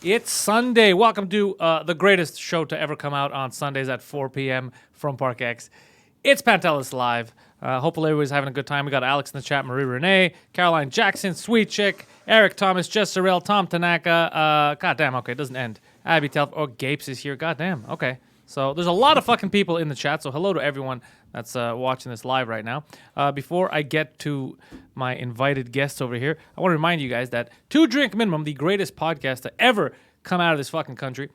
It's Sunday. Welcome to the greatest show to ever come out on Sundays at 4 p.m. from Park X. It's Pantelis Live. Hopefully everybody's having a good time. We got Alex in the chat, Marie Renee, Caroline Jackson, Sweet Chick, Eric Thomas, Jess Sorrell, Tom Tanaka. Goddamn, okay, it doesn't end. Abby Telf, Gapes is here. Goddamn, okay. So there's a lot of fucking people in the chat, so hello to everyone that's watching this live right now. Before I get to my invited guests over here, I want to remind you guys that 2 Drink Minimum, the greatest podcast to ever come out of this fucking country,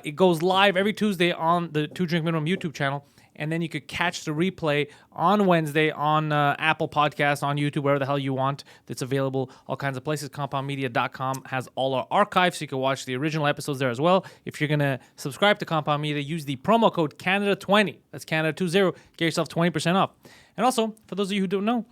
it goes live every Tuesday on the 2 Drink Minimum YouTube channel, and then you could catch the replay on Wednesday on Apple Podcasts, on YouTube, wherever the hell you want. It's available all kinds of places. CompoundMedia.com has all our archives, so you can watch the original episodes there as well. If you're going to subscribe to Compound Media, use the promo code Canada20. That's Canada20. Get yourself 20% off. And also, for those of you who don't know,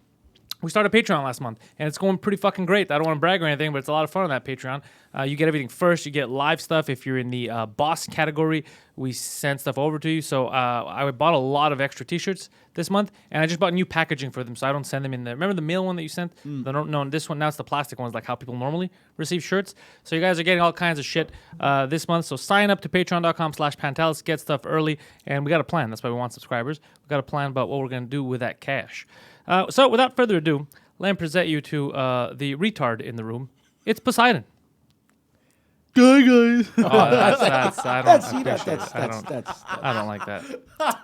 we started Patreon last month, and it's going pretty fucking great. I don't want to brag or anything, but it's a lot of fun on that Patreon. You get everything first. You get live stuff. If you're in the boss category, we send stuff over to you. So I bought a lot of extra T-shirts this month, and I just bought new packaging for them, so I don't send them in there. Remember the mail one that you sent? No, this one, now it's the plastic ones, like how people normally receive shirts. So you guys are getting all kinds of shit this month. So sign up to patreon.com/Pantelis, get stuff early, and we got a plan. That's why we want subscribers. We got a plan about what we're going to do with that cash. So without further ado, let me present you to the retard in the room. It's Poseidon. Hi guys. That's I don't That's I don't like that.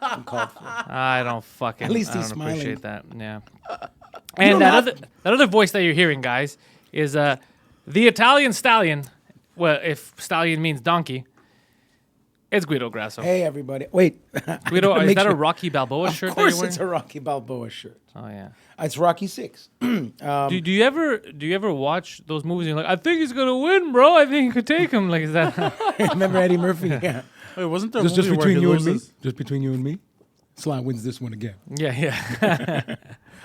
uncalled for. I don't fucking. At least I he's don't smiling. appreciate that. Yeah. And that other voice that you're hearing, guys, is the Italian stallion. Well, if stallion means donkey, it's Guido Grasso. Hey everybody! Wait, Guido, is Make that a sure- Rocky Balboa shirt? Of course, that it's you're a Rocky Balboa shirt. wearing? Oh yeah. It's Rocky 6. Do you ever watch those movies and you're like, I think he's gonna win, bro. I think you could take him. Like, is that? Remember Eddie Murphy? Yeah. Wait, wasn't there a Just movie where between he you and me. loses? Just between you and me. Sly wins this one again. Yeah.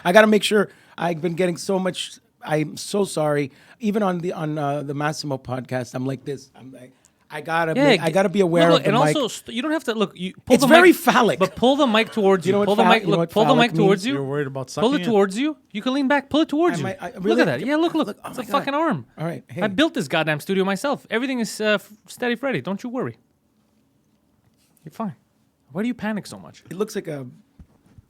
I got to make sure. I've been getting so much. I'm so sorry. Even on the Massimo podcast, I'm like this. I'm like, I gotta be aware look, of the and mic. also, you don't have to look. You pull It's the very mic, phallic. But pull the mic towards you. You know what Pull the phall- mic. you know Look, what pull the mic phallic towards means? you. You're worried about Pull sucking it towards you. You can lean back. Pull it towards you. really- Look at that. Yeah, look. oh It's my a God. fucking arm. All right. Hey. I built this goddamn studio myself. Everything is steady Freddy. Don't you worry. You're fine. Why do you panic so much? It looks like a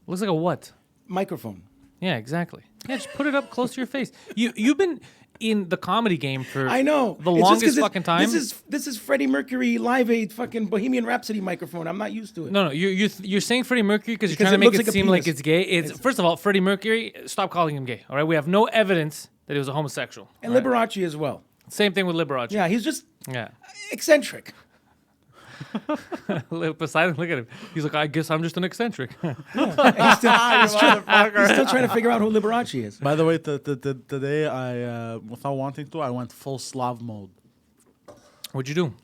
Looks like a what? microphone. Yeah, exactly. Yeah, just put it up close to your face. You've been in the comedy game for I know. the It's just 'cause longest it's- fucking time. This is Freddie Mercury Live Aid fucking Bohemian Rhapsody microphone. I'm not used to it. No, you're saying Freddie Mercury because you're Because trying to it make looks it like a seem like penis. it's gay. It's first of all, Freddie Mercury. Stop calling him gay. All right, we have no evidence that he was a homosexual. And all right? Liberace as well. Same thing with Liberace. Yeah, he's just Yeah. eccentric. Poseidon, look at him. He's like, I guess I'm just an eccentric. He's still trying to figure out who Liberace is. By the way, today I, without wanting to, I went full Slav mode. What'd you do?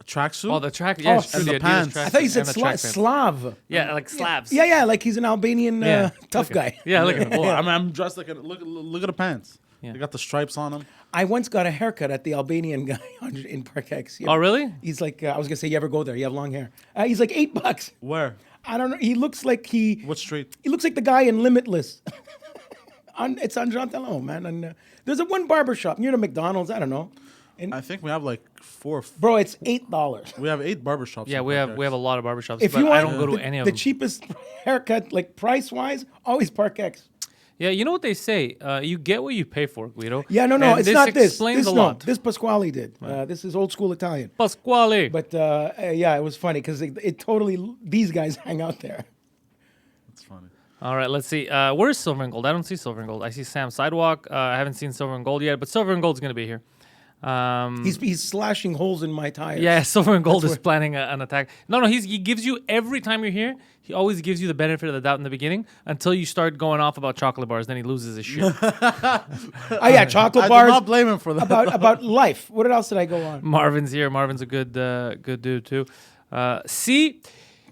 A tracksuit. Oh, the track. Yeah, Oh, it's true, and the the Adidas pants. track I thought you said and the track pants. Slav. Yeah, like slabs. Yeah, like he's an Albanian Yeah. tough guy. Yeah, look at him. Well, I'm dressed like a look at the pants. Yeah. They got the stripes on them. I once got a haircut at the Albanian guy in Park X. Oh, really? He's like, I was gonna say, you ever go there? You have long hair. He's like $8. Where? I don't know. He looks like What street? He looks like the guy in Limitless. It's on Jean Talon, man. And there's a one barber shop near the McDonald's. I don't know. And I think we have like 4. bro, it's $8. We have 8 barbershops. Yeah, in we have Park X. a lot of barbershops, If but you want I don't go to any of the them. cheapest haircut, like price wise, always Park X. Yeah, you know what they say? You get what you pay for, Guido. Yeah, no, And it's not this. Explains This a lot. This Pasquale did. This is old school Italian. Pasquale. But yeah, it was funny because it totally these guys hang out there. That's funny. All right, let's see. Where's Silver and Gold? I don't see Silver and Gold. I see Sam Sidewalk. I haven't seen Silver and Gold yet, but Silver and Gold's going to be here. He's slashing holes in my tires. Yeah, Silver and Gold is planning an attack. No, he gives you, every time you're here, he always gives you the benefit of the doubt in the beginning until you start going off about chocolate bars. Then he loses his shit. Oh yeah, chocolate I bars. do not blame him for that. about life. What else did I go on? Marvin's here. Marvin's a good dude, too.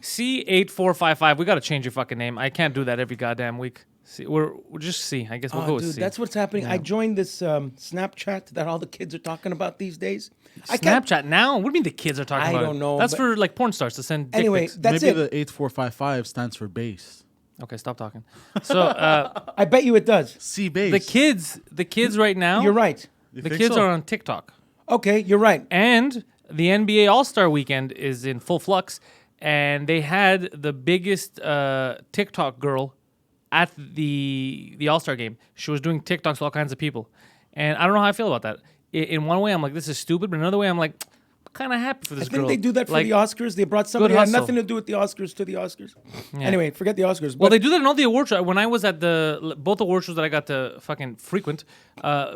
C8455. We got to change your fucking name. I can't do that every goddamn week. We're just C. I guess we'll go with Dude, C. that's what's happening. I joined this Snapchat that all the kids are talking about these days. I can't. Snapchat now? What do you mean the kids are talking I about? don't know, That's but- for like porn stars to send dick Anyway, pics. that's Maybe it. the 8455 stands for base. Okay, stop talking. So I bet you it does. C base. the kids right now. You're right. You The think kids so? are on TikTok. Okay, you're right. And the NBA All-Star Weekend is in full flux, and they had the biggest TikTok girl at the All-Star game. She was doing TikToks to all kinds of people. And I don't know how I feel about that. In one way, I'm like, this is stupid. But another way, I'm like, I'm kind of happy for this I think girl. they do that for Like, the Oscars. They brought somebody good who had hustle. nothing to do with the Oscars to the Oscars. Anyway, forget the Oscars. Well, But they do that in all the award shows. When I was at both award shows that I got to fucking frequent,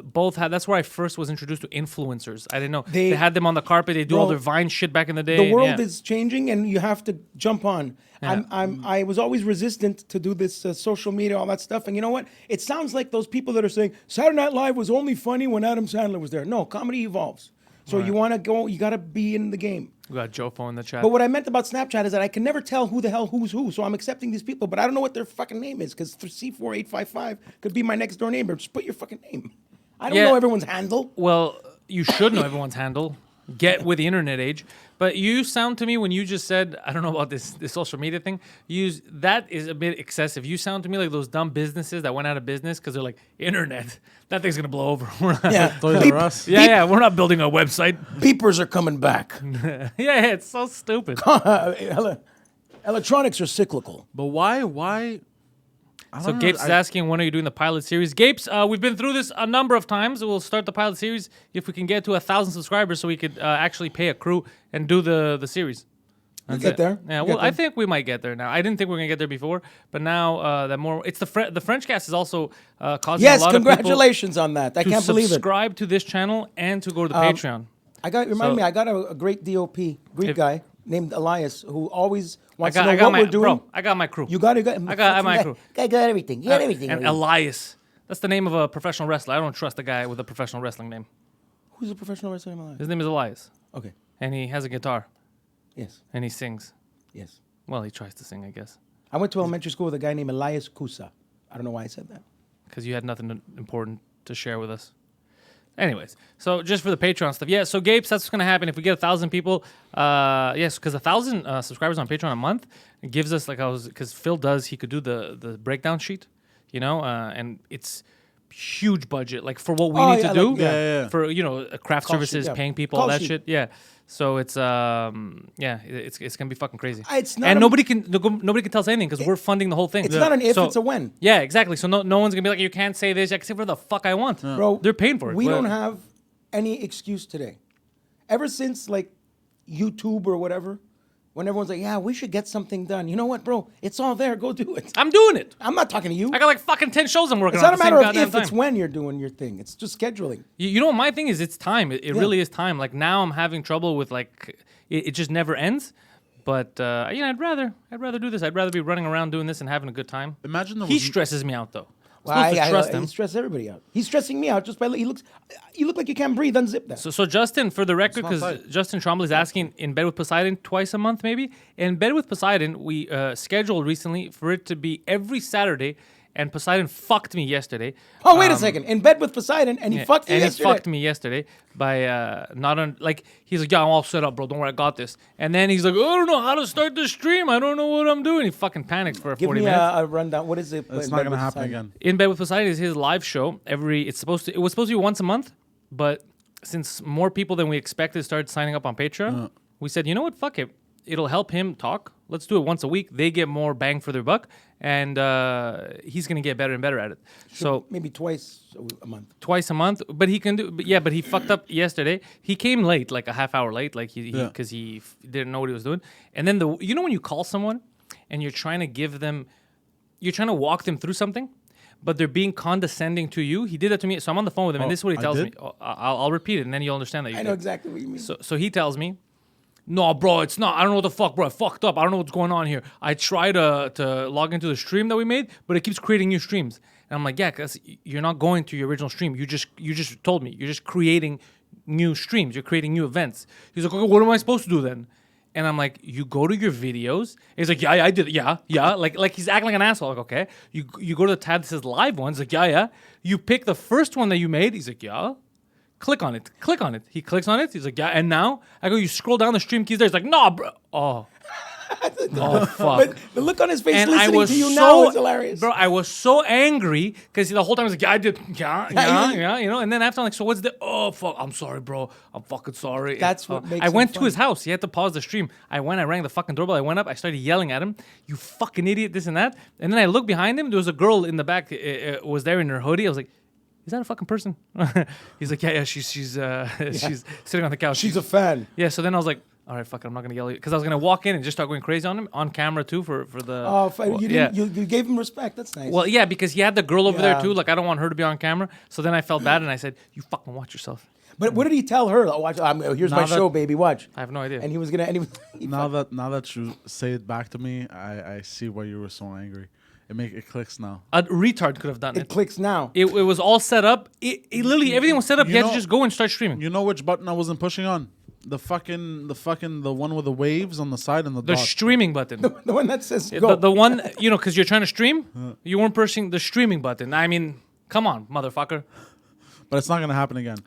both had. That's where I first was introduced to influencers. I didn't know they had them on the carpet. They do all Bro, their Vine shit back in the day. the and world yeah. is changing, and you have to jump on. Yeah. I was always resistant to do this social media, all that stuff. And you know what? It sounds like those people that are saying Saturday Night Live was only funny when Adam Sandler was there. No, comedy evolves. So you want to go, you got to be in the game. We got Jofo in the chat. But what I meant about Snapchat is that I can never tell who the hell who's who. So I'm accepting these people, but I don't know what their fucking name is because C4855 could be my next door neighbor. Just put your fucking name. I don't Yeah. know everyone's handle. Well, you should know everyone's handle. Get with the internet age. But you sound to me when you just said, I don't know about this social media thing, that is a bit excessive. You sound to me like those dumb businesses that went out of business because they're like, internet, that thing's going to blow over. We're not- Yeah. Toys R Us. yeah, we're not building a website. Beepers are coming back. yeah, it's so stupid. Electronics are cyclical. But why? I So don't Gapes know. is asking, when are you doing the pilot series? Gapes, we've been through this a number of times. We'll start the pilot series if we can get to 1,000 subscribers so we could actually pay a crew and do the series. That's get it. there. Yeah, We'll well, get I there. think we might get there now. I didn't think we were going to get there before, but now that more... It's the French cast is also causing Yes, a lot of congratulations on that. I people can't to believe it. subscribe to this channel and to go to the Patreon. Remind So- me, I got a great DOP, Greek If- guy named Elias who always I wants got, to know I got what my we're doing. bro. I got my crew. You got it. I got my crew. Guy got everything. You got everything. And Elias. That's the name of a professional wrestler. I don't trust a guy with a professional wrestling name. Who's a professional wrestler named Elias? His name is Elias, Okay. and he has a guitar Yes. and he sings. Yes. Well, he tries to sing, I guess, I went to elementary school with a guy named Elias Kusa. I don't know why I said that. because you had nothing important to share with us. Anyways, so just for the Patreon stuff, yeah. So Gapes, that's what's gonna happen if we get 1,000 people. Yes, because 1,000 subscribers on Patreon a month gives us because Phil does. He could do the breakdown sheet, and it's huge budget like for what we Oh, need yeah, to do like- yeah. for craft Call services, sheet, yeah. paying people, all Call that sheet. shit. Yeah. So it's it's gonna be fucking crazy. It's not and a- nobody can tell us anything because we're funding the whole thing. It's not an if, So- it's a when. Yeah, exactly. So no one's gonna be like, you can't say this. I can say whatever the fuck I want. Bro, They're paying for it. We But- don't have any excuse today. Ever since like YouTube or whatever, when everyone's like, yeah, we should get something done. You know what, bro? It's all there. Go do it. I'm doing it. I'm not talking to you. I got like fucking 10 shows I'm working It's on. not a at the matter same of goddamn if, time. it's when you're doing your thing. It's just scheduling. You know what my thing is? It's time. It really is time. Like now I'm having trouble with like it just never ends. But I'd rather do this. I'd rather be running around doing this and having a good time. Imagine there He was- stresses me out though. Well, I'm supposed to trust he him. stresses everybody out. He's stressing me out just by you look like you can't breathe. Unzip that. So Justin, for the record, not because tight. Justin Trombley is asking, in bed with Poseidon twice a month, maybe. In bed with Poseidon, we scheduled recently for it to be every Saturday, and Poseidon fucked me yesterday. Oh, wait a second. In bed with Poseidon, and he fucked you and yesterday. he fucked me yesterday by not on like he's like, yeah, I'm all set up, bro. Don't worry, I got this. And then he's like, oh, I don't know how to start the stream. I don't know what I'm doing. He fucking panics for Give 40 me minutes. a rundown. What is it? It's In not Bed gonna with happen Poseidon? again. In Bed with Poseidon is his live show. It was supposed to be once a month, but since more people than we expected started signing up on Patreon, we said, you know what, fuck it. It'll help him talk. Let's do it once a week. They get more bang for their buck, and he's gonna get better and better at it. So Maybe twice a month. twice a month, but he can do. But he fucked up yesterday. He came late, like a half hour late, like because he didn't know what he was doing. And then when you call someone and you're trying to walk them through something, but they're being condescending to you. He did that to me. So I'm on the phone with him, and this is what he I tells me. did? I'll repeat it, and then you'll understand that. I know exactly what you mean. So he tells me, no, bro, it's not. I don't know what the fuck, bro. I fucked up. I don't know what's going on here. I try to log into the stream that we made, but it keeps creating new streams. And I'm like, yeah, because you're not going to your original stream. You just told me. You're just creating new streams. You're creating new events. He's like, okay, what am I supposed to do then? And I'm like, you go to your videos. He's like, yeah, I did it. Yeah. Like he's acting like an asshole. Like, okay. You go to the tab that says live ones. Like, yeah. You pick the first one that you made. He's like, yeah. Click on it. He clicks on it. He's like, yeah. And now I go, you scroll down the stream keys there. He's like, nah, bro. Oh. Oh fuck. But the look on his face And I listening was to you so, now is hilarious. bro. I was so angry because the whole time I was like, yeah, I did, yeah, you know. And then after, I'm like, so what's the? Oh fuck, I'm sorry, bro. I'm fucking sorry. That's what makes I him went to funny. his house. He had to pause the stream. I rang the fucking doorbell. I went up. I started yelling at him. You fucking idiot, this and that. And then I looked behind him. There was a girl in the back. Was there in her hoodie. I was like, is that a fucking person? He's like, yeah. She's she's sitting on the couch. She's a fan. Yeah. So then I was like, all right, fuck it, I'm not gonna yell at you because I was gonna walk in and just start going crazy on him on camera too for the. Oh, you didn't. yeah. You gave him respect. That's nice. Well, yeah, because he had the girl over there Yeah. too. Like I don't want her to be on camera. So then I felt bad and I said, "You fucking watch yourself." but what did he tell her? Oh, here's my Now that- show, baby. Watch. I have no idea. And he was gonna. And Now that you say it back to me, I see why you were so angry. It clicks now. A retard could have done it it. clicks now. It was all set up. It literally everything was set up. You You had to know- just go and start streaming. You know which button I wasn't pushing on? The one with the waves on the side and the The dot. streaming button. The one that says Yeah, go. the one, you know, because you're trying to stream, you weren't pushing the streaming button. I mean, come on, motherfucker. But it's not gonna happen again.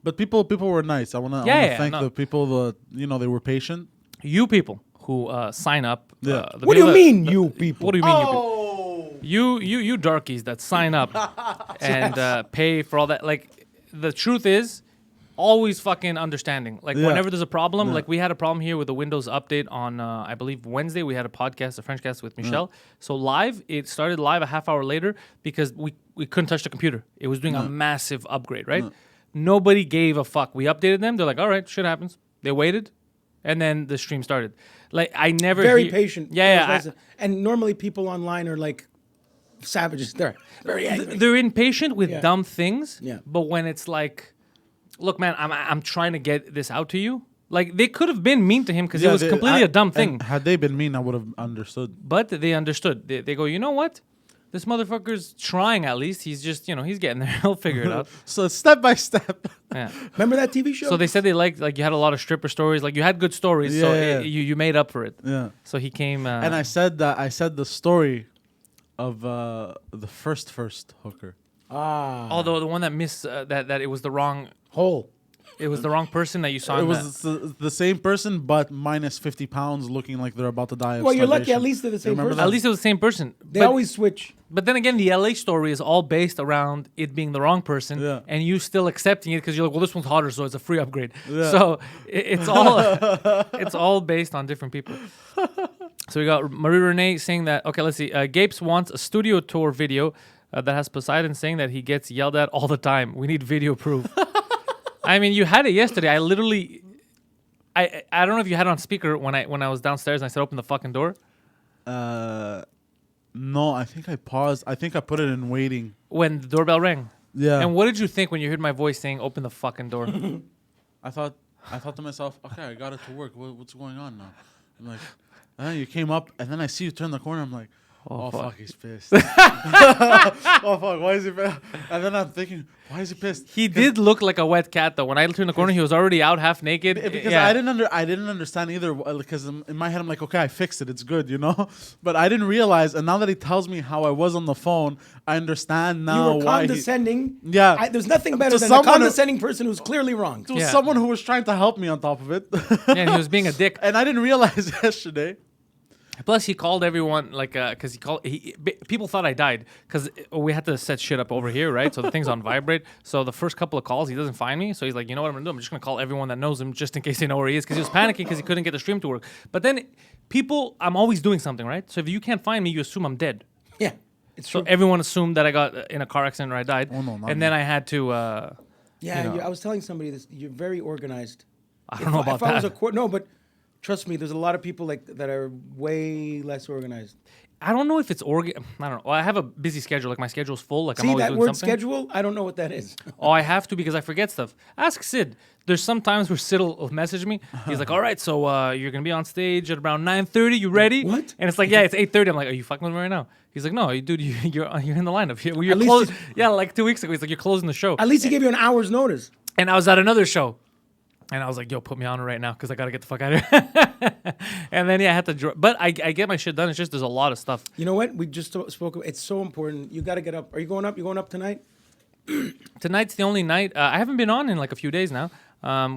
But people were nice. I wanna Yeah, thank no. the people that they were patient. You people who sign up. Yeah. The What do people you that- mean, you people? What do you mean, you people? Oh, You darkies that sign up and pay for all that. Like, the truth is, always fucking understanding. Like, Yeah. whenever there's a problem, Yeah. like we had a problem here with the Windows update on, I believe Wednesday. We had a podcast, a French cast with Michelle. So live, it started live a half hour later because we couldn't touch the computer. It was doing a massive upgrade, right? Nobody gave a fuck. We updated them. They're like, all right, shit happens. They waited, and then the stream started. Like, I never very hear- patient. Yeah, yeah. And normally people online are like savages. They're very angry. They're impatient with Yeah. dumb things. Yeah. But when it's like, look, man, I'm trying to get this out to you. Like, they could have been mean to him because it was completely a dumb thing. And had they been mean, I would have understood. But they understood. They go, you know what? This motherfucker's trying at least. He's just, he's getting there. He'll figure it out. So step by step. Yeah. Remember that TV show? So they said they liked, like, you had a lot of stripper stories. Like, you had good stories. So Yeah. you made up for it. Yeah. So he came. And I said the story of the first hooker. although the one that missed, that it was the wrong. Hole. It was the wrong person that you saw. It in was the same person, but minus 50 pounds, looking like they're about to die. Well, you're lucky. At least they're the same remember person. that? At least it was the same person. They But- always switch. But then again, the LA story is all based around it being the wrong person, Yeah. and you still accepting it because you're like, well, this one's hotter, so it's a free upgrade. Yeah. So it's all based on different people. So we got Marie Renee saying that. Okay, let's see. Gapes wants a studio tour video that has Poseidon saying that he gets yelled at all the time. We need video proof. I mean, you had it yesterday. I literally, I don't know if you had it on speaker when I was downstairs and I said open the fucking door. No, I think I paused. I think I put it in waiting. When the doorbell rang. Yeah. And what did you think when you heard my voice saying open the fucking door? I thought to myself, okay, I got it to work. What's going on now? I'm like, and then you came up, and then I see you turn the corner. I'm like, oh fuck, he's pissed. Oh fuck, why is he pissed? And then I'm thinking, why is he pissed? He did look like a wet cat though. When I turned the corner, he was already out half naked. Because Yeah. I didn't understand either. Because in my head, I'm like, okay, I fixed it. It's good, But I didn't realize. And now that he tells me how I was on the phone, I understand now You were why. condescending. Yeah. There's nothing better To than a someone who- condescending person who's clearly wrong. It was Yeah. someone who was trying to help me on top of it. Yeah, and he was being a dick. And I didn't realize yesterday. Plus, he called everyone because people thought I died because we had to set shit up over here, right? So the thing's on vibrate. So the first couple of calls, he doesn't find me. So he's like, you know what I'm gonna do? I'm just gonna call everyone that knows him just in case they know where he is because he was panicking because he couldn't get the stream to work. But then I'm always doing something, right? So if you can't find me, you assume I'm dead. Yeah, it's So true. everyone assumed that I got in a car accident or I died. Oh, no, not and me. then I had to. Yeah, you know. I was telling somebody this. You're very organized. I don't know about if I was that. no, but trust me, there's a lot of people like that are way less organized. I don't know if it's I don't know. Well, I have a busy schedule. Like my schedule's full. Like I'm See always that doing word something. schedule? I don't know what that is. Oh, I have to because I forget stuff. Ask Sid. There's some times where Sid will message me. He's like, all right, so you're going to be on stage at around 9:30. You ready? What? And it's like, yeah, it's 8:30. I'm like, are you fucking with me right now? He's like, no, dude, you're in the lineup. You're At least close. you- Yeah, like 2 weeks ago. He's like, you're closing the show. At least he gave you an hour's notice. And I was at another show. And I was like, yo, put me on it right now because I got to get the fuck out of here. And then, yeah, I had to. But I get my shit done. It's just there's a lot of stuff. You know what? We just spoke. It's so important. You got to get up. Are you going up? You going up tonight? Tonight's the only night. I haven't been on in like a few days now,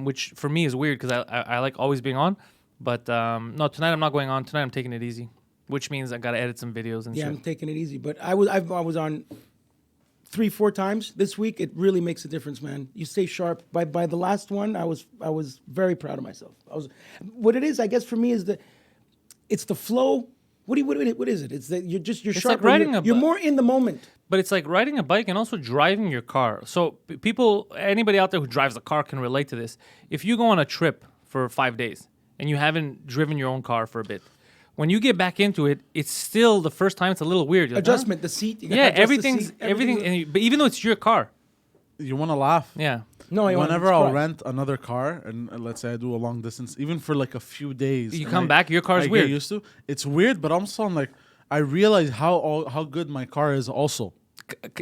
which for me is weird because I like always being on. But no, tonight I'm not going on. Tonight I'm taking it easy, which means I got to edit some videos and Yeah, shit. I'm taking it easy. But I was on 3-4 times this week. It really makes a difference, man. You stay sharp. By the last one, I was very proud of myself. What it is, I guess, for me is it's the flow. What is it? It's that you're It's sharp. like riding you're more in the moment. But it's like riding a bike and also driving your car. So anybody out there who drives a car can relate to this. If you go on a trip for 5 days and you haven't driven your own car for a bit, when you get back into it, it's still the first time it's a little weird. You're like, Adjustment, the seat. You gotta yeah, adjust the everything's seat, everything. But even though it's your car, You want to laugh? yeah. No, Whenever I'll rent another car, and let's say I do a long distance, even for like a few days, You and come back, your car's I weird. Get used to it's weird, but also I'm like, I realize how good my car is. Also,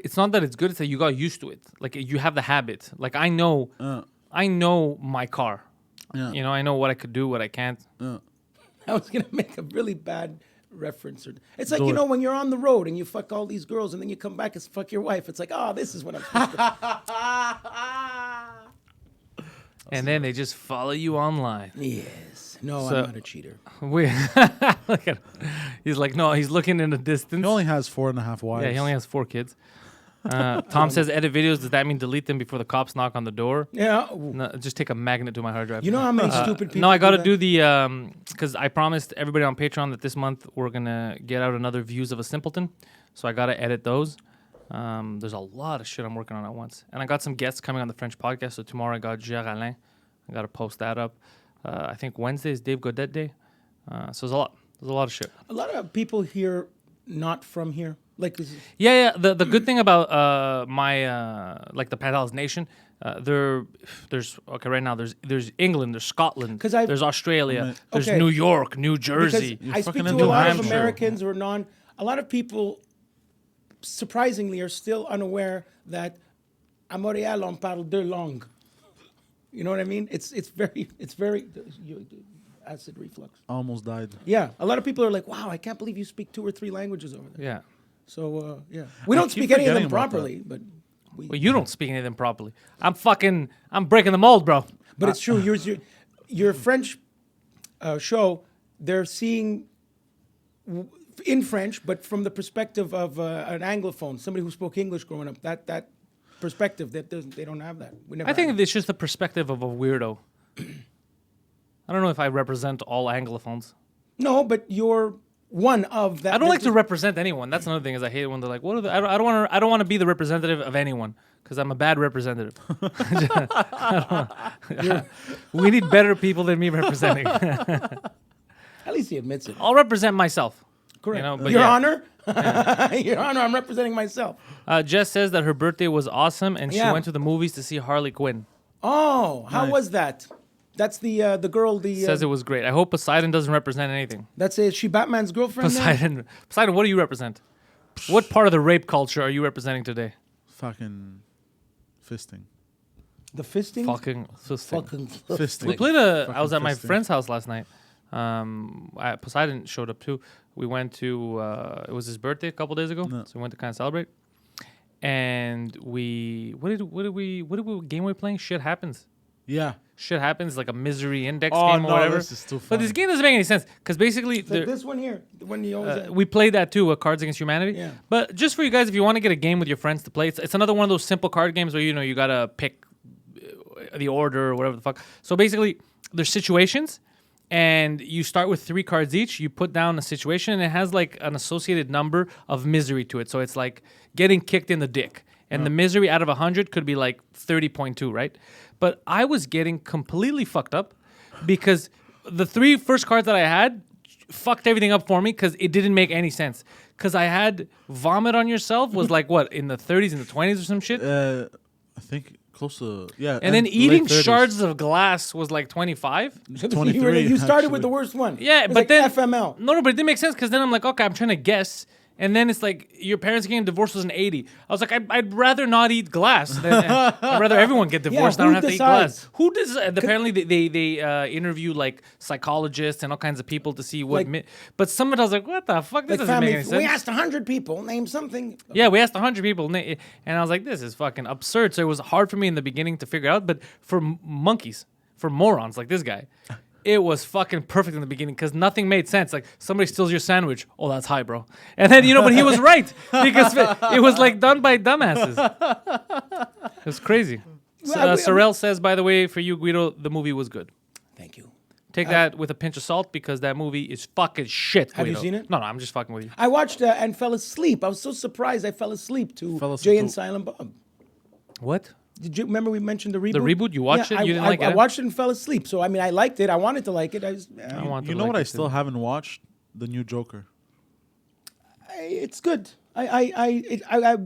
It's not that it's good; it's that you got used to it. Like you have the habit. Like I know my car. Yeah. You know, I know what I could do, what I can't. I was gonna make a really bad reference. It's like Do you it. know when you're on the road and you fuck all these girls and then you come back and fuck your wife. It's like, oh, this is what I'm supposed to. And then they just follow you online. Yes. No, So- I'm not a cheater. We look at, he's like, no, he's looking in the distance. he only has 4.5 wives. Yeah, he only has 4 kids. Tom says, edit videos. Does that mean delete them before the cops knock on the door? Yeah. No, just take a magnet to my hard drive. You know how many stupid people? No, I got to do do the because I promised everybody on Patreon that this month we're gonna get out another Views of a Simpleton, so I got to edit those. There's a lot of shit I'm working on at once, and I got some guests coming on the French podcast. So tomorrow I got Gérard Alain. I got to post that up. I think Wednesday is Dave Godet Day. So there's a lot of shit. a lot of people here not from here. Like, Yeah. The good thing about my like the Pantelis Nation, there's okay right now. There's England, there's Scotland, 'Cause I've- there's Australia, there's Okay. New York, New because Jersey. I speak fucking to in a New lot of Hampshire. Americans or a lot of people, surprisingly, are still unaware that à Montréal on parle deux langues. You know what I mean? It's very acid reflux. Almost died. Yeah, a lot of people are like, "Wow, I can't believe you speak 2 or 3 languages over there." Yeah. So yeah, we don't keep speak any of them forgetting about properly, but we. Well, you don't speak any of them properly. I'm breaking the mold, bro. But it's true. Your French show, they're seeing in French, but from the perspective of an Anglophone, somebody who spoke English growing up. That perspective they don't have that. We never. I think had it. it's just the perspective of a weirdo. I don't know if I represent all Anglophones. No, but you're one of that. I don't like to represent anyone. That's another thing is I hate it when they're like, "What are the?" I don't want to be the representative of anyone because I'm a bad representative. We need better people than me representing. At least he admits it. I'll represent myself. Correct. You know, but Your yeah. Honor, Your Honor, I'm representing myself. Jess says that her birthday was awesome and she Yeah. went to the movies to see Harley Quinn. Oh, how Nice. was that? That's the girl. Says it was great. I hope Poseidon doesn't represent anything. That's it. She Batman's girlfriend. then? Poseidon, what do you represent? What part of the rape culture are you representing today? Fucking fisting. The fisting. Fucking fisting. Fucking. Fisting. We played I was at my fisting. friend's house last night. Poseidon showed up too. We went to it was his birthday a couple days ago, No. so we went to kind of celebrate. And what did we game we playing? Shit happens. Yeah. Shit happens like a misery index Oh, game or no, whatever. this is too But this funny. game doesn't make any sense because basically So this one here, the one you always. we played that too, Cards Against Humanity. Yeah. But just for you guys, if you want to get a game with your friends to play, it's another one of those simple card games where you gotta pick the order or whatever the fuck. So basically, there's situations, and you start with 3 cards each. You put down a situation, and it has like an associated number of misery to it. So it's like getting kicked in the dick, and the misery out of 100 could be like 30.2, right? But I was getting completely fucked up because the 3 first cards that I had fucked everything up for me because it didn't make any sense. Because I had vomit on yourself was like what in the 30s and the 20s or some shit, I think close to and then late eating 30s. shards of glass was like 25. 23, you started actually. with the worst one. Yeah, It was but like then FML. No, but it didn't make sense because then I'm like, okay, I'm trying to guess. And then it's like your parents getting divorced was an 80. I was like, I'd rather not eat glass. I'd rather everyone get divorced. I who don't have to eat glass. decides? Who does? Apparently, they interview like psychologists and all kinds of people to see what. Like- But someone was like, what the fuck? This Like doesn't family. make any sense. We asked 100 people, name something. Yeah, we asked 100 people, and I was like, this is fucking absurd. So it was hard for me in the beginning to figure out, but for monkeys, for morons like this guy, it was fucking perfect in the beginning because nothing made sense. Like somebody steals your sandwich. Oh, that's high, bro. And then but he was right because it was like done by dumbasses. It was crazy. Sorrel says, by the way, for you, Guido, the movie was good. Thank you. Take that with a pinch of salt because that movie is fucking shit. Have you Guido. seen it? No, I'm just fucking with you. I watched and fell asleep. I was so surprised I fell asleep to Fell asleep Jay to- and Silent Bob. What? Did you remember we mentioned the reboot? The reboot? You watched it? You didn't like it, I huh? watched it and fell asleep. So I mean, I liked it. I wanted to like it. I want to You know like what? I it, still too. haven't watched the new Joker. It's good. I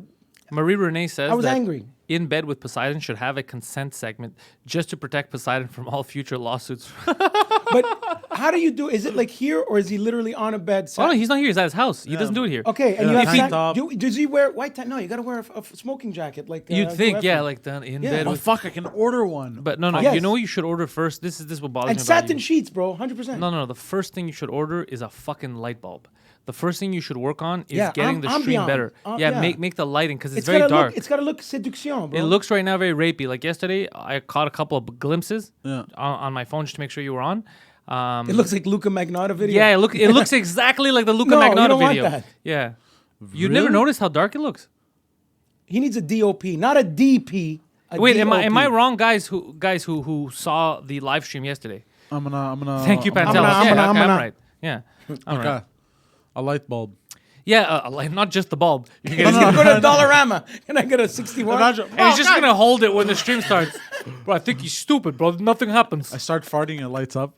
Marie Renee says I was that angry. In Bed with Poseidon should have a consent segment just to protect Poseidon from all future lawsuits. But how do you do? Is it like here or is he literally on a bed? Oh, no, he's not here. He's at his house. He doesn't do it here. Okay, and Yeah, you have tank sand- top. does he wear white tie? No, you got to wear a smoking jacket like. You'd Hugh think, yeah, Hefner. like the In Yeah. Bed Oh with... fuck! I can order one. But no, Yes. you know what you should order first? This is what bothers And me about satin you. sheets, bro, 100%. No. The first thing you should order is a fucking light bulb. The first thing you should work on is Yeah, getting the stream ambient. better. Yeah. Make the lighting because it's It's very gotta dark. look. It's got to look séduction, bro. It looks right now very rapey. Like yesterday, I caught a couple of glimpses Yeah. on my phone just to make sure you were on. It looks like Luca Magnotta video. Yeah, it looks exactly like the Luca No, you Magnotta don't want video. that. Yeah. You never Really? noticed how dark it looks? He needs a DOP, not a DP. A Wait, am I DOP. wrong, guys who saw the live stream yesterday? I'm gonna. Thank you, I'm Pantelis. gonna- I'm Yeah, gonna- I'm right. Yeah. I'm right. Okay. A light bulb. Yeah, like not just the bulb. You're He's gonna, gonna go to Dollarama. Can I get a 61? Imagine- and he's just gonna hold it when the stream starts. Bro, I think he's stupid, bro. Nothing happens. I start farting, it lights up.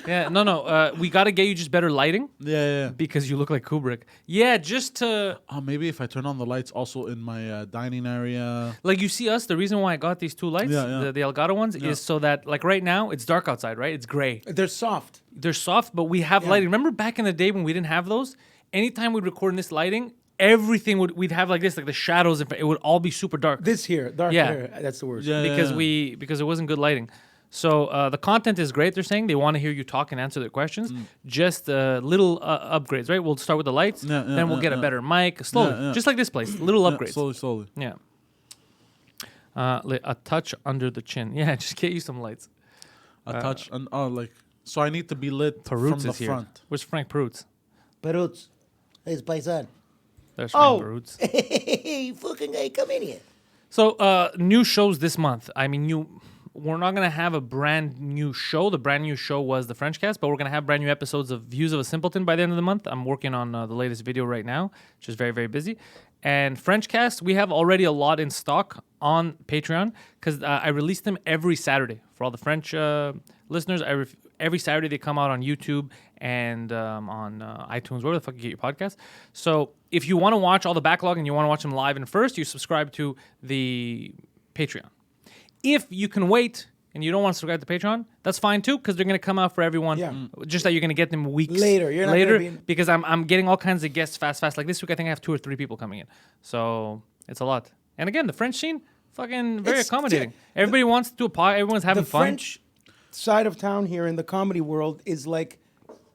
Yeah, no. We gotta get you just better lighting yeah. because you look like Kubrick. Yeah, just to Oh, maybe if I turn on the lights also in my dining area. like you see us. The reason why I got these two lights, Yeah. the Elgato ones, is so that like right now it's dark outside, right? It's gray. They're soft. They're soft, but we have lighting. Remember back in the day when we didn't have those? Anytime we'd record in this lighting, everything we'd have like this, like the shadows. It would all be super dark. This here, dark Yeah. hair. That's the worst. Yeah. because it wasn't good lighting. So the content is great. They're saying they want to hear you talk and answer their questions. Just little upgrades, right? We'll start with the lights, Yeah, then we'll get a better mic, slowly, Yeah. just like this place. Little Yeah, upgrades. slowly. Yeah. A touch under the chin. Yeah, just get you some lights. A touch and like so I need to be lit from Perutz the is here. front. Where's Frank Perutz? Perutz. Hey, paisan. There's Frank Oh. Perutz. Hey, fucking guy, come in here. So, new shows this month. I mean, we're not gonna have a brand new show. The brand new show was the French Cast, but we're gonna have brand new episodes of Views of a Simpleton by the end of the month. I'm working on the latest video right now, which is very, very busy. And French Cast, we have already a lot in stock on Patreon because I release them every Saturday for all the French listeners. Every Saturday they come out on YouTube and on iTunes, wherever the fuck you get your podcast. So if you want to watch all the backlog and you want to watch them live and first, you subscribe to the Patreon. If you can wait and you don't want to subscribe to Patreon, that's fine too, because they're going to come out for everyone. Yeah. Just that you're going to get them weeks Later. You're not later, gonna be in- because I'm getting all kinds of guests fast. Like this week, I think I have 2 or 3 people coming in. So it's a lot. And again, the French scene, fucking very It's- accommodating. Everybody wants to do a pod. Everyone's having The fun. French side of town here in the comedy world is like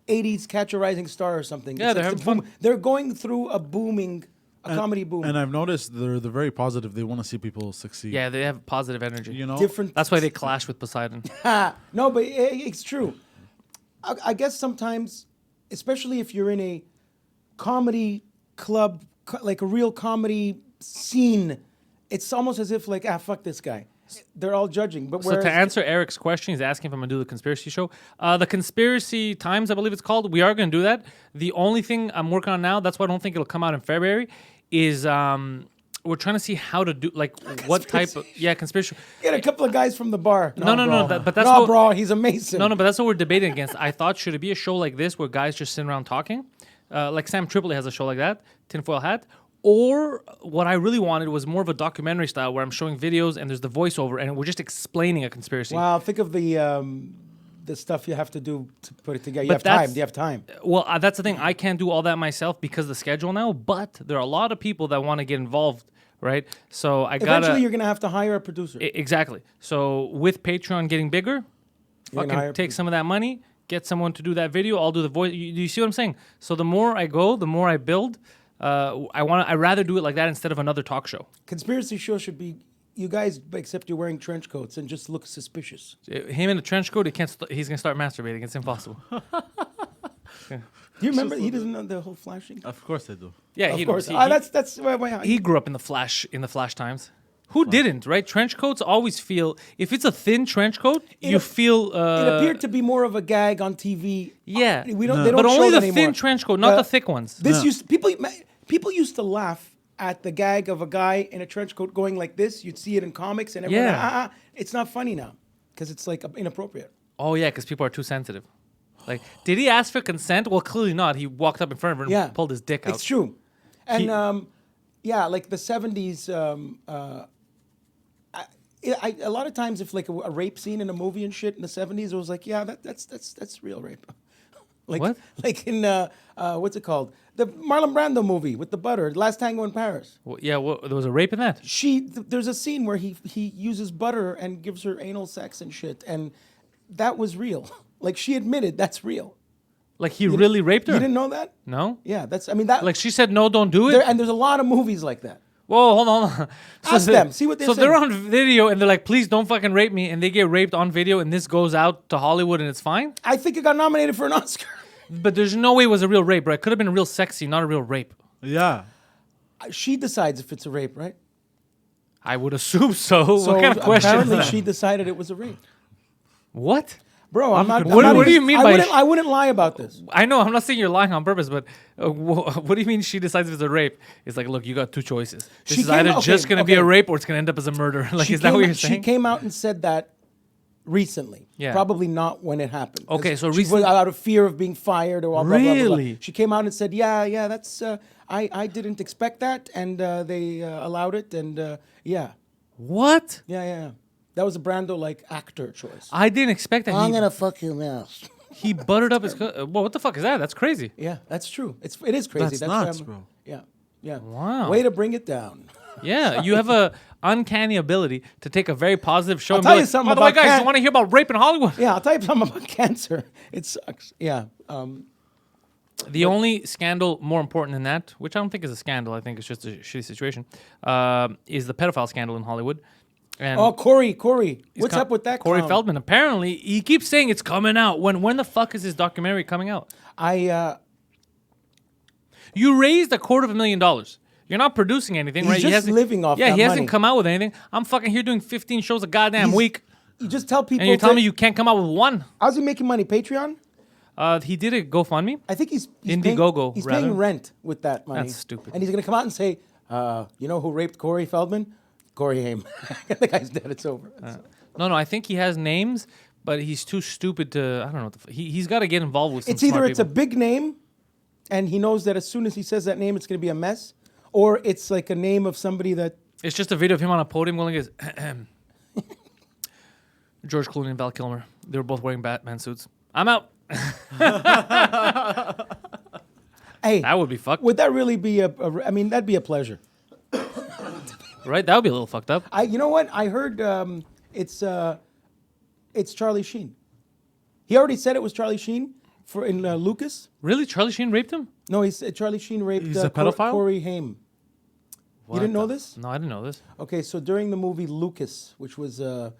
80s Catch a Rising Star or something. Yeah, It's they're like having the boom. They're going through a comedy boom. And I've noticed they're very positive. They want to see people succeed. Yeah, they have positive energy. You know? Different. That's why they clash with Poseidon. No, but it's true. I guess sometimes, especially if you're in a comedy club, like a real comedy scene, it's almost as if like, fuck this guy. They're all judging. But So whereas, to answer Eric's question, he's asking if I'm going to do the conspiracy show. The Conspiracy Times, I believe it's called. We are going to do that. The only thing I'm working on now, that's why I don't think it'll come out in February, is we're trying to see how to do, like, what type of, conspiracy. get a couple of guys from the bar. No, bro. but that's no, what, bro, he's a Mason. No, but that's what we're debating against. I thought, should it be a show like this where guys just sit around talking? Like Sam Tripoli has a show like that, Tinfoil Hat. Or what I really wanted was more of a documentary style where I'm showing videos and there's the voiceover and we're just explaining a conspiracy. Wow, think of the stuff you have to do to put it together. You But have time. that's- You have time. Well, that's the thing. I can't do all that myself because of the schedule now, but there are a lot of people that want to get involved, right? So I gotta... Eventually, you're gonna have to hire a producer. Exactly. So with Patreon getting bigger, You're gonna fucking hire take some of that money, get someone to do that video. I'll do the voice. You see what I'm saying? So the more I go, the more I build. I'd rather do it like that instead of another talk show. Conspiracy show should be you guys, except you're wearing trench coats and just look suspicious. Him in a trench coat, he's gonna start masturbating. It's impossible. Do you remember? He doesn't know the whole flashing. Of course I do. Yeah, Of he course. knows. That's why. He grew up in the Flash times. Who didn't, right? Trench coats always feel, if it's a thin trench coat, you feel. It appeared to be more of a gag on TV. Yeah, We don't. They don't but show only that the anymore. thin trench coat, not Uh, the thick ones. This people used to laugh at the gag of a guy in a trench coat going like this. You'd see it in comics, and everyone, Yeah. it's not funny now because it's like inappropriate. Oh yeah, because people are too sensitive. Like, did he ask for consent? Well, clearly not. He walked up in front of her and Yeah, pulled his dick out. It's true, and He- yeah, like the '70s. A lot of times, if like a rape scene in a movie and shit in the '70s, it was like, yeah, that's real rape. Like, What? Like in what's it called? The Marlon Brando movie with the butter, Last Tango in Paris. Well, yeah, there was a rape in that. There's a scene where he uses butter and gives her anal sex and shit, and that was real. Like she admitted that's real. Like he really raped her. You didn't know that? No. Yeah, that's. I mean that. Like she said, no, don't do it. and there's a lot of movies like that. Whoa, hold on. Ask them, see what they're So they're saying. on video and they're like, please don't fucking rape me, and they get raped on video, and this goes out to Hollywood and it's fine. I think it got nominated for an Oscar. But there's no way it was a real rape, right? It could have been a real sex scene, not a real rape. Yeah. She decides if it's a rape, right? I would assume so. So What kind of question? is apparently that? she decided it was a rape. What? Bro, I'm not. What- I'm not what do even- you mean by I wouldn't lie about this. I know, I'm not saying you're lying on purpose, but what do you mean she decides if it's a rape? It's like, look, you got two choices. This She is came- either okay, just going to be a okay. rape or it's going to end up as a murder. Like, She is that what came- you're saying? She came out and said that recently. Yeah. Probably not when it happened. Okay, so she recently- was out of fear of being fired or blah, blah, blah, blah, blah. Really? She came out and said, yeah, that's, I didn't expect that, and they allowed it, and yeah. What? Yeah. That was a Brando-like actor choice. I didn't expect that. I'm gonna fuck you now. He buttered up his. Well, what the fuck is that? That's crazy. Yeah, that's true. It is crazy. That's nuts, why I'm- bro. Yeah. Wow. Way to bring it down. Yeah, you have a uncanny ability to take a very positive show I'll and tell be you like, something by the way, about guys, cat- you want to hear about rape in Hollywood? Yeah, I'll tell you something about cancer. It sucks. Yeah. The only scandal more important than that, which I don't think is a scandal, I think it's just a shitty situation, is the pedophile scandal in Hollywood. And Oh, Corey. he's What's up with that Corey clown? Feldman. Apparently, he keeps saying it's coming out. When the fuck is his documentary coming out? You raised $250,000. You're not producing anything, He's right? just he hasn't, living off Yeah, that he hasn't money. come out with anything. I'm fucking here doing 15 shows a goddamn He's- week, You just tell people. and you're telling me you can't come out with one. How's he making money? Patreon? He did a GoFundMe. I think he's Indiegogo, He's rather. paying rent with that money. That's stupid. And he's gonna come out and say, "You know who raped Corey Feldman? Corey Haim." The guy's dead. It's over. No, I think he has names, but he's too stupid to. I don't know. What he's got to get involved with. Some It's either smart it's a people. big name, and he knows that as soon as he says that name, it's gonna be a mess, or it's like a name of somebody that. It's just a video of him on a podium going like this. George Clooney and Val Kilmer. They were both wearing Batman suits. I'm out. Hey, That would be fucked, would that really be I mean, that'd be a pleasure. right? That would be a little fucked up. You know what? I heard it's Charlie Sheen. He already said it was Charlie Sheen in Lucas. Really, Charlie Sheen raped him? No, he said Charlie Sheen raped He's a pedophile? Corey Haim. You didn't know this? No, I didn't know this. Okay, so during the movie Lucas, which was a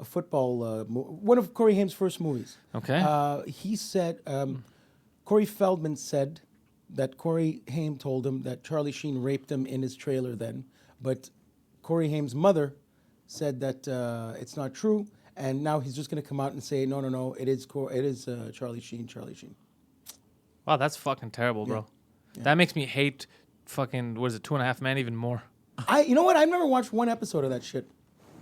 football, one of Corey Haim's first movies. Okay. He said, Corey Feldman said that Corey Haim told him that Charlie Sheen raped him in his trailer then, but Corey Haim's mother said that it's not true, and now he's just going to come out and say, no, it is Charlie Sheen. Wow, that's fucking terrible, bro. That makes me hate fucking, what is it, 2.5 Men even more. You know what? I've never watched one episode of that shit.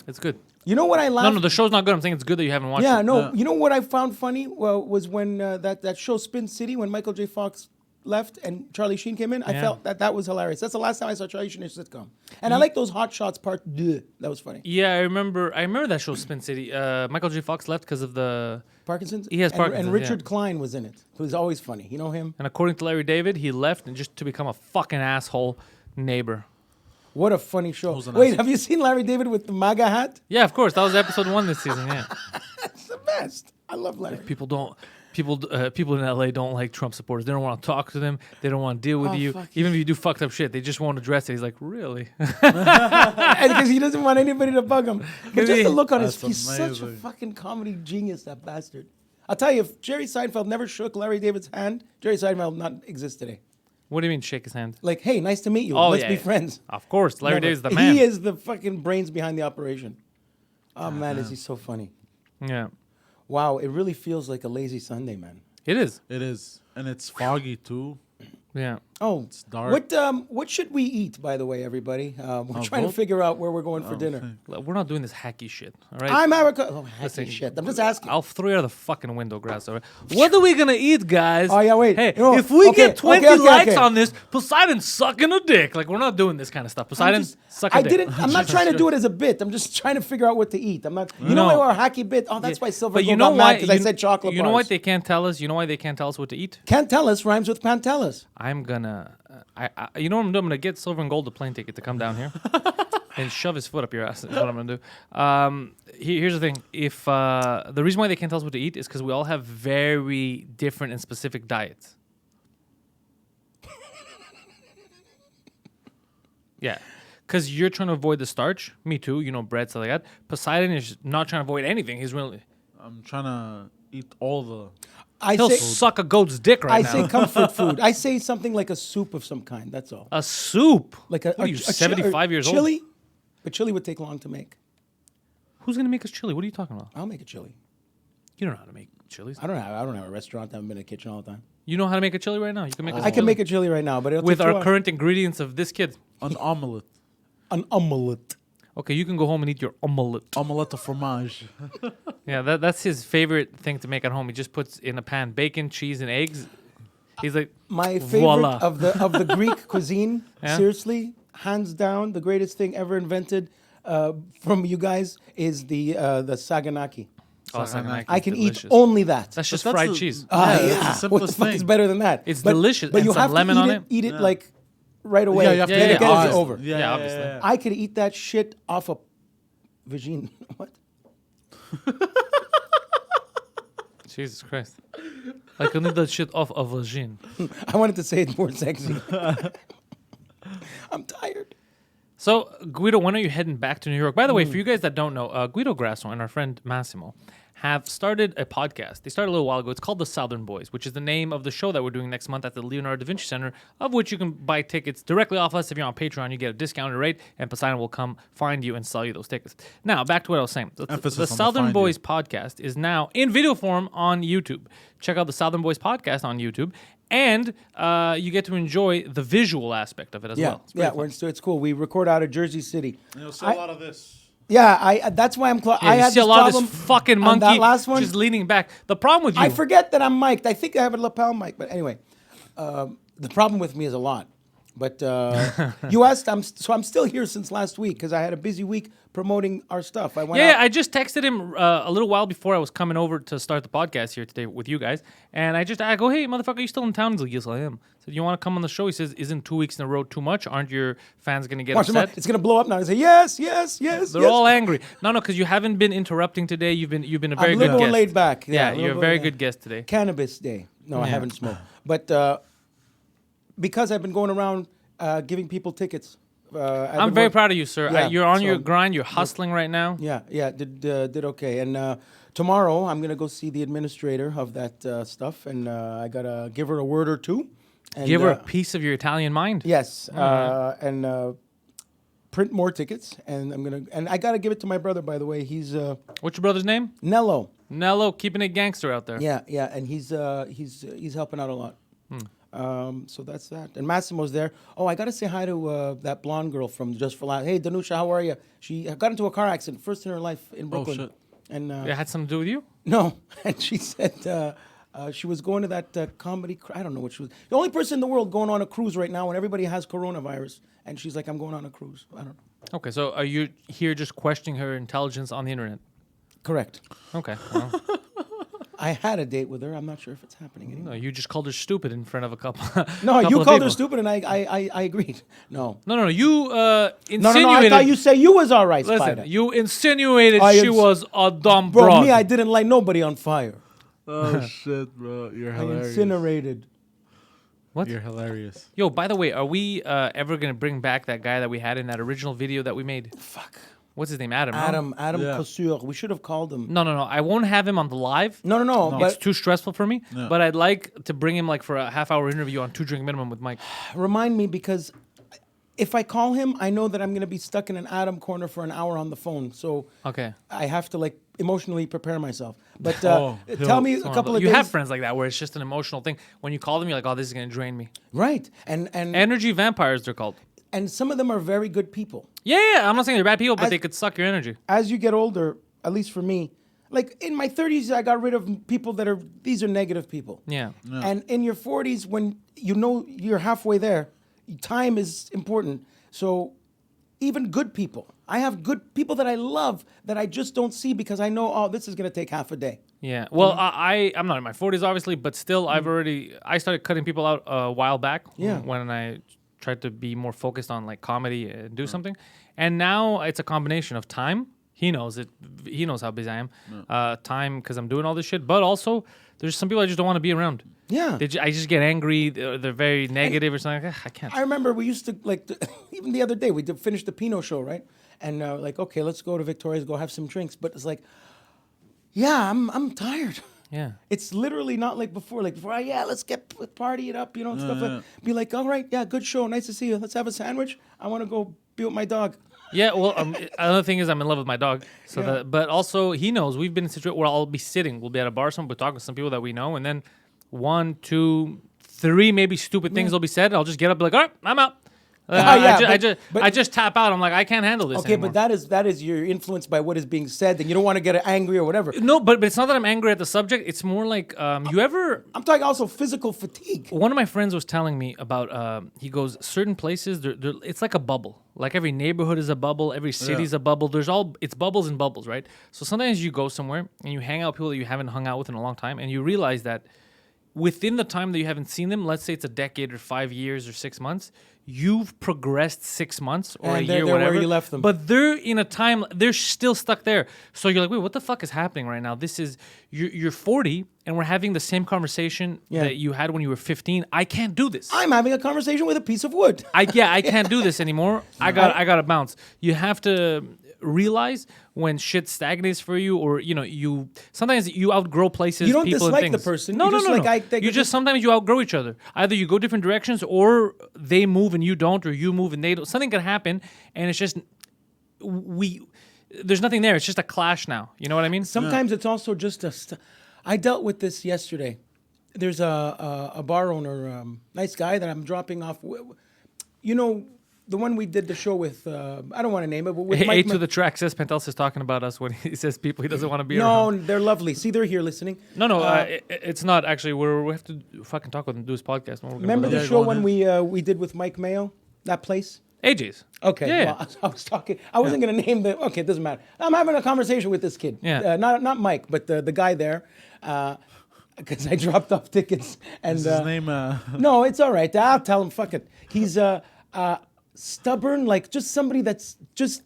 It's good. You know what I laughed? No, the show's not good. I'm saying it's good that you haven't watched Yeah, it. no. You know what I found funny was when that show Spin City, when Michael J. Fox left and Charlie Sheen came in. I Yeah. felt that was hilarious. That's the last time I saw Charlie Sheen in a sitcom. And I like those Hot Shots Part 2. That was funny. Yeah, I remember that show, Spin City. Michael J. Fox left because of the... Parkinson's? He has Parkinson's, And Richard yeah. Klein was in it, who's always funny. You know him? And according to Larry David, he left and just to become a fucking asshole neighbor. What a funny show. Who's an Wait, asshole? have you seen Larry David with the MAGA hat? Yeah, of course. That was episode 1 this season, yeah. It's the best. I love Larry. People don't People in LA don't like Trump supporters. They don't want to talk to them. They don't want to deal with you. fuck, Even if you do fucked up shit, they just won't address it. He's like, really? Because he doesn't want anybody to bug him. But just the look on his That's he's such a amazing. fucking comedy genius, that bastard. I'll tell you, if Jerry Seinfeld never shook Larry David's hand, Jerry Seinfeld would not exist today. What do you mean, shake his hand? Like, hey, nice to meet you. Oh, Let's yeah, be yeah. friends. Of course, Larry Never. David's the man. He is the fucking brains behind the operation. Oh, man, is he so funny. Yeah, Wow, it really feels like a lazy Sunday, man. it is. It is, and it's foggy too. Yeah. Oh, It's dark. what should we eat, by the way, everybody? We're trying to both? figure out where we're going for dinner. We're not doing this hacky shit, all right? I'm Erica. Oh, Listen, hacky shit. I'm just asking. I'll throw you out of the fucking window, grass. All right? What are we gonna eat, guys? Oh, yeah, wait. Hey, You know, if we okay, get 20 okay, likes okay. on this, Poseidon's sucking a dick. Like, we're not doing this kind of stuff. Poseidon, suck a dick. I'm not trying to do it as a bit. I'm just trying to figure out what to eat. I'm not. You No. know our hacky bit. Oh, that's why Silver But you Gold know got why? mad because I said chocolate You know bars. what they can't tell us? You know why they can't tell us what to eat? Can't tell us rhymes with Pantelis. I'm gonna, you know what I'm doing? I'm gonna get Silver and Gold a plane ticket to come down here and shove his foot up your ass. Is what I'm gonna do. Here's the thing: if the reason why they can't tell us what to eat is because we all have very different and specific diets. Yeah, because you're trying to avoid the starch. Me too. You know, bread, stuff like that. Poseidon is not trying to avoid anything. He's really I'm trying to eat all the. he'll say suck a goat's dick right I now. say comfort food. I say something like a soup of some kind. That's all. A soup. Like a What are you, 75 years old? chili. But chili would take long to make. Who's gonna make us chili? What are you talking about? I'll make a chili. You don't know how to make chilies. I don't have a restaurant. I haven't been in a kitchen all the time. You know how to make a chili right now. You can make. Us I can make a chili right now, but it'll with take 2 our hours. current ingredients of this kid. An omelette. An omelette. Okay, you can go home and eat your omelette. Omelette de fromage. Yeah, that's his favorite thing to make at home. He just puts in a pan bacon, cheese, and eggs. He's like, My favorite Voila. of the Greek cuisine. Yeah? Seriously, hands down, the greatest thing ever invented from you guys is the saganaki. oh, saganaki I is can delicious. eat only that. That's just But that's fried the- cheese. Ah, Yeah, that's the what the simplest fuck thing. is better than that? It's delicious, But and you some have lemon to on eat it. Eat it like right away. Yeah, you have to Yeah, eat yeah, it yeah, fast. obviously. over. Yeah, obviously. I could eat that shit off a vagine. What? Jesus Christ. I can eat that shit off a vagine. I wanted to say it more sexy. I'm tired. So, Guido, when are you heading back to New York? By the way, for you guys that don't know, Guido Grasso and our friend Massimo have started a podcast. They started a little while ago. It's called The Southern Boys, which is the name of the show that we're doing next month at the Leonardo da Vinci Center, of which you can buy tickets directly off us. If you're on Patreon, you get a discounted rate, and Poseidon will come find you and sell you those tickets. Now, back to what I was saying. Emphasis The on the Southern find Boys you. podcast is now in video form on YouTube. Check out the Southern Boys podcast on YouTube, and you get to enjoy the visual aspect of it as Yeah, well. It's pretty fun. it's cool. We record out of Jersey City. You'll see a lot of this. Yeah, that's why I'm close. Yeah, I you had see a this lot problem of this fucking on monkey that last one. just leaning back. The problem with you, I forget that I'm mic'd. I think I have a lapel mic, but anyway, the problem with me is a lot. But you asked, I'm still here since last week because I had a busy week promoting our stuff. I went yeah, out. I just texted him a little while before I was coming over to start the podcast here today with you guys, and I go, hey, motherfucker, you still in town? He's like, yes, I am. I said, you want to come on the show? He says, isn't 2 weeks in a row too much? Aren't your fans going to get Watch them out. upset? It's gonna blow up now. I say yes, yes, yes. They're yes. all angry. No, because you haven't been interrupting today. You've been a very I'm good liberal guest. and laid back. Yeah, Yeah, you're a very good guest today. Cannabis day. No, I Yeah. haven't smoked. But because I've been going around giving people tickets. I'm very proud of you, sir. Yeah, You're on your so- grind. You're hustling right now. Yeah, did okay. And tomorrow I'm gonna go see the administrator of that stuff, and I gotta give her a word or two. And, Give her a piece of your Italian mind. Yes, and print more tickets, and I gotta give it to my brother. By the way, he's What's your brother's name? Nello. Nello, keeping it gangster out there. Yeah, and he's helping out a lot. So that's that. And Massimo's there. Oh, I gotta say hi to that blonde girl from Just for Laughs. Hey, Danusha, how are you? She got into a car accident, first in her life in Brooklyn. shit. And It had something to do with you? no, and she said she was going to that comedy. I don't know what she was. The only person in the world going on a cruise right now, when everybody has coronavirus, and she's like, "I'm going on a cruise." I don't know. Okay, so are you here just questioning her intelligence on the internet? Correct. Okay. Well, I had a date with her. I'm not sure if it's happening anymore. no, you just called her stupid in front of a couple. No, couple you of called her people. stupid, and I agreed. No. No, you insinuated. No, I thought you say you was all right, Listen, Spider. you insinuated I she ins- was a dumb Bro, broad. me, I didn't light nobody on fire. Oh shit, bro! You're I hilarious. incinerated. What? You're hilarious. Yo, by the way, are we ever gonna bring back that guy that we had in that original video that we made? Fuck. What's his name? Adam. no? Adam Yeah. Couture. We should have called him. No. I won't have him on the live. No. No. It's But too stressful for me. Yeah. But I'd like to bring him like for a half-hour interview on 2-drink minimum with Mike. remind me, because if I call him, I know that I'm going to be stuck in an Adam corner for an hour on the phone. So Okay. I have to like emotionally prepare myself. But Oh, tell me a So couple of you days. have friends like that where it's just an emotional thing. When you call them, you're like, "Oh, this is gonna drain me." Right. And Energy vampires, they're called. some of them are very good people. Yeah. I'm not saying they're bad people, but As- they could suck your energy. As you get older, at least for me, like in my 30s, I got rid of people these are negative people. Yeah. And in your 40s, when you know you're halfway there, time is important. So even good people, I have good people that I love that I just don't see because I know, oh, this is going to take half a day. Yeah. Well, I'm not in my 40s, obviously, but still, I started cutting people out a while back. Yeah. When I tried to be more focused on like comedy and do something, and now it's a combination of time. He knows it. He knows how busy I am. Time because I'm doing all this shit, but also there's some people I just don't want to be around. Yeah. I just get angry. They're very negative or something. Like, I can't. I remember we used to even the other day we did finish the Pinot show, right? And like, okay, let's go to Victoria's, go have some drinks. But it's like, yeah, I'm tired. Yeah. It's literally not like before. Like before, let's party it up, and stuff. Like, be like, all right, yeah, good show, nice to see you. Let's have a sandwich. I want to go be with my dog. Yeah, well, another thing is I'm in love with my dog. So Yeah. but also he knows we've been in a situation where I'll be sitting, we'll be at a bar, we'll talk with some people that we know, and then 1, 2, 3 maybe stupid things will be said. I'll just get up, and be like, all right, I'm out. I just tap out. I'm like, I can't handle this. Okay, anymore. but that is you're influenced by what is being said, and you don't want to get angry or whatever. No, but it's not that I'm angry at the subject. It's more like you ever. I'm talking also physical fatigue. One of my friends was telling me about. He goes certain places. It's like a bubble. Like every neighborhood is a bubble. Every city's a bubble. It's bubbles and bubbles, right? So sometimes you go somewhere and you hang out with people that you haven't hung out with in a long time, and you realize that within the time that you haven't seen them, let's say it's a decade or 5 years or 6 months, you've progressed 6 months or And a they're year, where whatever. you left them. But they're in a time, they're still stuck there. So you're like, wait, what the fuck is happening right now? This is, you're 40 and we're having the same conversation that you had when you were 15. I can't do this. I'm having a conversation with a piece of wood. I can't do this anymore. I gotta bounce. You have to realize when shit stagnates for you, or you sometimes you outgrow places. You don't people, dislike and the things. person. No, You no, just no, like, no. I think You it's just sometimes you outgrow each other. Either you go different directions, or they move and you don't, or you move and they don't. Something can happen, and it's just there's nothing there. It's just a clash now. You know what I mean? Sometimes it's also just I dealt with this yesterday. There's a bar owner, nice guy that I'm dropping off. The one we did the show with. I don't want to name it, but with A Mike. to the track says Pantelis is talking about us when he says people he doesn't want to be No, around. they're lovely. See, they're here listening. No, it's not actually. We have to fucking talk with him, do his podcast. When we're gonna Remember go the there. show go when ahead. we did with Mike Mayo? That place? AJ's. Okay. Yeah. Well, I was talking. I wasn't going to name the. Okay, it doesn't matter. I'm having a conversation with this kid. Yeah. Not Mike, but the guy there, because I dropped off tickets and. Is his name? No, it's all right. I'll tell him. Fuck it. He's stubborn, like just somebody that's just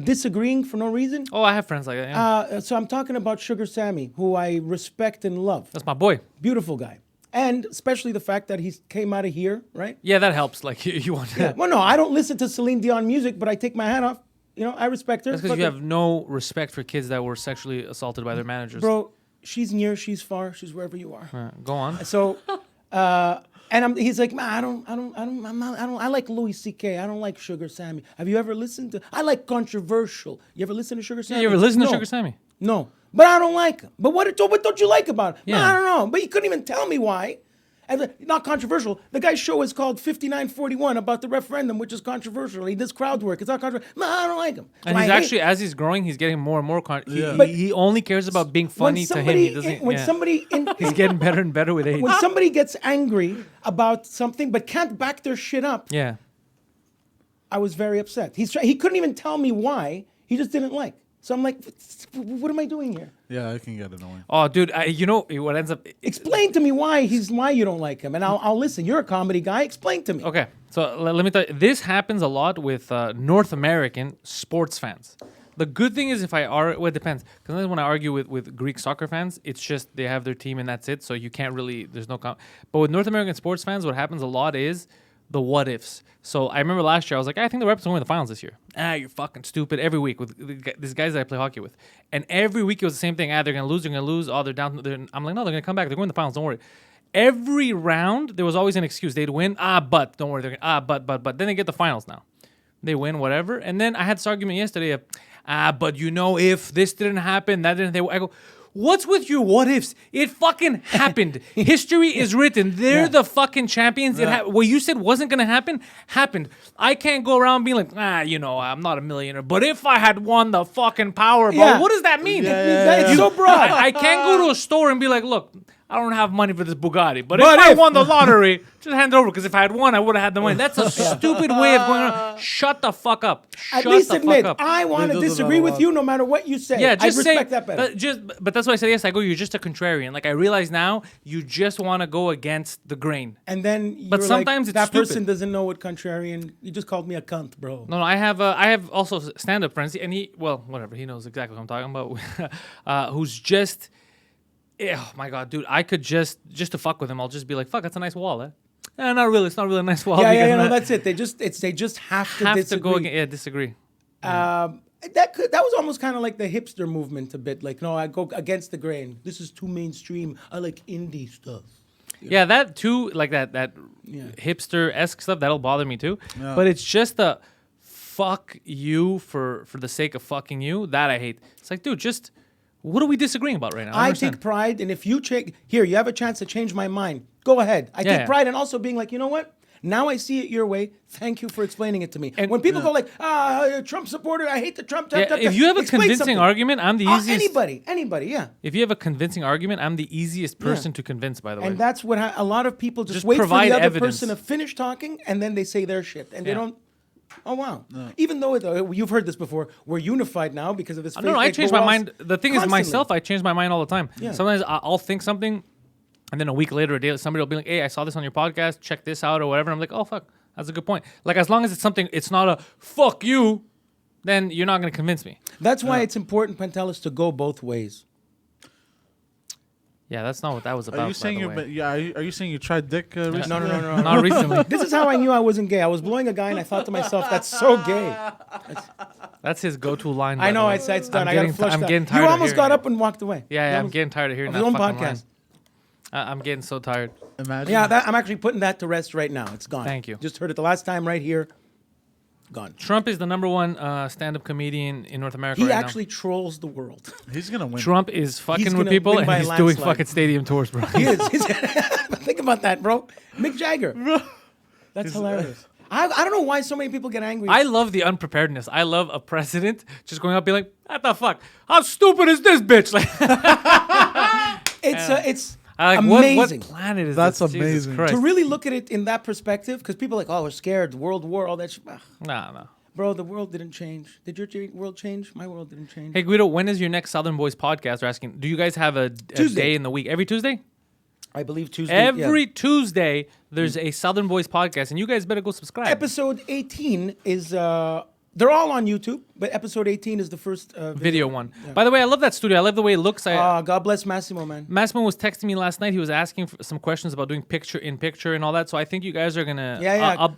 disagreeing for no reason. Oh, I have friends like that. Yeah. So I'm talking about Sugar Sammy, who I respect and love. That's my boy. Beautiful guy, and especially the fact that he came out of here, right? Yeah, that helps. Like you want. Yeah. Well, no, I don't listen to Celine Dion music, but I take my hat off. I respect her. That's because Fuck you her. have no respect for kids that were sexually assaulted by their managers. Bro, she's near, she's far, she's wherever you are. Go on. So, he's like, man, I like Louis C.K. I don't like Sugar Sammy. Have you ever listened to? I like controversial. You ever listen to Sugar Sammy? You ever listen to No. Sugar Sammy? No, but I don't like him. But what don't you like about him? Yeah. No, I don't know. But he couldn't even tell me why. And not controversial. The guy's show is called 5941 about the referendum, which is controversial. He does crowd work. It's not controversial. No, I don't like him. And So he's I hate- actually, as he's growing, he's getting more and more. But- He only cares about being when funny to him. somebody, He doesn't. when yeah. somebody He's getting better and better with age. when somebody gets angry about something but can't back their shit up, Yeah. I was very upset. He couldn't even tell me why. He just didn't like. So I'm like, what am I doing here? Yeah, it can get annoying. Oh, dude, you know what ends up? Explain to me why you don't like him, and I'll listen. You're a comedy guy. Explain to me. Okay, so let me tell you, this happens a lot with North American sports fans. The good thing is if well, it depends. Because when I argue with Greek soccer fans, it's just they have their team and that's it. So you can't really, there's no, but with North American sports fans, what happens a lot is the what ifs. So I remember last year, I was like, I think the Raptors will win the finals this year. You're fucking stupid every week with these guys that I play hockey with. And every week it was the same thing. They're going to lose, they're going to lose. Oh, they're down. I'm like, no, they're going to come back. They're going to the finals. Don't worry. Every round, there was always an excuse. They'd win. But don't worry. But then they get the finals now. They win, whatever. And then I had this argument yesterday of, but if this didn't happen, that didn't, I go, what's with your what ifs? It fucking happened. History is written. They're the fucking champions. What you said wasn't going to happen, happened. I can't go around being like, I'm not a millionaire. But if I had won the fucking Powerball, what does that mean? It's so broad. I can't go to a store and be like, look, I don't have money for this Bugatti. But if I won the lottery, just hand it over. Because if I had won, I would have had the money. That's a stupid way of going around. Shut the fuck up. At least admit, I want to disagree with you no matter what you say. Yeah, just I respect that better. But that's why I said yes. I go, you're just a contrarian. Like I realize now, you just want to go against the grain. And then but sometimes it's that stupid. person doesn't know what contrarian. You just called me a cunt, bro. No, I have also stand-up friends, and whatever. He knows exactly what I'm talking about. Who's just. Oh my god, dude! I could just to fuck with him, I'll just be like, "Fuck, that's a nice wall, eh?" Not really. It's not really a nice wall. Yeah. That's it. They just have to disagree. To go disagree. That was almost kind of like the hipster movement a bit. Like, no, I go against the grain. This is too mainstream. I like indie stuff. Yeah, that too, like that hipster-esque stuff, that'll bother me too. Yeah. But it's just the fuck you for the sake of fucking you that I hate. It's like, dude, just. What are we disagreeing about right now? I take pride, and if you you have a chance to change my mind. Go ahead. I take pride in also being like, you know what? Now I see it your way. Thank you for explaining it to me. And when people go like, Trump supporter, I hate the Trump. If you have a convincing argument, I'm the easiest. Anybody, yeah. If you have a convincing argument, I'm the easiest person to convince, by the way. And that's what a lot of people just wait for the other person to finish talking, and then they say their shit, and they don't. Oh, wow. No. Even though you've heard this before, we're unified now because of this. No, I change my mind. The thing is, myself, I change my mind all the time. Yeah. Sometimes I'll think something, and then a week later, a day, somebody will be like, hey, I saw this on your podcast, check this out or whatever. And I'm like, oh, fuck, that's a good point. Like, as long as it's something, it's not a fuck you, then you're not going to convince me. That's why it's important, Pantelis, to go both ways. Yeah, that's not what that was about. Are you saying are you saying you tried dick recently? No. Not recently. This is how I knew I wasn't gay. I was blowing a guy, and I thought to myself, "That's so gay." That's his go-to line. I know it's done. I gotta flush that. Getting tired. You almost got up and walked away. Yeah, I'm getting tired of hearing that fucking podcast. I'm getting so tired. Imagine. Yeah, I'm actually putting that to rest right now. It's gone. Thank you. Just heard it the last time right here. Gone. Trump is the number one stand-up comedian in North America. He actually trolls the world. He's gonna win. Trump is fucking with people, and he's doing fucking stadium tours, bro. He is. Think about that, bro. Mick Jagger. That's hilarious. I don't know why so many people get angry. I love the unpreparedness. I love a president just going up, be like, "What the fuck? How stupid is this bitch?" Like, it's. Amazing. What planet is That's this? amazing. To really look at it in that perspective, because people are like, oh, we're scared, World War, all that shit. No. Bro, the world didn't change. Did your world change? My world didn't change. Hey, Guido, when is your next Southern Boys podcast? They're asking, do you guys have a day in the week? Every Tuesday? I believe Tuesday. Every Tuesday, there's a Southern Boys podcast, and you guys better go subscribe. Episode 18 is... they're all on YouTube, but episode 18 is the first video one. Yeah. By the way, I love that studio. I love the way it looks. God bless Massimo, man. Massimo was texting me last night. He was asking for some questions about doing picture-in-picture and all that. So I think you guys are gonna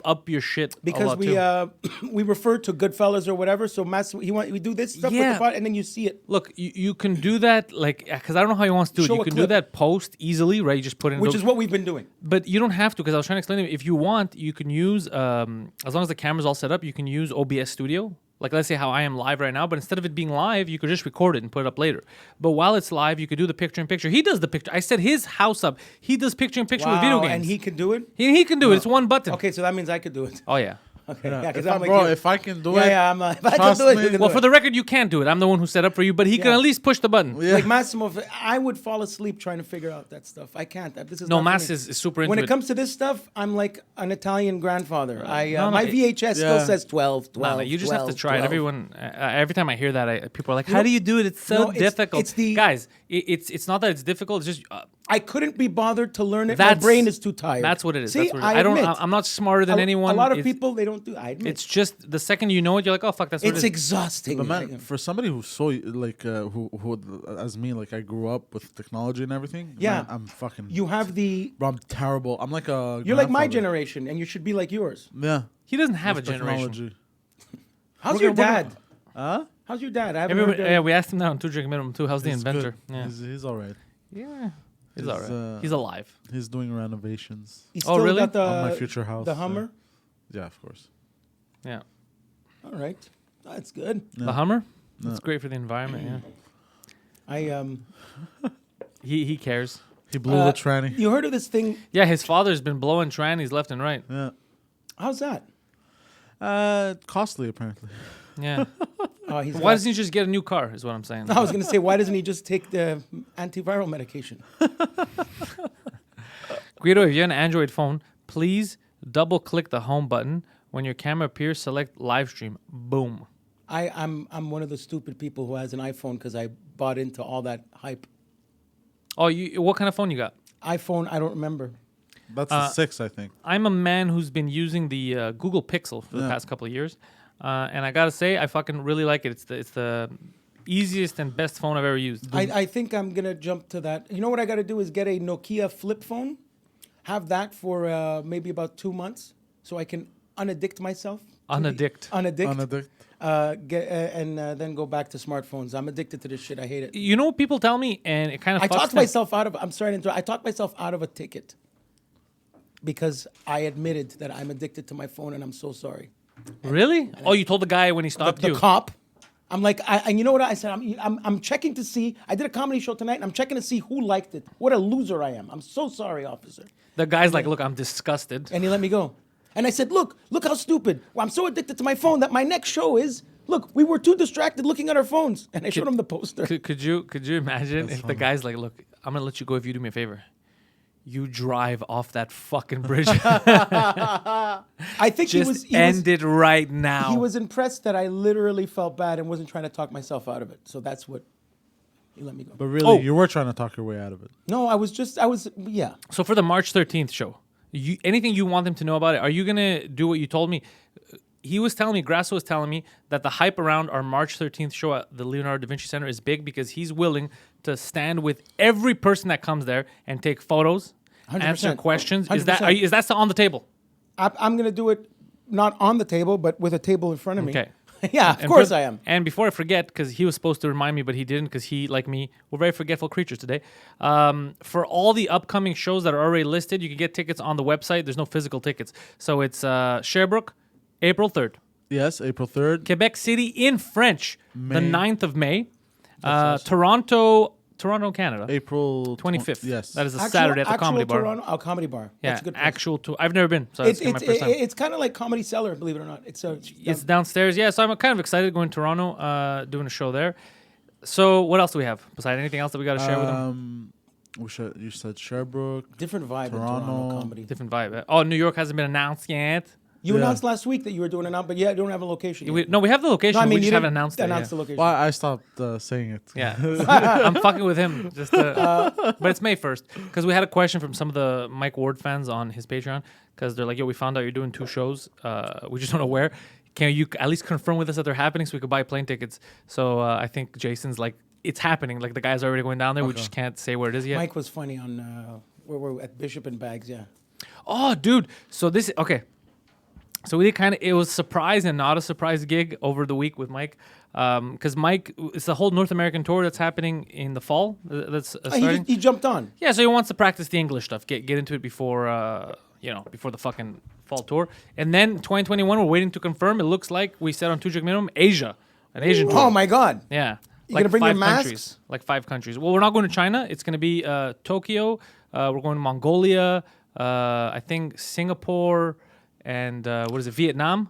up your shit because we refer to Goodfellas or whatever. So Massimo, we do this stuff with the pod, and then you see it. Look, you can do that because I don't know how he wants to do it. You can do that post easily, right? You just put in which is what we've been doing. But you don't have to because I was trying to explain to you. If you want, you can use as long as the camera's all set up, you can use OBS Studio. Like, let's say how I am live right now, but instead of it being live, you could just record it and put it up later. But while it's live, you could do the picture-in-picture. He does the picture. I set his house up. He does picture-in-picture with video games. And he can do it? He can do it. It's one button. Okay, so that means I could do it. Oh, yeah. Okay, if I can do it, if I can do it. Well, for the record, you can't do it. I'm the one who set up for you, but he can at least push the button. Yeah. Like Massimo, I would fall asleep trying to figure out that stuff. I can't. This is Mass is super into it. When it comes to this stuff, I'm like an Italian grandfather. My VHS still says 12. You just have to try it. Everyone, every time I hear that, people are like, "How do you do it? It's so difficult." It's guys. It's not that it's difficult. It's just I couldn't be bothered to learn it. My That's- brain is too tired. That's what it is. See, That's what it is. admit. I'm not smarter than anyone. A lot of It's- people, they don't do. I admit. It's just the second you know it, you're like, oh fuck, that's what It's it is. exhausting. But man, for somebody who's so like who as me, like I grew up with technology and everything. Yeah. man, I'm fucking. You have the. Bro, I'm terrible. I'm like a. You're like my grandfather. generation, and you should be like yours. Yeah. He doesn't have with a generation. technology. How's We're your gonna- dad? Huh? How's your dad? I haven't Everybody, heard yeah, we asked him that on 2 Drink Minimum too. How's the He's inventor? good. Yeah, He's all right. yeah, he's He's, alright. He's alive. He's doing renovations He's Oh, still really? got the, on my future house. the Hummer. Yeah, of course. Yeah, All right, that's good. the Hummer. Yeah. It's great for the environment. Yeah, I he cares. He blew the tranny. You heard of this thing? Yeah, his father's been blowing trannies left and right. Yeah. How's that? Costly apparently. Yeah. He's Why doesn't he just get a new car? Is what I'm saying. I was gonna say, why doesn't he just take the antiviral medication? Guido, if you have an Android phone, please double click the home button. When your camera appears, select live stream. Boom. I'm one of the stupid people who has an iPhone because I bought into all that hype. Oh, what kind of phone you got? iPhone, I don't remember. That's the 6, I think. I'm a man who's been using the Google Pixel for the past couple of years, and I gotta say, I fucking really like it. It's the easiest and best phone I've ever used. I think I'm gonna jump to that. You know what I got to do is get a Nokia flip phone, have that for maybe about 2 months, so I can unaddict myself. Unaddict. Unaddict. Then go back to smartphones. I'm addicted to this shit. I hate it. You know what people tell me, and it kind of I fucks talked me. myself out of. I'm sorry to interrupt. I talked myself out of a ticket because I admitted that I'm addicted to my phone, and I'm so sorry. Really? Oh, you told the guy when he stopped The you. cop. I'm like, and you know what I said? I'm checking to see. I did a comedy show tonight, and I'm checking to see who liked it. What a loser I am. I'm so sorry, officer. The guy's like, look, I'm disgusted. And he let me go. And I said, look how stupid. Well, I'm so addicted to my phone that my next show is, look, we were too distracted looking at our phones. And I showed him the poster. Could you imagine if the guy's like, look, I'm gonna let you go if you do me a favor. You drive off that fucking bridge. I think Just end it right now. He was impressed that I literally felt bad and wasn't trying to talk myself out of it. So that's what he let me go. But really, Oh. you were trying to talk your way out of it. No, yeah. So for the March 13th show, anything you want them to know about it? Are you gonna do what you told me? He was telling me, Grasso was telling me that the hype around our March 13th show at the Leonardo da Vinci Center is big because he's willing to stand with every person that comes there and take photos, 100%. answer questions. Is 100%. is that still on the table? I'm going to do it not on the table, but with a table in front of me. Okay. Yeah, of And course for- I am. And before I forget, because he was supposed to remind me, but he didn't, because he, like me, we're very forgetful creatures today. For all the upcoming shows that are already listed, you can get tickets on the website. There's no physical tickets. So it's Sherbrooke, April 3rd. Yes, April 3rd. Quebec City in French, the May. 9th of May. Toronto, Canada, April 25th. Yes. That is a Saturday at the Comedy Bar. Toronto, Comedy Bar. Yeah, That's a good place. actual tour. I've never been, so it's my first time. It's kind of like Comedy Cellar, believe it or not. It's downstairs. Yeah, so I'm kind of excited going to Toronto, doing a show there. So what else do we have? Besides anything else that we got to share with them? You said Sherbrooke. different vibe Toronto. in Toronto comedy. Different vibe. Oh, New York hasn't been announced yet. You Yeah. announced last week that you were doing it now, but yeah, you don't have a location. Yet. We have the location. No, I mean, we you just haven't didn't announced it. announce Yeah. the location. Well, I stopped saying it. Yeah, I'm fucking with him. But it's May 1st because we had a question from some of the Mike Ward fans on his Patreon because they're like, "Yo, we found out you're doing 2 shows. We just don't know where. Can you at least confirm with us that they're happening so we could buy plane tickets?" So I think Jason's like, "It's happening. Like the guys are already going down there. We just can't say where it is yet." Mike was funny on where we're at Bishop and Bags. Yeah. Oh, dude. So this okay. So we did it was a surprise and not a surprise gig over the week with Mike. Because Mike, it's the whole North American tour that's happening in the fall. That's starting. He jumped on. Yeah, so he wants to practice the English stuff, get into it before before the fucking fall tour. And then 2021, we're waiting to confirm. It looks like we said on 2 Drink Minimum, Asia, an Asian tour. Oh my God. Yeah. You gonna bring your 5 masks? countries. Like 5 countries. Well, we're not going to China. It's going to be Tokyo. We're going to Mongolia. I think Singapore and Vietnam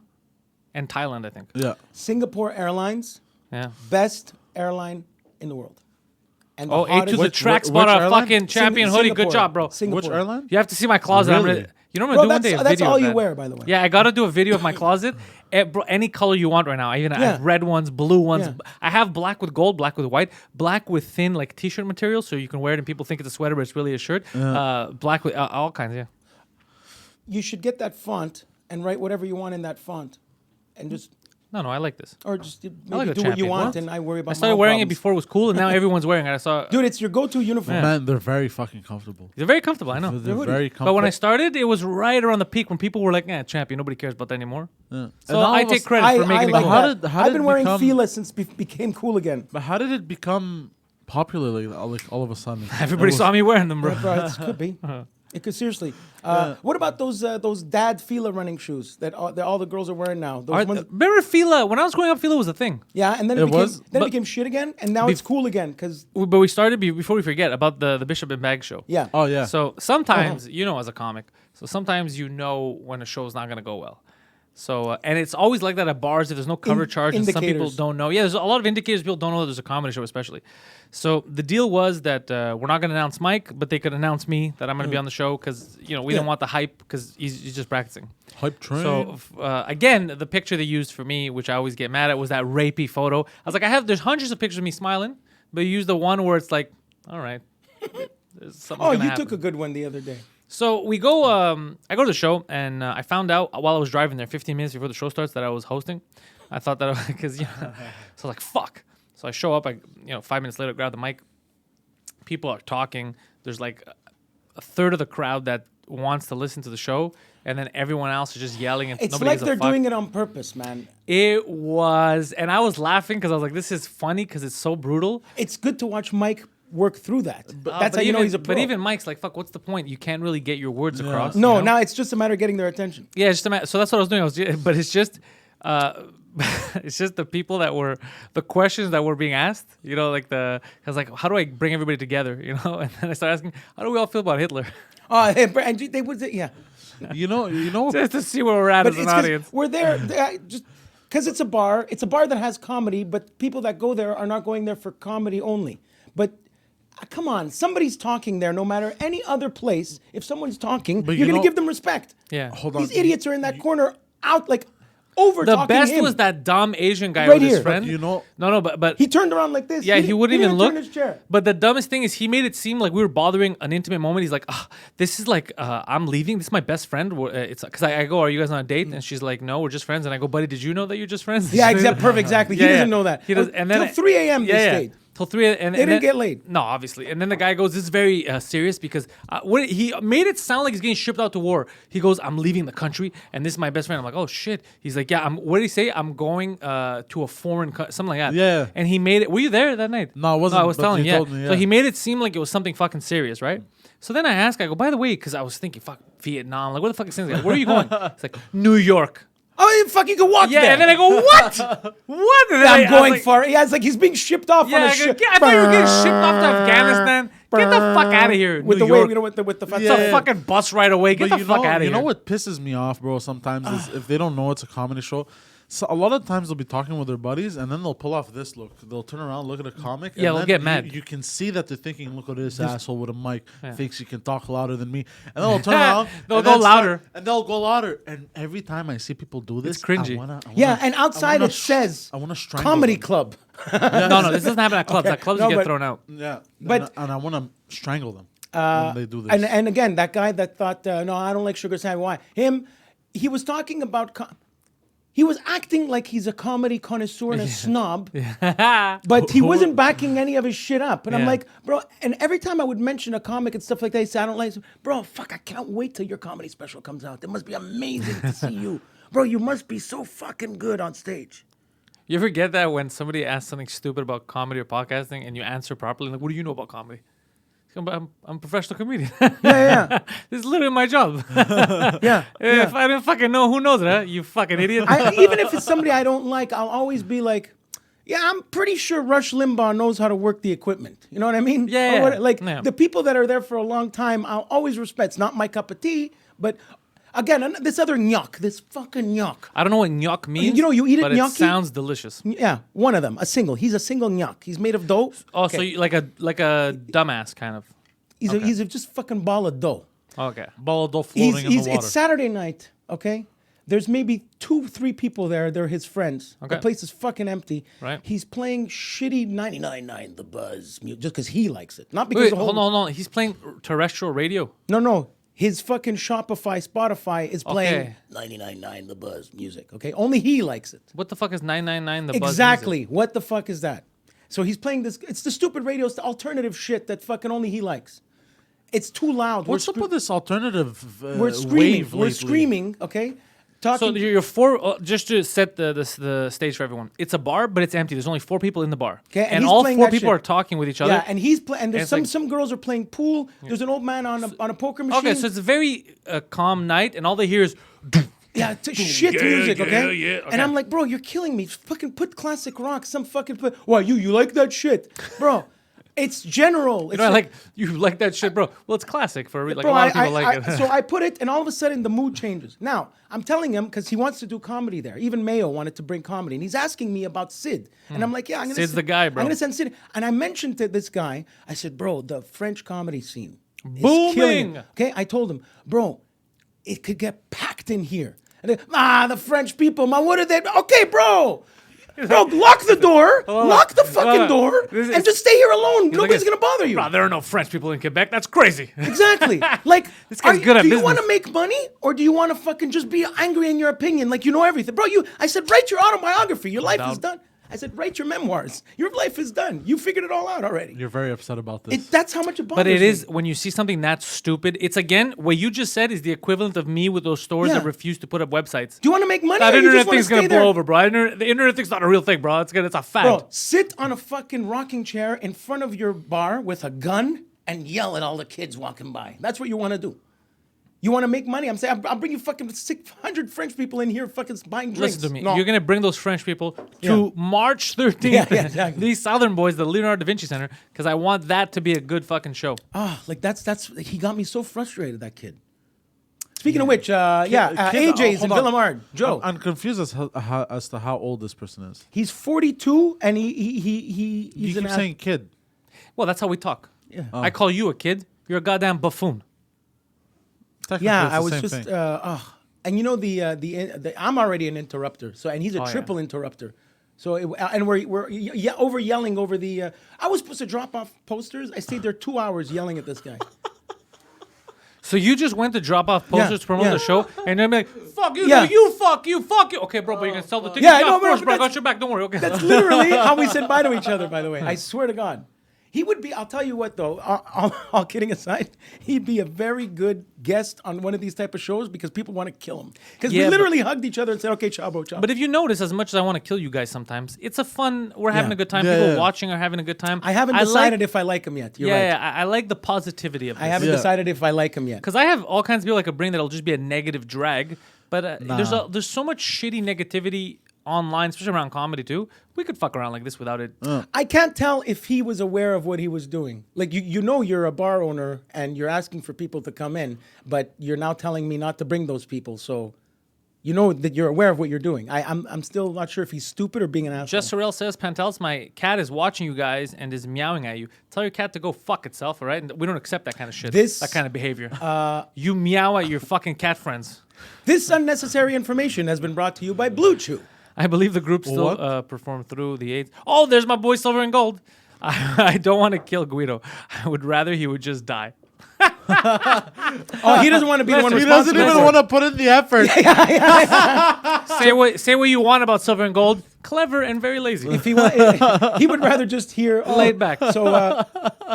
and Thailand, I think. Yeah. Singapore Airlines, Yeah. best airline in the world. And Oh, A to the hottest- track which spot, a airline? fucking champion hoodie. Good Singapore. job, bro. Singapore. Which airline? You have to see my closet. Really? You know what I'm Bro, gonna do one day? A that's video all of you that. wear, by the way. Yeah, I gotta do a video of my closet. Bro, any color you want right now. I have red ones, blue ones. Yeah. I have black with gold, black with white, black with thin like t-shirt material, so you can wear it and people think it's a sweater, but it's really a shirt. Black with all kinds. Yeah. You should get that font and write whatever you want in that font, and just No, I like this. or just like maybe the do what you champion. want, What? and I worry about. I started my wearing it problems. before it was cool, and now everyone's wearing it. I saw. Dude, it's your go-to uniform. Man, they're very fucking comfortable. They're very comfortable. I know. They're hoodie. very comfortable. But when I started, it was right around the peak when people were like, champion, nobody cares about that anymore. Yeah. So And all I of take us- credit for making it like cool. that. How I've did been it wearing become- Fila since became cool again. But how did it become popular like all of a sudden? Everybody saw me wearing them, bro. Yeah, bro, it could be. It could seriously. What about those dad Fila running shoes that all the girls are wearing now? Those ones, Remember Fila? When I was growing up, Fila was a thing. yeah, and then It it became was, then it but- became shit again, and now it's cool again because But we started before we forget about the Bishop and Bag show. yeah. Oh yeah. So sometimes as a comic, sometimes you know when a show's not gonna go well. So and it's always like that at bars if there's no cover charge and some people indicators. don't know. Yeah, there's a lot of indicators people don't know that there's a comedy show, especially. So the deal was that we're not gonna announce Mike, but they could announce me that I'm gonna be on the show because we didn't want the hype because he's just practicing. Hype train. So again, the picture they used for me, which I always get mad at, was that rapey photo. I was like, there's hundreds of pictures of me smiling, but you use the one where it's like, all right. Something's Oh, gonna you happen. took a good one the other day. So we go. I go to the show, and I found out while I was driving there, 15 minutes before the show starts, that I was hosting. I thought that because so I was like, "Fuck." So I show up. 5 minutes later, grab the mic. People are talking. There's like a third of the crowd that wants to listen to the show, and then everyone else is just yelling. And It's nobody like gives a they're fuck. doing it on purpose, man. It was, and I was laughing because I was like, "This is funny because it's so brutal." It's good to watch Mike work through that. That's But how you know even- he's a pro. But even Mike's like, "Fuck, what's the point? You can't really get your words across." no, you know? now it's just a matter of getting their attention. Yeah, it's just a matter. So that's what I was doing. But it's just, it's just the people that were the questions that were being asked. I was like, how do I bring everybody together? And then I started asking, how do we all feel about Hitler? Oh, and they would, yeah. you know. Just to see where we're at But as an it's 'cause audience. we're there just because it's a bar. It's a bar that has comedy, but people that go there are not going there for comedy only. But come on, somebody's talking there. No matter any other place, if someone's talking, But you're you gonna know- give them respect. Yeah. Hold on. These idiots are in that corner, out like over The talking best him. was that dumb Asian guy Right with his here. friend. But you know- no, but He turned around like this. yeah, he wouldn't even didn't look. turn his chair. But the dumbest thing is he made it seem like we were bothering an intimate moment. He's like, this is like, I'm leaving. This is my best friend. It's because I go, are you guys on a date? And she's like, no, we're just friends. And I go, buddy, did you know that you're just friends? Yeah, perfect, exactly. He Yeah, doesn't yeah. know that. He does, and then till 3 a.m. they stayed. Till 3 and They didn't then, get laid. No, obviously. And then the guy goes, "This is very serious because he made it sound like he's getting shipped out to war." He goes, "I'm leaving the country, and this is my best friend." I'm like, "Oh shit!" He's like, "Yeah, what did he say? I'm going to a foreign something like that." Yeah. And he made it. Were you there that night? No, I wasn't, I was but telling you you. told me, So yeah. he made it seem like it was something fucking serious, right? So then I asked, I go, "By the way," because I was thinking, "Fuck Vietnam, like where the fuck is this guy? Where are you going?" It's like New York. Oh, fuck, you can walk Yeah, there. and then I go, "What? What?" And then I I'm was going like, for it. Yeah, it's like he's being shipped off Yeah, on a I go, ship. I thought you were getting shipped off to Afghanistan. Get the fuck out of here, With New the York. way, with the It's a fucking bus right away. Get But the fuck out of you here. know what pisses me off, bro? Sometimes is if they don't know it's a comedy show. So a lot of times they'll be talking with their buddies, and then they'll pull off this look. They'll turn around, look at a comic. Yeah, and they'll then get you- mad. You can see that they're thinking, "Look at this asshole with a mic, thinks he can talk louder than me." And then they'll turn around, They'll and go then louder. and they'll go louder. And every time I see people do this, cringy. I wanna, Yeah, and outside it says "I want to strangle comedy them." club. No, this doesn't happen at clubs. Okay. At clubs, No, you get but- thrown out. Yeah, But- and I want to strangle them when they do this. And again, that guy that thought, no, I don't like sugar sandwich. Why? He was talking about. He was acting like he's a comedy connoisseur and a snob, but he wasn't backing any of his shit up. And I'm Yeah. like, bro, and every time I would mention a comic and stuff like that, he said, I don't like it. Bro, fuck, I can't wait till your comedy special comes out. It must be amazing to see you. Bro, you must be so fucking good on stage. You ever get that when somebody asks something stupid about comedy or podcasting and you answer properly? Like, what do you know about comedy? I'm a professional comedian. Yeah. This is literally my job. Yeah. If I didn't fucking know, who knows it, huh? You fucking idiot. Even if it's somebody I don't like, I'll always be like, yeah, I'm pretty sure Rush Limbaugh knows how to work the equipment. You know what I mean? Yeah, Or like yeah. the people that are there for a long time, I'll always respect. It's not my cup of tea, but again, this other nyok, this fucking nyok. I don't know what gnocchi means. You know, you eat it but gnocchi? it sounds delicious. Yeah, one of them, a single. He's a single nyok. He's made of dough. Oh, Okay. so like a dumbass kind of. He's a just fucking ball of dough. Okay. Baldo floating in the water. It's Saturday night, okay? There's maybe 2-3 people there. They're his friends. Okay. The place is fucking empty. Right. He's playing shitty 99.9 The Buzz music just because he likes it. Not because Wait, the whole... hold on. He's playing terrestrial radio. No. His fucking Shopify, Spotify is playing Okay. 99.9 The Buzz music, okay? Only he likes it. What the fuck is 999 the buzz? Exactly. music? What the fuck is that? So he's playing this... It's the stupid radio, it's the alternative shit that fucking only he likes. It's too loud. What's up with this alternative We're screaming. wave We're lately? screaming, okay? So Talking... you're four. Just to set the stage for everyone, it's a bar, but it's empty. There's only 4 people in the bar, Okay, and and he's all playing 4 that people shit. are talking with each other. Yeah, and he's playing. And there's And it's some girls are playing pool. There's an old man on a poker machine. Okay, so it's a very calm night, and all they hear is. yeah, shit music. Okay. yeah, okay. And I'm like, bro, you're killing me. Fucking put classic rock. Some fucking. Why you like that shit, bro? It's general. It's You know, you like that shit, bro. Well, it's classic for like bro, a lot of people like it. So I put it, and all of a sudden the mood changes. Now I'm telling him because he wants to do comedy there. Even Mayo wanted to bring comedy, and he's asking me about Sid, and I'm like, yeah, I'm gonna. Sid's the guy, bro. I'm gonna send Sid, and I mentioned to this guy, I said, bro, the French comedy scene is Booming. killing it. Okay, I told him, bro, it could get packed in here. And the French people, man, what are they? Okay, bro. Bro, lock the door, lock the fucking door, and just stay here alone. Nobody's gonna bother you. Bro, there are no French people in Quebec. That's crazy. Exactly. Like, This guy's good at do you business. want to make money or do you want to fucking just be angry in your opinion, like you know everything, bro? I said, write your autobiography. Your life is done. I said, write your memoirs. Your life is done. You figured it all out already. You're very upset about this. That's how much it bothers But it me. is when you see something that stupid. It's again what you just said is the equivalent of me with those stores Yeah. that refuse to put up websites. Do you want to make money? That or you internet just wanna thing's gonna stay blow there? over, bro. The internet thing's not a real thing, bro. It's a fad. Bro, sit on a fucking rocking chair in front of your bar with a gun and yell at all the kids walking by. That's what you want to do. You want to make money? I'm saying I'll bring you fucking 600 French people in here fucking buying drinks. Listen to me. No. You're gonna bring those French people to Yeah. March 13th. Yeah, exactly. These Southern boys, the Leonardo da Vinci Center, because I want that to be a good fucking show. Like that's he got me so frustrated, that kid. Speaking of which, Kid, AJ's in hold on. Villamard. Joe, I'm confused as to how old this person is. he's 42 and he's You an keep saying kid. Well, that's how we talk. Yeah. I call you a kid. You're a goddamn buffoon. Technically, Yeah, it's I the was same just thing. and you know the I'm already an interrupter. So and he's a yeah. triple interrupter. So and we're over yelling over the I was supposed to drop off posters. I stayed there 2 hours yelling at this guy. So you just went to drop off posters to promote yeah. the show, and then be like, "Fuck you, Yeah. no, you fuck you, fuck you." Okay, bro, but you're gonna sell the tickets. Yeah, Yeah, no, of bro, course, but bro. I got that's- your back. Don't worry. Okay. That's literally how we said bye to each other, by the way. I swear to God. He would be, I'll tell you what though, all kidding aside, he'd be a very good guest on one of these type of shows because people want to kill him. Because Yeah, we but- literally hugged each other and said, okay, ciao, bro, ciao. But if you notice, as much as I want to kill you guys sometimes, it's a fun. We're having Yeah. a good time. Yeah, People yeah. watching are having a good time. I haven't decided if I like him yet. You're right. Yeah, I like the positivity of this. I haven't Yeah. decided if I like him yet. Because I have all kinds of people I could bring that'll just be a negative drag. But there's so much shitty negativity online, especially around comedy too. We could fuck around like this without it. I can't tell if he was aware of what he was doing. Like you know you're a bar owner and you're asking for people to come in, but you're now telling me not to bring those people. So you know that you're aware of what you're doing. I'm still not sure if he's stupid or being an asshole. Jess Sorrell says, Pantelis, my cat is watching you guys and is meowing at you. Tell your cat to go fuck itself, all right? And we don't accept that kind of shit. This- that kind of behavior. You meow at your fucking cat friends. This unnecessary information has been brought to you by Blue Chew. I believe the group still What? perform through the AIDS. Oh, there's my boy Silver and Gold. I don't want to kill Guido. I would rather he would just die. Oh, he doesn't want to be the one He responsible. doesn't even want to put in the effort. Say what you want about Silver and Gold. Clever and very lazy. If he he would rather just hear Laid back. So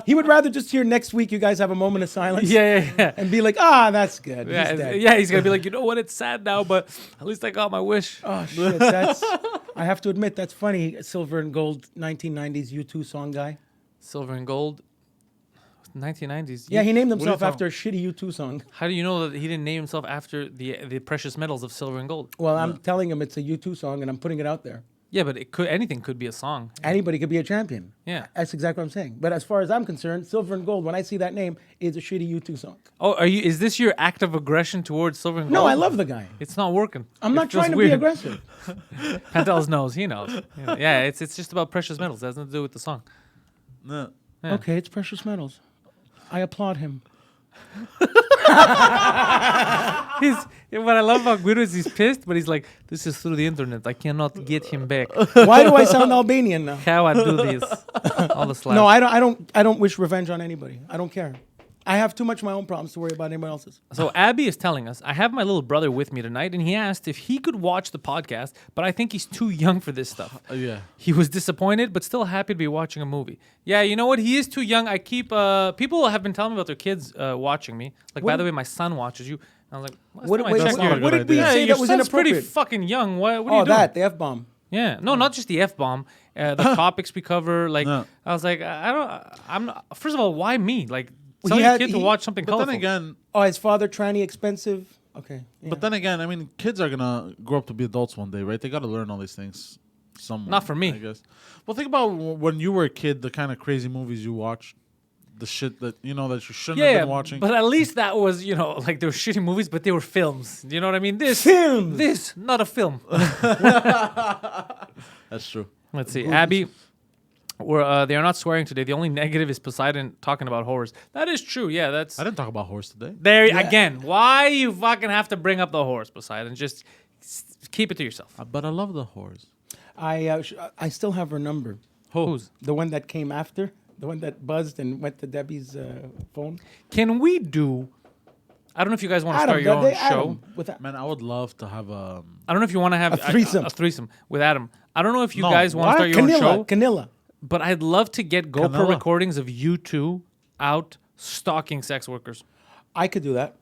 he would rather just hear next week you guys have a moment of silence. Yeah. And be like, that's good. He's dead. Yeah, he's gonna be like, you know what? It's sad now, but at least I got my wish. Oh shit, I have to admit that's funny. Silver and Gold 1990s U2 song guy. Silver and Gold, 1990s. Yeah, he named What are you himself talking- after a shitty U2 song. How do you know that he didn't name himself after the precious metals of silver and gold? Well, I'm telling him it's a U2 song and I'm putting it out there. Yeah, but anything could be a song. Anybody could be a champion. Yeah. That's exactly what I'm saying. But as far as I'm concerned, Silver and Gold, when I see that name, is a shitty U2 song. Oh, is this your act of aggression towards Silver and Gold? No, I love the guy. It's not working. I'm It not feels trying to weird. be aggressive. Pantelis knows. He knows. Yeah, it's just about precious metals. It has nothing to do with the song. No. Yeah. Okay, it's precious metals. I applaud him. What I love about Guido is he's pissed, but he's like, this is through the internet. I cannot get him back. Why do I sound Albanian now? How I do this? All the slap. No, I don't wish revenge on anybody. I don't care. I have too much of my own problems to worry about anybody else's. So Abby is telling us, I have my little brother with me tonight, and he asked if he could watch the podcast, but I think he's too young for this stuff. Yeah. He was disappointed, but still happy to be watching a movie. Yeah, you know what? He is too young. I keep people have been telling me about their kids watching me. Like, by the way, my son watches you. And I was like, What did we yeah, say your that was son's pretty inappropriate? fucking young. What are you doing? The F-bomb. Yeah, no, not just the F-bomb. The topics we cover. Like, No. I was like, I'm not. First of all, why me? Like, Well, tell he your had- kid to he- watch something But colorful. then again, Oh, his father tranny expensive. Okay. Yeah. but then again, I mean, kids are gonna grow up to be adults one day, right? They got to learn all these things. Somewhere, Not for me. I guess. Well, think about when you were a kid, the kind of crazy movies you watched, the shit that you know that you shouldn't have Yeah, been watching. but at least that was, like they were shitty movies, but they were films. You know what I mean? Films! This, not a film. That's true. Let's see, Abby. They are not swearing today. The only negative is Poseidon talking about horrors. That is true. Yeah, that's I didn't talk about horse today. there again. Why you fucking have to bring up the horse, Poseidon? Just keep it to yourself. But I love the horse. I still have her number. Who's? The one that came after. The one that buzzed and went to Debbie's phone. Can we do? I don't know if you guys want to Adam, start your own show. Adam, with that. Man, I would love to have a. I don't know if you want to have A threesome. A threesome with Adam. I don't know if you No, guys want to start your own show. Canilla. But I'd love to get GoPro Canela. recordings of you two out stalking sex workers. I could do that.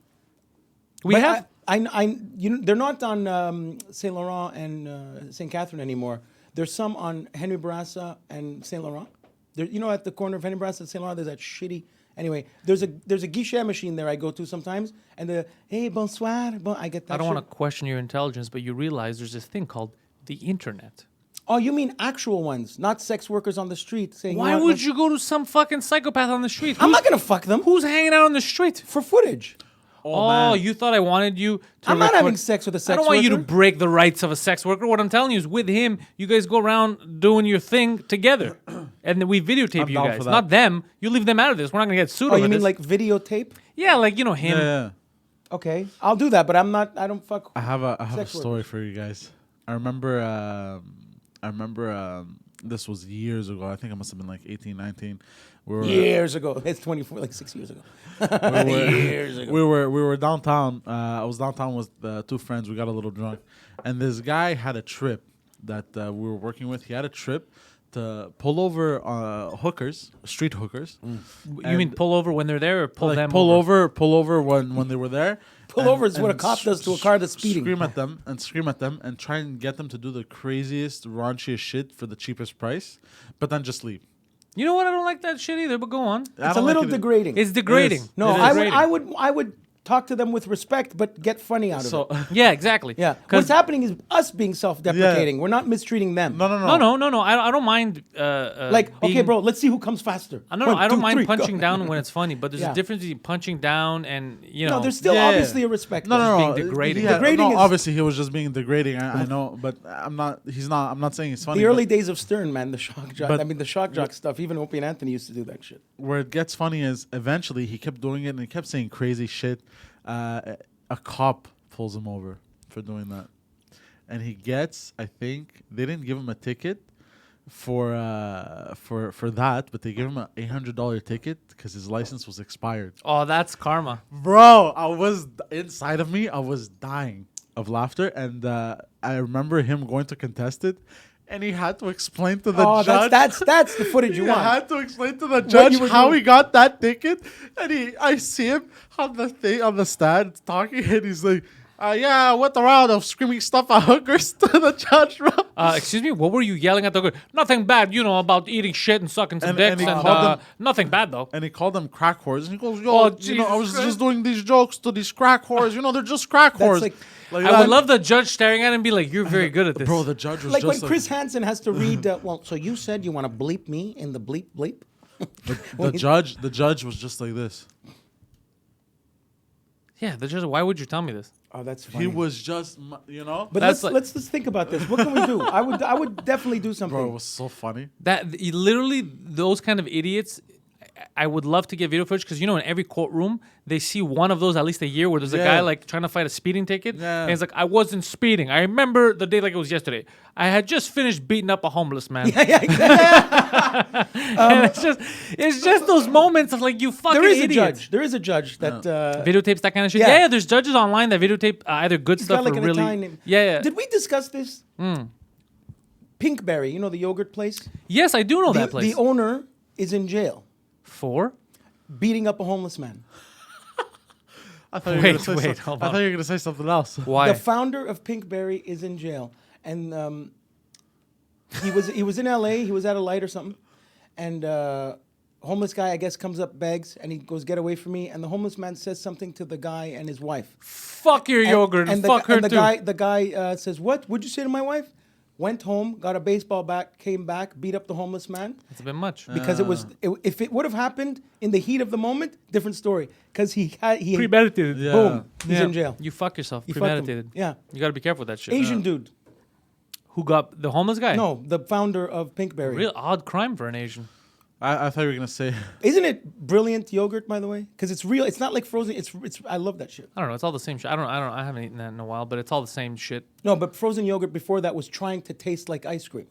We But have. they're not on Saint Laurent and Saint Catherine anymore. There's some on Henry Bourassa and Saint Laurent. There, at the corner of Henry Bourassa and Saint Laurent, there's that shitty. Anyway, there's a guichet machine there I go to sometimes, and hey bonsoir, I get that. I don't shit. want to question your intelligence, but you realize there's this thing called the internet. Oh, you mean actual ones, not sex workers on the street saying. Why would you go to some fucking psychopath on the street? I'm not gonna fuck them Who's hanging out on the street? for footage. Oh, man. you thought I wanted you to I'm not record- having sex with a sex I don't want you to worker. break the rights of a sex worker. What I'm telling you is with him, you guys go around doing your thing together. And then we videotape I'm you down guys. for that. Not them. You leave them out of this. We're not going to get sued Oh, over you mean this. like videotape? Yeah, like, him. Yeah. Okay, I'll do that, but I don't fuck. I have a Sex story for you guys. I remember this was years ago. I think I must have been like 18, 19. We were, Years ago. It's 24, like 6 years ago. Years ago. we were downtown. I was downtown with two friends. We got a little drunk, and this guy had a trip that we were working with. He had a trip to pull over hookers, street hookers. You mean pull over when they're there or pull Like them pull over? pull over when they were there. Pull over is what a cop does to a car that's speeding. Scream at them and try and get them to do the craziest, raunchiest shit for the cheapest price, but then just leave. You know what? I don't like that shit either, but go on. I It's a don't little like it. degrading. It's degrading. is. No, It is. I would talk to them with respect, but get funny out of So it. Yeah, exactly. Yeah. 'Cause- What's happening is us being self-deprecating. We're not mistreating them. no. No. I don't mind. Like, okay, being- bro, let's see who comes faster. No, One, I don't two, mind three, go. punching down when it's funny, but there's Yeah. a difference between punching down and No, there's still Yeah. obviously a respect. No, there. no, being degrading. Degrading is- obviously he was just being degrading. I know, but I'm not. He's not. I'm not saying he's funny. The early but days of Stern, man, the shock jock. but- I mean, the shock jock stuff. Even Opie and Anthony used to do that shit. where it gets funny is eventually he kept doing it and he kept saying crazy shit. A cop pulls him over for doing that, and he gets. I think they didn't give him a ticket for that, but they gave him an $800 ticket because his license was expired. Oh, that's karma. Bro, I was inside of me. I was dying of laughter, and I remember him going to contest it, and he had to explain to the judge. That's the footage you He want. had to explain to the judge you were how doing. he got that ticket, and I see him on the thing on the stand talking, and he's like, "Yeah, I went around of screaming stuff at hookers to the judge, bro." Excuse me, what were you yelling at the girl? Nothing bad, about eating shit and sucking some And dicks, he and called them- nothing bad though. And he called them crack whores, and he goes, "Yo, Oh, I Jesus was Christ. just doing these jokes to these crack whores. They're just crack whores." like- Like I that. would love the judge staring at him and be like, "You're very good at this." Bro, the judge was Like just when Chris Hansen has to read. Well, so you said you want to bleep me in the bleep bleep. the judge was just like this. Yeah, the judge. Why would you tell me this? Oh, that's funny. He was just, But That's let's think about this. What can we do? I would definitely do something. bro, it was so funny. Literally those kind of idiots. I would love to get video footage because in every courtroom they see one of those at least a year where there's a guy like trying to fight a speeding ticket, and he's like, I wasn't speeding. I remember the day like it was yesterday. I had just finished beating up a homeless man. Yeah, exactly. And it's just those moments of like you fucking There is idiots. a judge. There is a judge that Videotapes that kind of shit. Yeah. Yeah, there's judges online that videotape either good he's stuff got like or an really. Italian name. Yeah. Did we discuss this? Pinkberry, the yogurt place. Yes, I do know that place. The owner is in jail, For? beating up a homeless man. I thought Wait, you were going hold on. to say something else. Why? The founder of Pinkberry is in jail, and he was in L.A. He was at a light or something, and homeless guy I guess comes up, begs, and he goes, "Get away from me!" And the homeless man says something to the guy and his wife. Fuck your yogurt and fuck her the too. The guy says, "What? What'd you say to my wife?" Went home, got a baseball bat, came back, beat up the homeless man. That's a bit much. Because if it would have happened in the heat of the moment, different story. Because he Premeditated. Yeah. boom, he's in jail. You fuck yourself. You fucked him. Premeditated. Yeah. You got to be careful with that shit. Asian dude. Who got the homeless guy? No, the founder of Pinkberry. Real odd crime for an Asian. I thought you were going to say... Isn't it brilliant yogurt, by the way? Because it's real. It's not like frozen. It's. I love that shit. I don't know. It's all the same shit. I haven't eaten that in a while, but it's all the same shit. No, but frozen yogurt before that was trying to taste like ice cream.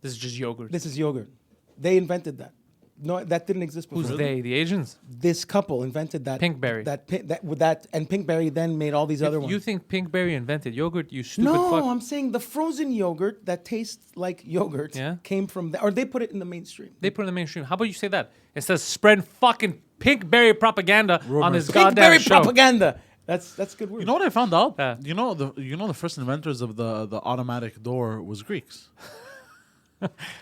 This is just yogurt. This is yogurt. They invented that. No, that didn't exist before. Who's they? The Asians? This couple invented that. Pinkberry. And Pinkberry then made all these other ones. You think Pinkberry invented yogurt? You stupid No, fuck. I'm saying the frozen yogurt that tastes like yogurt Yeah? came from or they put it in the mainstream. They put it in the mainstream. How about you say that? It says spread fucking Pinkberry propaganda on this Pinkberry goddamn show. propaganda. That's good word. You know what I found out? Yeah. You know the first inventors of the automatic door was Greeks.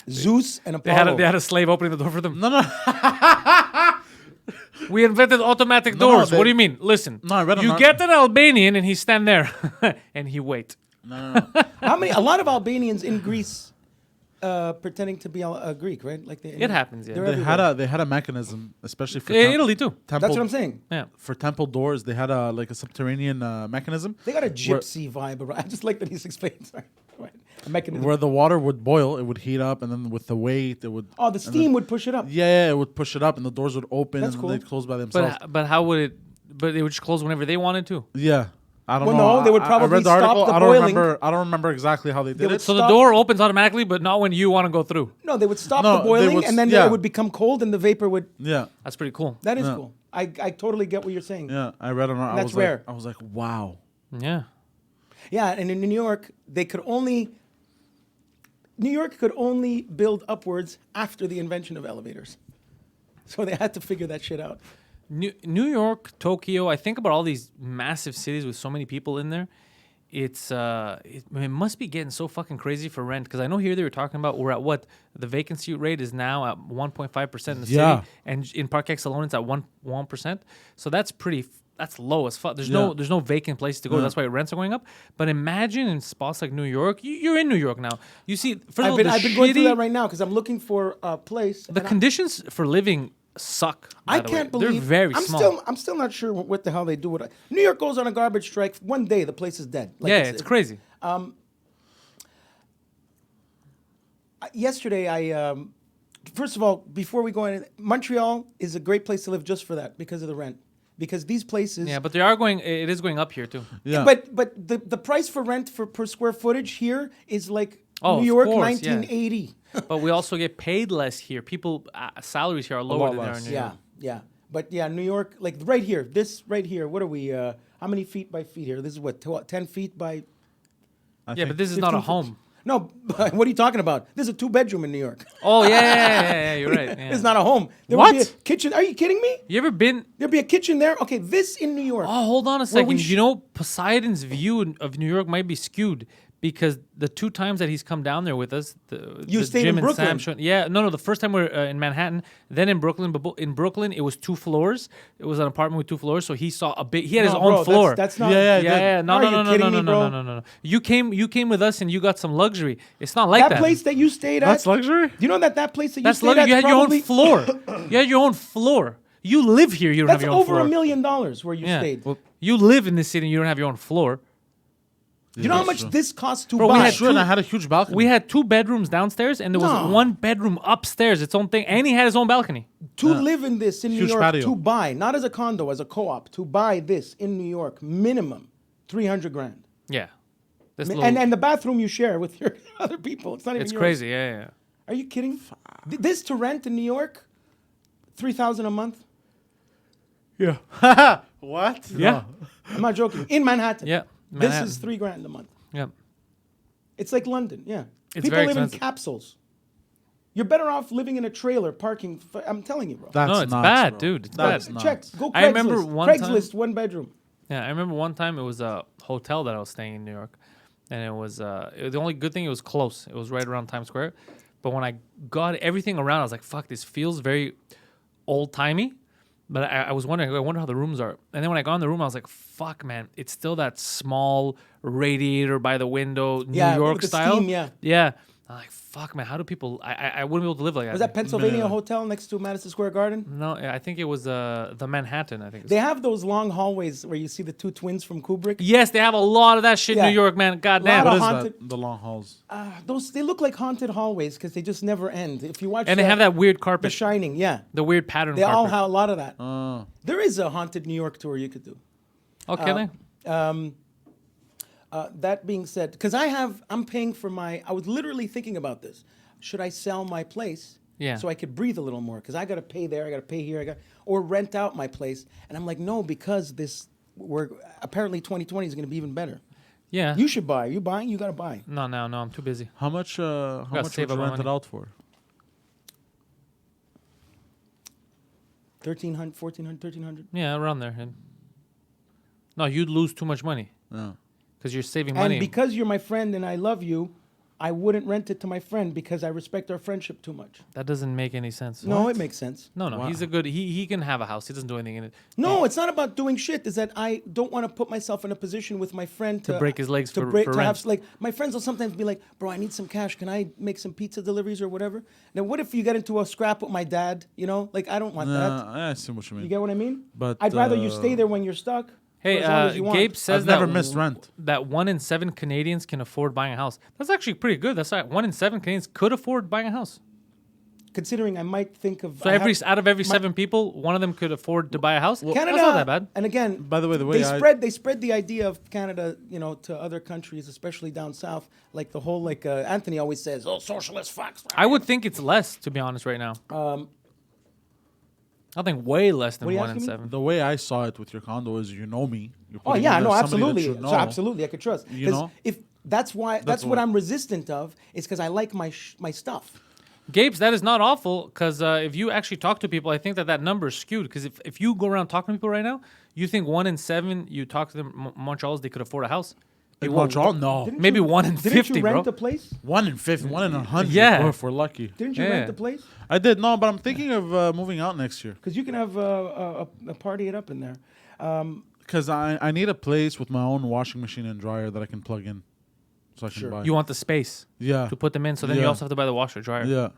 Zeus and They had, Apollo. they had a slave opening the door for them. No. We invented automatic No, doors. they- What do you mean? Listen. No, I read on you our- get an Albanian and he stand there and he wait. No. A lot of Albanians in Greece pretending to be a Greek, right? Like It happens, yeah. they're They everywhere. they had a mechanism, especially for Italy too. temple. That's what I'm saying. Yeah. For temple doors, they had a subterranean mechanism. They got a where- gypsy vibe. I just like that he's explained. Sorry. Right. A mechanism. where the water would boil, it would heat up, and then with the weight, it would. Oh, the steam would push it up. Yeah, it would push it up, and the doors would open, That's and cool. then they'd close by themselves. But how would it? But they would just close whenever they wanted to. Yeah, I don't Well, know. no, they would I probably read the stop article. the I don't boiling. remember. I don't remember exactly how they did would it. So the Stop. door opens automatically, but not when you want to go through. No, they would stop No, the they boiling, would- and then yeah. it would become cold, and the vapor would. Yeah, That's pretty cool. That is Yeah. cool. I totally get what you're saying. yeah. I read on. I That's was rare. like, I was like, wow. Yeah. Yeah, and in New York, New York could only build upwards after the invention of elevators. So they had to figure that shit out. New York, Tokyo. I think about all these massive cities with so many people in there. It must be getting so fucking crazy for rent because I know here they were talking about we're at what the vacancy rate is now at 1.5% in the Yeah. city, and in Park X alone it's at 1%. So that's that's low as fuck. There's Yeah. no vacant place to go. Yeah. That's why rents are going up. But imagine in spots like New York, you're in New York now. You see, first of all, I've been going through that right now because I'm looking for a place. The and conditions for living suck. I by the way. can't believe they're very small. I'm still not sure what the hell they do with it. New York goes on a garbage strike. One day the place is dead. Like Yeah, it's crazy. Yesterday, first of all, before we go in, Montreal is a great place to live just for that because of the rent. Because these places, Yeah, but it is going up here too. Yeah, but the price for rent per square footage here is like Oh, New of York course, yeah. 1980. But we also get paid less here. People salaries here are lower lot than they are in less. New Yeah, York. yeah. But yeah, New York, like right here, this right here. What are we? How many feet by feet here? This is what 10 feet by. Yeah, but this is not a 15 feet? home. No, what are you talking about? This is a 2-bedroom in New York. Oh yeah, you're right. Yeah. It's not a home. There would be a What? kitchen. Are you kidding me? You ever been? There'd be a kitchen there. Okay, this in New York. Oh, hold on a Where we second. You know, Poseidon's view of New York might be skewed because the 2 times that he's come down there with us, You the stayed Jim in and Sam Brooklyn. show, yeah, no, the first time we were in Manhattan, then in Brooklyn. But in Brooklyn, it was 2 floors. It was an apartment with 2 floors, so he saw a big. He had his No, own bro, floor. That's not. Yeah, Yeah, no, Are no, you no, no, kidding no, me, no, bro? no, no, no. You came with us and you got some luxury. It's not like that. That place that you stayed at. that's luxury. Do you know that place that you That's stayed luxury. at? You had your own probably- floor. You had your own floor. You live here. You don't That's have your own over floor. $1 million where you Yeah. stayed. You live in this city and you don't have your own floor. You know how that's much true. this costs to Bro, we buy? had Sure, and I had a huge balcony. We had 2 bedrooms downstairs, and there was No. 1 bedroom upstairs, its own thing, and he had his own balcony. To live in this in New Huge York, patio. to buy, not as a condo, as a co-op, to buy this in New York, minimum 300 grand. Yeah, this And the bathroom you share with your other people. It's not even it's yours. crazy. Yeah. Are you kidding? This to rent in New York, 3,000 a month. Yeah. What? Yeah. I'm not joking. In Manhattan. Yeah, This Manhattan. is 3 grand a month. Yeah. It's like London. Yeah. It's People very live expensive. in capsules. You're better off living in a trailer parking. I'm telling you, bro. That's No, it's nuts, bad, bro. dude. It's That's bad. nuts. Check. Go Craigslist. I remember one time- Craigslist, 1 bedroom. Yeah, I remember one time it was a hotel that I was staying in New York, and it was the only good thing, it was close. It was right around Times Square. But when I got everything around, I was like, "Fuck, this feels very old timey." But I was wondering, I wonder how the rooms are. And then when I got in the room, I was like, "Fuck, man, it's still that small radiator by the window, New Yeah, York with the style." steam, yeah. Yeah. I'm like, "Fuck, man, how do people?" I wouldn't be able to live like that. Was that Pennsylvania Man. Hotel next to Madison Square Garden? No, I think it was the Manhattan. I think. They have those long hallways where you see the 2 twins from Kubrick. Yes, they have a lot of that shit in Yeah. New York, man. Goddamn. Lot What of is haunted- that? The long halls. Those they look like haunted hallways because they just never end. If you watch, And they have that weird The carpet, Shining, yeah, the weird pattern they all carpet. have a lot of that. Oh. There is a haunted New York tour you could do. Oh, can they? That being said, because I'm paying for my. I was literally thinking about this. Should I sell my place? Yeah. So I could breathe a little more because I got to pay there, I got to pay here, or rent out my place. And I'm like, no, because we're apparently 2020 is going to be even better. Yeah. You should buy. You buying? You got to buy. No, I'm too busy. How much? How much save would you up my rent it money. out for? 1,300, 1,400, 1,300. Yeah, around there. And no, you'd lose too much money Yeah. because you're saving And money. because you're my friend and I love you, I wouldn't rent it to my friend because I respect our friendship too much. That doesn't make any sense. No, it makes sense. No, Wow. he's a good. He can have a house. He doesn't do anything in it. No, it's not about doing shit. Is that I don't want to put myself in a position with my friend To break his legs to for break, to rent. have like my friends will sometimes be like, "Bro, I need some cash. Can I make some pizza deliveries or whatever?" Now, what if you get into a scrap with my dad? You know, like I don't want that. I see what you mean. You get what I mean? But, I'd rather you stay there when you're stuck. Hey, for as long as you want. Gabe says I've that never missed rent. that 1 in 7 Canadians can afford buying a house. That's actually pretty good. That's right. 1 in 7 Canadians could afford buying a house. Considering I might think of So out of every 7 people, 1 of them could afford to buy a house. Canada, That's not that bad. And again, By the way, the way they spread the idea of Canada, you know, to other countries, especially down south. Like the whole Anthony always says, "Oh, socialist fucks." I would think it's less, to be honest, right now. I think way less than What are you 1 in asking me? 7. the way I saw it with your condo is, you know me. You're Oh putting yeah, in no, there somebody that absolutely. you So know. absolutely, I could trust. You 'Cause know? if that's why that's what what- I'm resistant of is because I like my stuff. Gabes, that is not awful because if you actually talk to people, I think that number is skewed. Because if you go around talking to people right now, you think 1 in 7, you talk to them, Montrealers, they could afford a house. In Montreal, no. Didn't Maybe you- 1 in Didn't 50, you rent bro. a place? 1 in 50, 1 in 100. Yeah. bro, if we're lucky. Didn't you Yeah. rent a place? I did, no, but I'm thinking of moving out next year. Because you can have a party it up in there. Because I need a place with my own washing machine and dryer that I can plug in. So I can Sure. buy. You want the space yeah. to put them in, so then you Yeah. also have to buy the washer dryer. Yeah.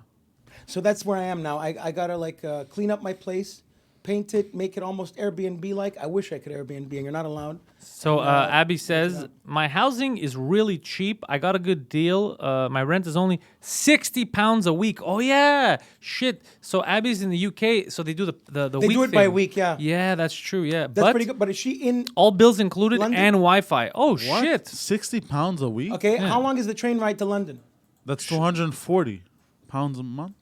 So that's where I am now. I gotta clean up my place, paint it, make it almost Airbnb like. I wish I could Airbnb, and you're not allowed. So Abby says, my housing is really cheap. I got a good deal. My rent is only £60 a week. Oh, yeah. Shit. So Abby's in the UK, so they do the They week do it by thing. week, yeah. Yeah, that's true, yeah. That's but pretty good. But is she in? all bills included London? and Wi-Fi. Oh, What? shit. 60 pounds a week? Okay, Yeah. how long is the train ride to London? That's 240 pounds a month.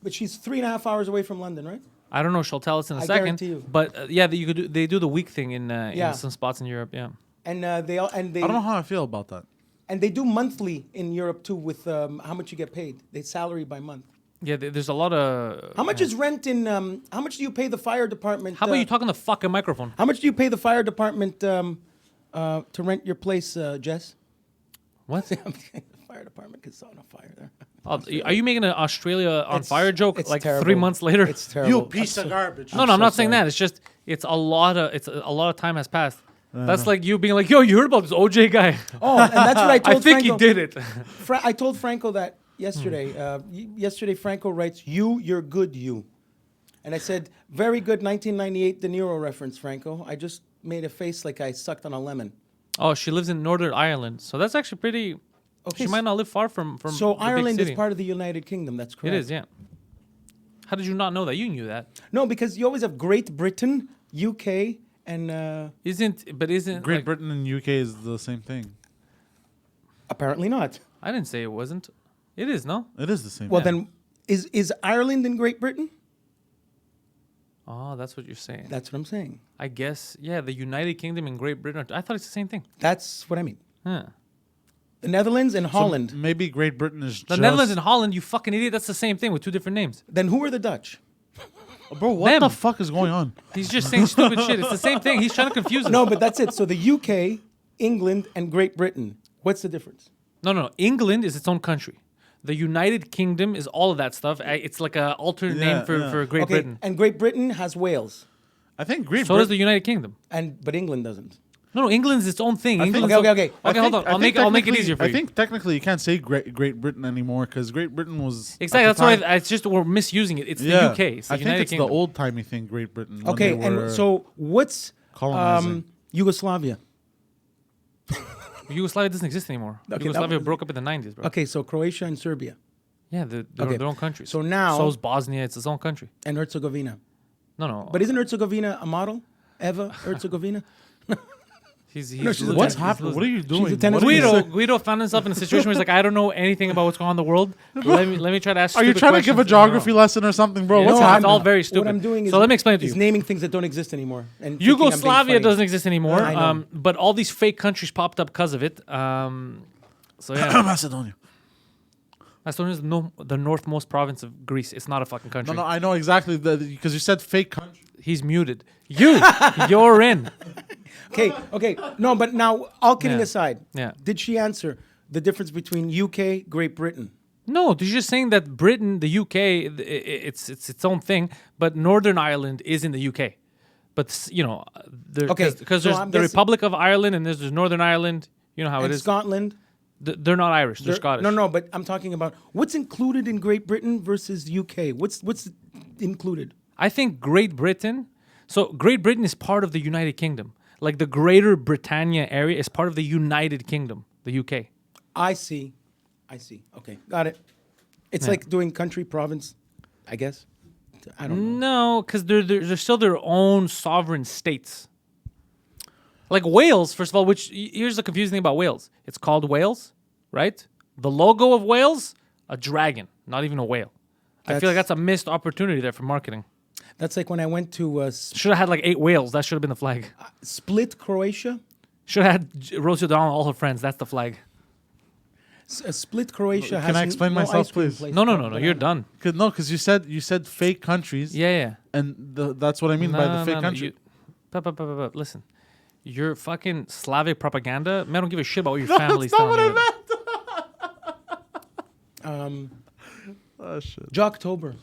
But she's 3.5 hours away from London, right? I don't know. She'll tell us in a I second. guarantee you. But yeah, they do the week thing in Yeah. some spots in Europe, yeah. And I don't know how I feel about that. and they do monthly in Europe too with how much you get paid. They salary by month. Yeah, there's a lot of... How much is rent in? How much do you pay the fire department? How about you talk on the fucking microphone? How much do you pay the fire department to rent your place, Jess? What? The fire department gets on a fire there. Oh, are you making an Australia on fire joke It's like terrible. 3 months later? It's terrible. You piece of garbage. No, I'm not saying sorry. that. It's just it's a lot of time has passed. That's like you being like, "Yo, you heard about this OJ guy?" Oh, and that's what I I told think Franco. he did it. I told Franco that yesterday. Yesterday, Franco writes, you're good, you. And I said, very good 1998 De Niro reference, Franco. I just made a face like I sucked on a lemon. Oh, she lives in Northern Ireland, so that's actually pretty. Okay, She might not live far from. So the big Ireland is city. part of the United Kingdom. That's It correct. is, yeah. How did you not know that? You knew that. No, because you always have Great Britain, UK, and Isn't Great like, Britain and UK is the same thing. apparently not. I didn't say it wasn't. It is, no? It is the same. Well, thing. then, is Ireland in Great Britain? Oh, that's what you're saying. That's what I'm saying. I guess, yeah, the United Kingdom and Great Britain. I thought it's the same thing. That's what I mean. Huh. The Netherlands and So Holland. maybe Great Britain is The just... Netherlands and Holland, you fucking idiot. That's the same thing with two different names. Then who are the Dutch? Bro, what Them. the fuck is going on? He's just saying stupid shit. It's the same thing. He's trying to confuse us. No, but that's it. So the UK, England, and Great Britain. What's the difference? No. England is its own country. The United Kingdom is all of that stuff. It's like an alternate Yeah, name for, yeah. for Great Okay, Britain. and Great Britain has Wales, I think Great So does Britain... the United Kingdom. but England doesn't. No, England's its own thing. think- England's Okay, a- okay. Okay, hold on. I'll make it easier for you. I think technically you can't say Great Britain anymore because Great Britain was... at Exactly. the That's why time- it's just we're misusing it. It's the Yeah. UK. It's the I think United it's Kingdom. the old-timey thing, Great Britain. when Okay, they were and so what's colonizing. Yugoslavia? Yugoslavia doesn't exist anymore. Okay, Yugoslavia that- broke up in the 90s, bro. Okay, so Croatia and Serbia Yeah, they're Okay. their own countries. So now- So's Bosnia. It's its own country. and Herzegovina. No. But isn't Herzegovina a model? Eva Herzegovina? he's she's a losing- What's he's happening? What are you doing? a tennis What are you player. Guido found himself in a situation where he's like, I don't know anything about what's going on in the world. Let me try to ask. Are you stupid trying to give a questions. geography lesson or something, bro? Yeah, What's no, happening? it's all very stupid. What I'm doing is so let me explain it to is you. naming things that don't exist anymore. And thinking I'm being Yugoslavia funny. doesn't exist anymore. I know. But all these fake countries popped up because of it. So yeah, Macedonia. Macedonia is the northmost province of Greece. It's not a fucking country. No, I know exactly because you said fake country. He's muted. You're in. Okay. No, but now, all kidding Yeah. aside, Yeah. did she answer the difference between UK, Great Britain? No, she's just saying that Britain, the UK, it's its own thing, but Northern Ireland is in the UK. But Okay, because so there's I'm the guessing- Republic of Ireland and there's Northern Ireland. You know how And it is. Scotland? They're not Irish. They're Scottish. No, but I'm talking about what's included in Great Britain versus UK. What's included? I think Great Britain. So Great Britain is part of the United Kingdom. Like the Greater Britannia area is part of the United Kingdom, the UK. I see. Okay, got it. It's like doing country, province, I guess. I don't know. No, because they're still their own sovereign states. Like Wales, first of all, here's the confusing thing about Wales. It's called Wales, right? The logo of Wales, a dragon, not even a whale. I feel like that's a missed opportunity there for marketing. That's like when I went to Should have had like 8 whales. That should have been the flag. Split, Croatia. Should have had Rosie O'Donnell and all her friends. That's the flag. Split, Croatia. Can I explain myself, please? No. You're done. Because you said fake countries. Yeah. And that's what I mean by the fake country. Listen, your fucking Slavic propaganda, man, I don't give a shit about what your family's That's not telling what you. Oh shit. Jocktober.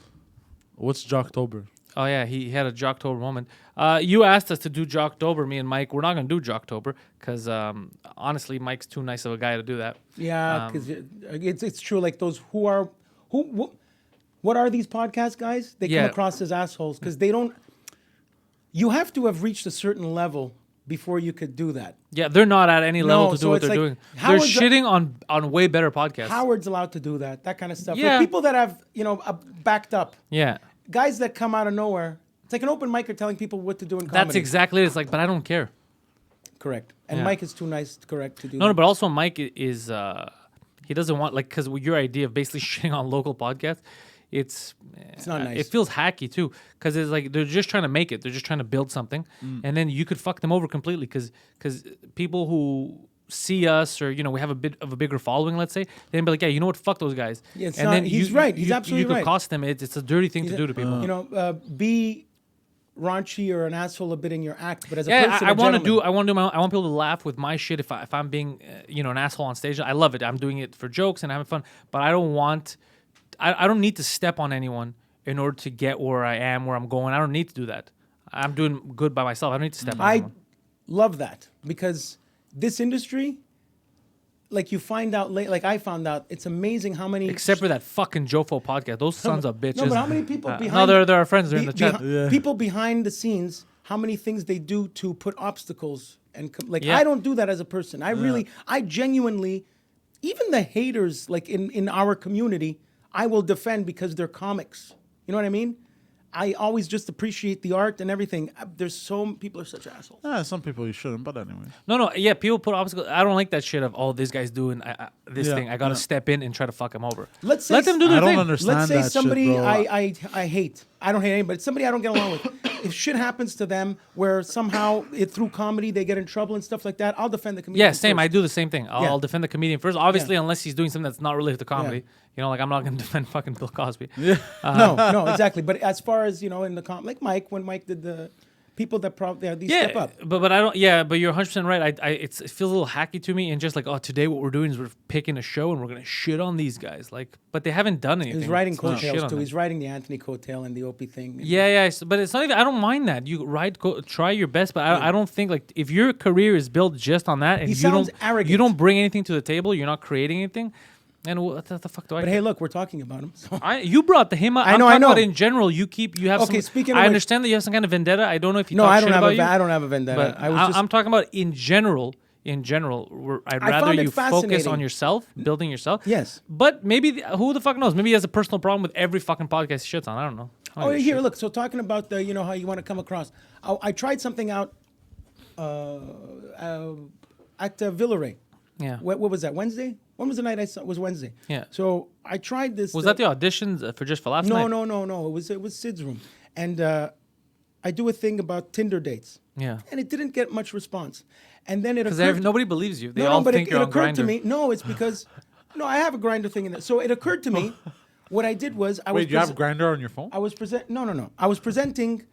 What's Jocktober? Oh yeah, he had a Jocktober moment. You asked us to do Jocktober, me and Mike. We're not gonna do Jocktober because honestly, Mike's too nice of a guy to do that. Yeah, because it's true. Like those what are these podcast guys? They Yeah. come across as assholes because they don't. You have to have reached a certain level before you could do that. Yeah, they're not at any level to so do what it's they're like doing. Howard's They're shitting on way better podcasts. Howard's allowed to do that kind of stuff. Yeah. Like people that have backed up, Yeah, guys that come out of nowhere. It's like an open micer telling people what to do in comedy. that's exactly it. It's like, but I don't care. correct. And Yeah. Mike is too nice, correct, to do No, that. but also Mike is he doesn't want because your idea of basically shitting on local podcasts, it's not nice. It feels hacky too because it's like they're just trying to make it. They're just trying to build something, and then you could fuck them over completely because people who see us or we have a bit of a bigger following, let's say, they'd be like, yeah, you know what, fuck those guys. Yeah, it's and not- then he's right. He's absolutely you could right. cost them. It's a dirty thing to do to people. Be raunchy or an asshole a bit in your act, but as a Yeah, person, I a want to gentleman. I want people to laugh with my shit if I'm being an asshole on stage. I love it. I'm doing it for jokes and having fun, but I don't need to step on anyone in order to get where I am, where I'm going. I don't need to do that. I'm doing good by myself. I don't need to step on I anyone. love that because this industry, like you find out late, like I found out, it's amazing how many. Except for that fucking Jofo podcast. Those sons of bitches. No, but how many people No, behind? they're our friends. They're in the chat. People behind the scenes how many things they do to put obstacles and Yeah. I don't do that as a person. I genuinely, even the haters like in our community, I will defend because they're comics. You know what I mean? I always just appreciate the art and everything. There's people are such assholes. Some people you shouldn't, but anyway. No, yeah, people put obstacles. I don't like that shit of, this guy's doing this Yeah, thing. I got to yeah. step in and try to fuck him over. Let them do their I don't thing. understand Let's say that somebody shit, bro. I hate. I don't hate anybody. Somebody I don't get along with. If shit happens to them where somehow through comedy they get in trouble and stuff like that, I'll defend the comedian. Yeah, same. first. I do the same thing. I'll defend the comedian first. Obviously, Yeah. unless he's doing something that's not related to comedy. Yeah. You know, like I'm not going to defend fucking Bill Cosby. No, exactly. But as far as in the like Mike, when Mike did the people that these step up. but I don't. Yeah, but you're 100% right. It feels a little hacky to me, and just like, today what we're doing is we're picking a show and we're gonna shit on these guys. Like, but they haven't done anything. He's writing It's not shit coattails on too. them. He's writing the Anthony coattail and the Opie thing. Yeah, but it's not even. I don't mind that. You try your best, but I don't think like if your career is built just on that, and He you sounds don't arrogant. you don't bring anything to the table, you're not creating anything. And what the fuck do I? But care? hey, look, we're talking about him. So. You brought him up. I know, I'm I talking know. about in general. You have Okay, some. speaking of I which- understand that you have some kind of vendetta. I don't know if you No, talk I shit don't have about you. I don't have a vendetta. But I was just I'm talking about in general. In general, I'd I rather found it you focus fascinating. on yourself, building yourself. Yes. But maybe who the fuck knows? Maybe he has a personal problem with every fucking podcast he shits on. I don't know. I don't Oh, give a here, shit. look. So talking about the, how you want to come across. I tried something out at Villeray. Yeah. What was that? Wednesday? When was the night I saw? It was Wednesday. Yeah. So I tried this. Was that the auditions for Just for Laughs No, night? no. It was Sid's room, and I do a thing about Tinder dates. Yeah. And it didn't get much response, and then it Because occurred. nobody believes you. They no, all but think it you're on occurred to Grindr. me. No, it's because I have a grinder thing in there. So it occurred to me. What I did was Wait, you have a grinder on your phone? I was No. I was presenting.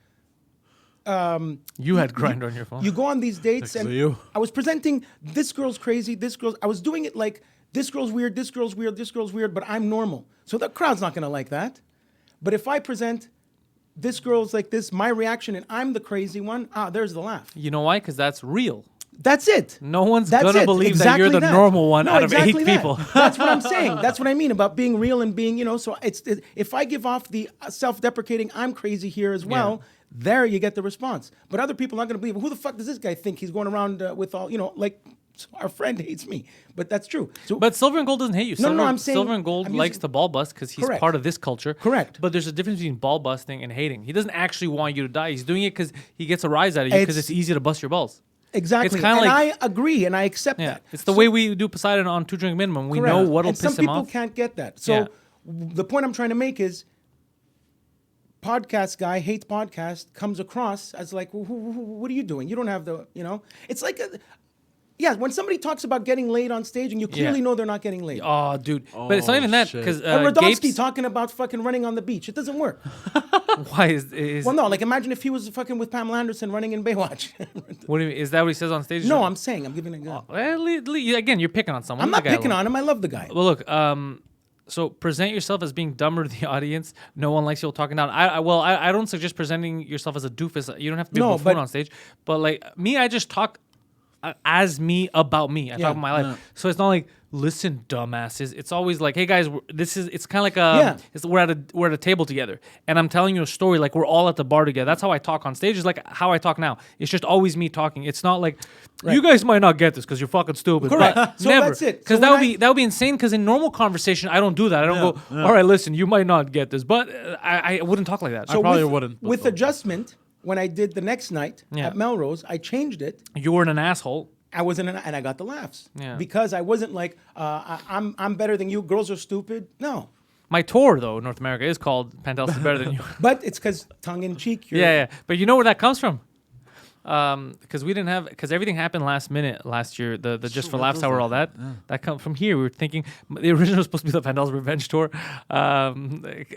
You had Grindr on your phone. You go on these dates, Because and of you. I was presenting. This girl's crazy. I was doing it like this girl's weird. This girl's weird. This girl's weird. But I'm normal, so the crowd's not gonna like that. But if I present, this girl's like this, my reaction, and I'm the crazy one. There's the laugh. You know why? Because that's real. That's it. No one's That's gonna it. believe that you're the Exactly normal one No, out of exactly 8 that. people. That's what I'm saying. That's what I mean about being real and being, So if I give off the self-deprecating, I'm crazy here as well. There you get the response. But other people are not going to believe. Who the fuck does this guy think he's going around with all? Like our friend hates me, but that's true. So, But Silver and Gold doesn't hate you. No, Silver, I'm saying- Silver and Gold I'm likes using- to ball bust because he's Correct. part of this culture. Correct. But there's a difference between ball busting and hating. He doesn't actually want you to die. He's doing it because he gets a rise out of you because It's- it's easy to bust your balls. exactly. It's kinda and like- I agree and I accept Yeah, that. it's the way we do Poseidon on 2 Drink Minimum. We know what'll and piss some him people off. can't get that. So Yeah. the point I'm trying to make is podcast guy hates podcast comes across as like, what are you doing? You don't have the, it's like, when somebody talks about getting laid on stage and you clearly Yeah. know they're not getting laid. Oh, dude. But it's not Oh, even that shit. because Or Radovsky Gapes, talking about fucking running on the beach. It doesn't work. why is Well, no, like imagine if he was fucking with Pamela Anderson running in Baywatch. what do you mean? Is that what he says on stage? No, I'm saying, I'm giving an example. Well, again, you're picking on someone. I'm Leave not the guy picking alone. on him. I love the guy. Well, look. So present yourself as being dumber to the audience. No one likes you talking down. I don't suggest presenting yourself as a doofus. You don't have to be No, a buffoon but- on stage. But like me, I just talk as me about me. I talk about my life. Yeah. So it's not like, listen, dumbasses. It's always like, hey guys, it's kind of like Yeah. we're at a table together, and I'm telling you a story like we're all at the bar together. That's how I talk on stage. Is like how I talk now. It's just always me talking. It's not like you guys might not get this because you're fucking stupid. Correct. But So never. that's it. Because So that when would be insane. Because in normal conversation, I don't do that. I don't go, all right, listen, you might not get this, but I wouldn't talk like that. So probably with, wouldn't, but With okay. adjustment, when I did the next night Yeah. at Melrose, I changed it. You were an asshole. I wasn't, and I got the laughs. Yeah. Because I wasn't like, I'm better than you. Girls are stupid. No. My tour, though, North America, is called Pantelis is Better Than You. But it's because tongue in cheek. Yeah. But you know where that comes from? Because everything happened last minute last year. The Just for what Laughs does hour, that all that. That come from here. We were thinking the original was supposed to be the Pantelis Revenge tour,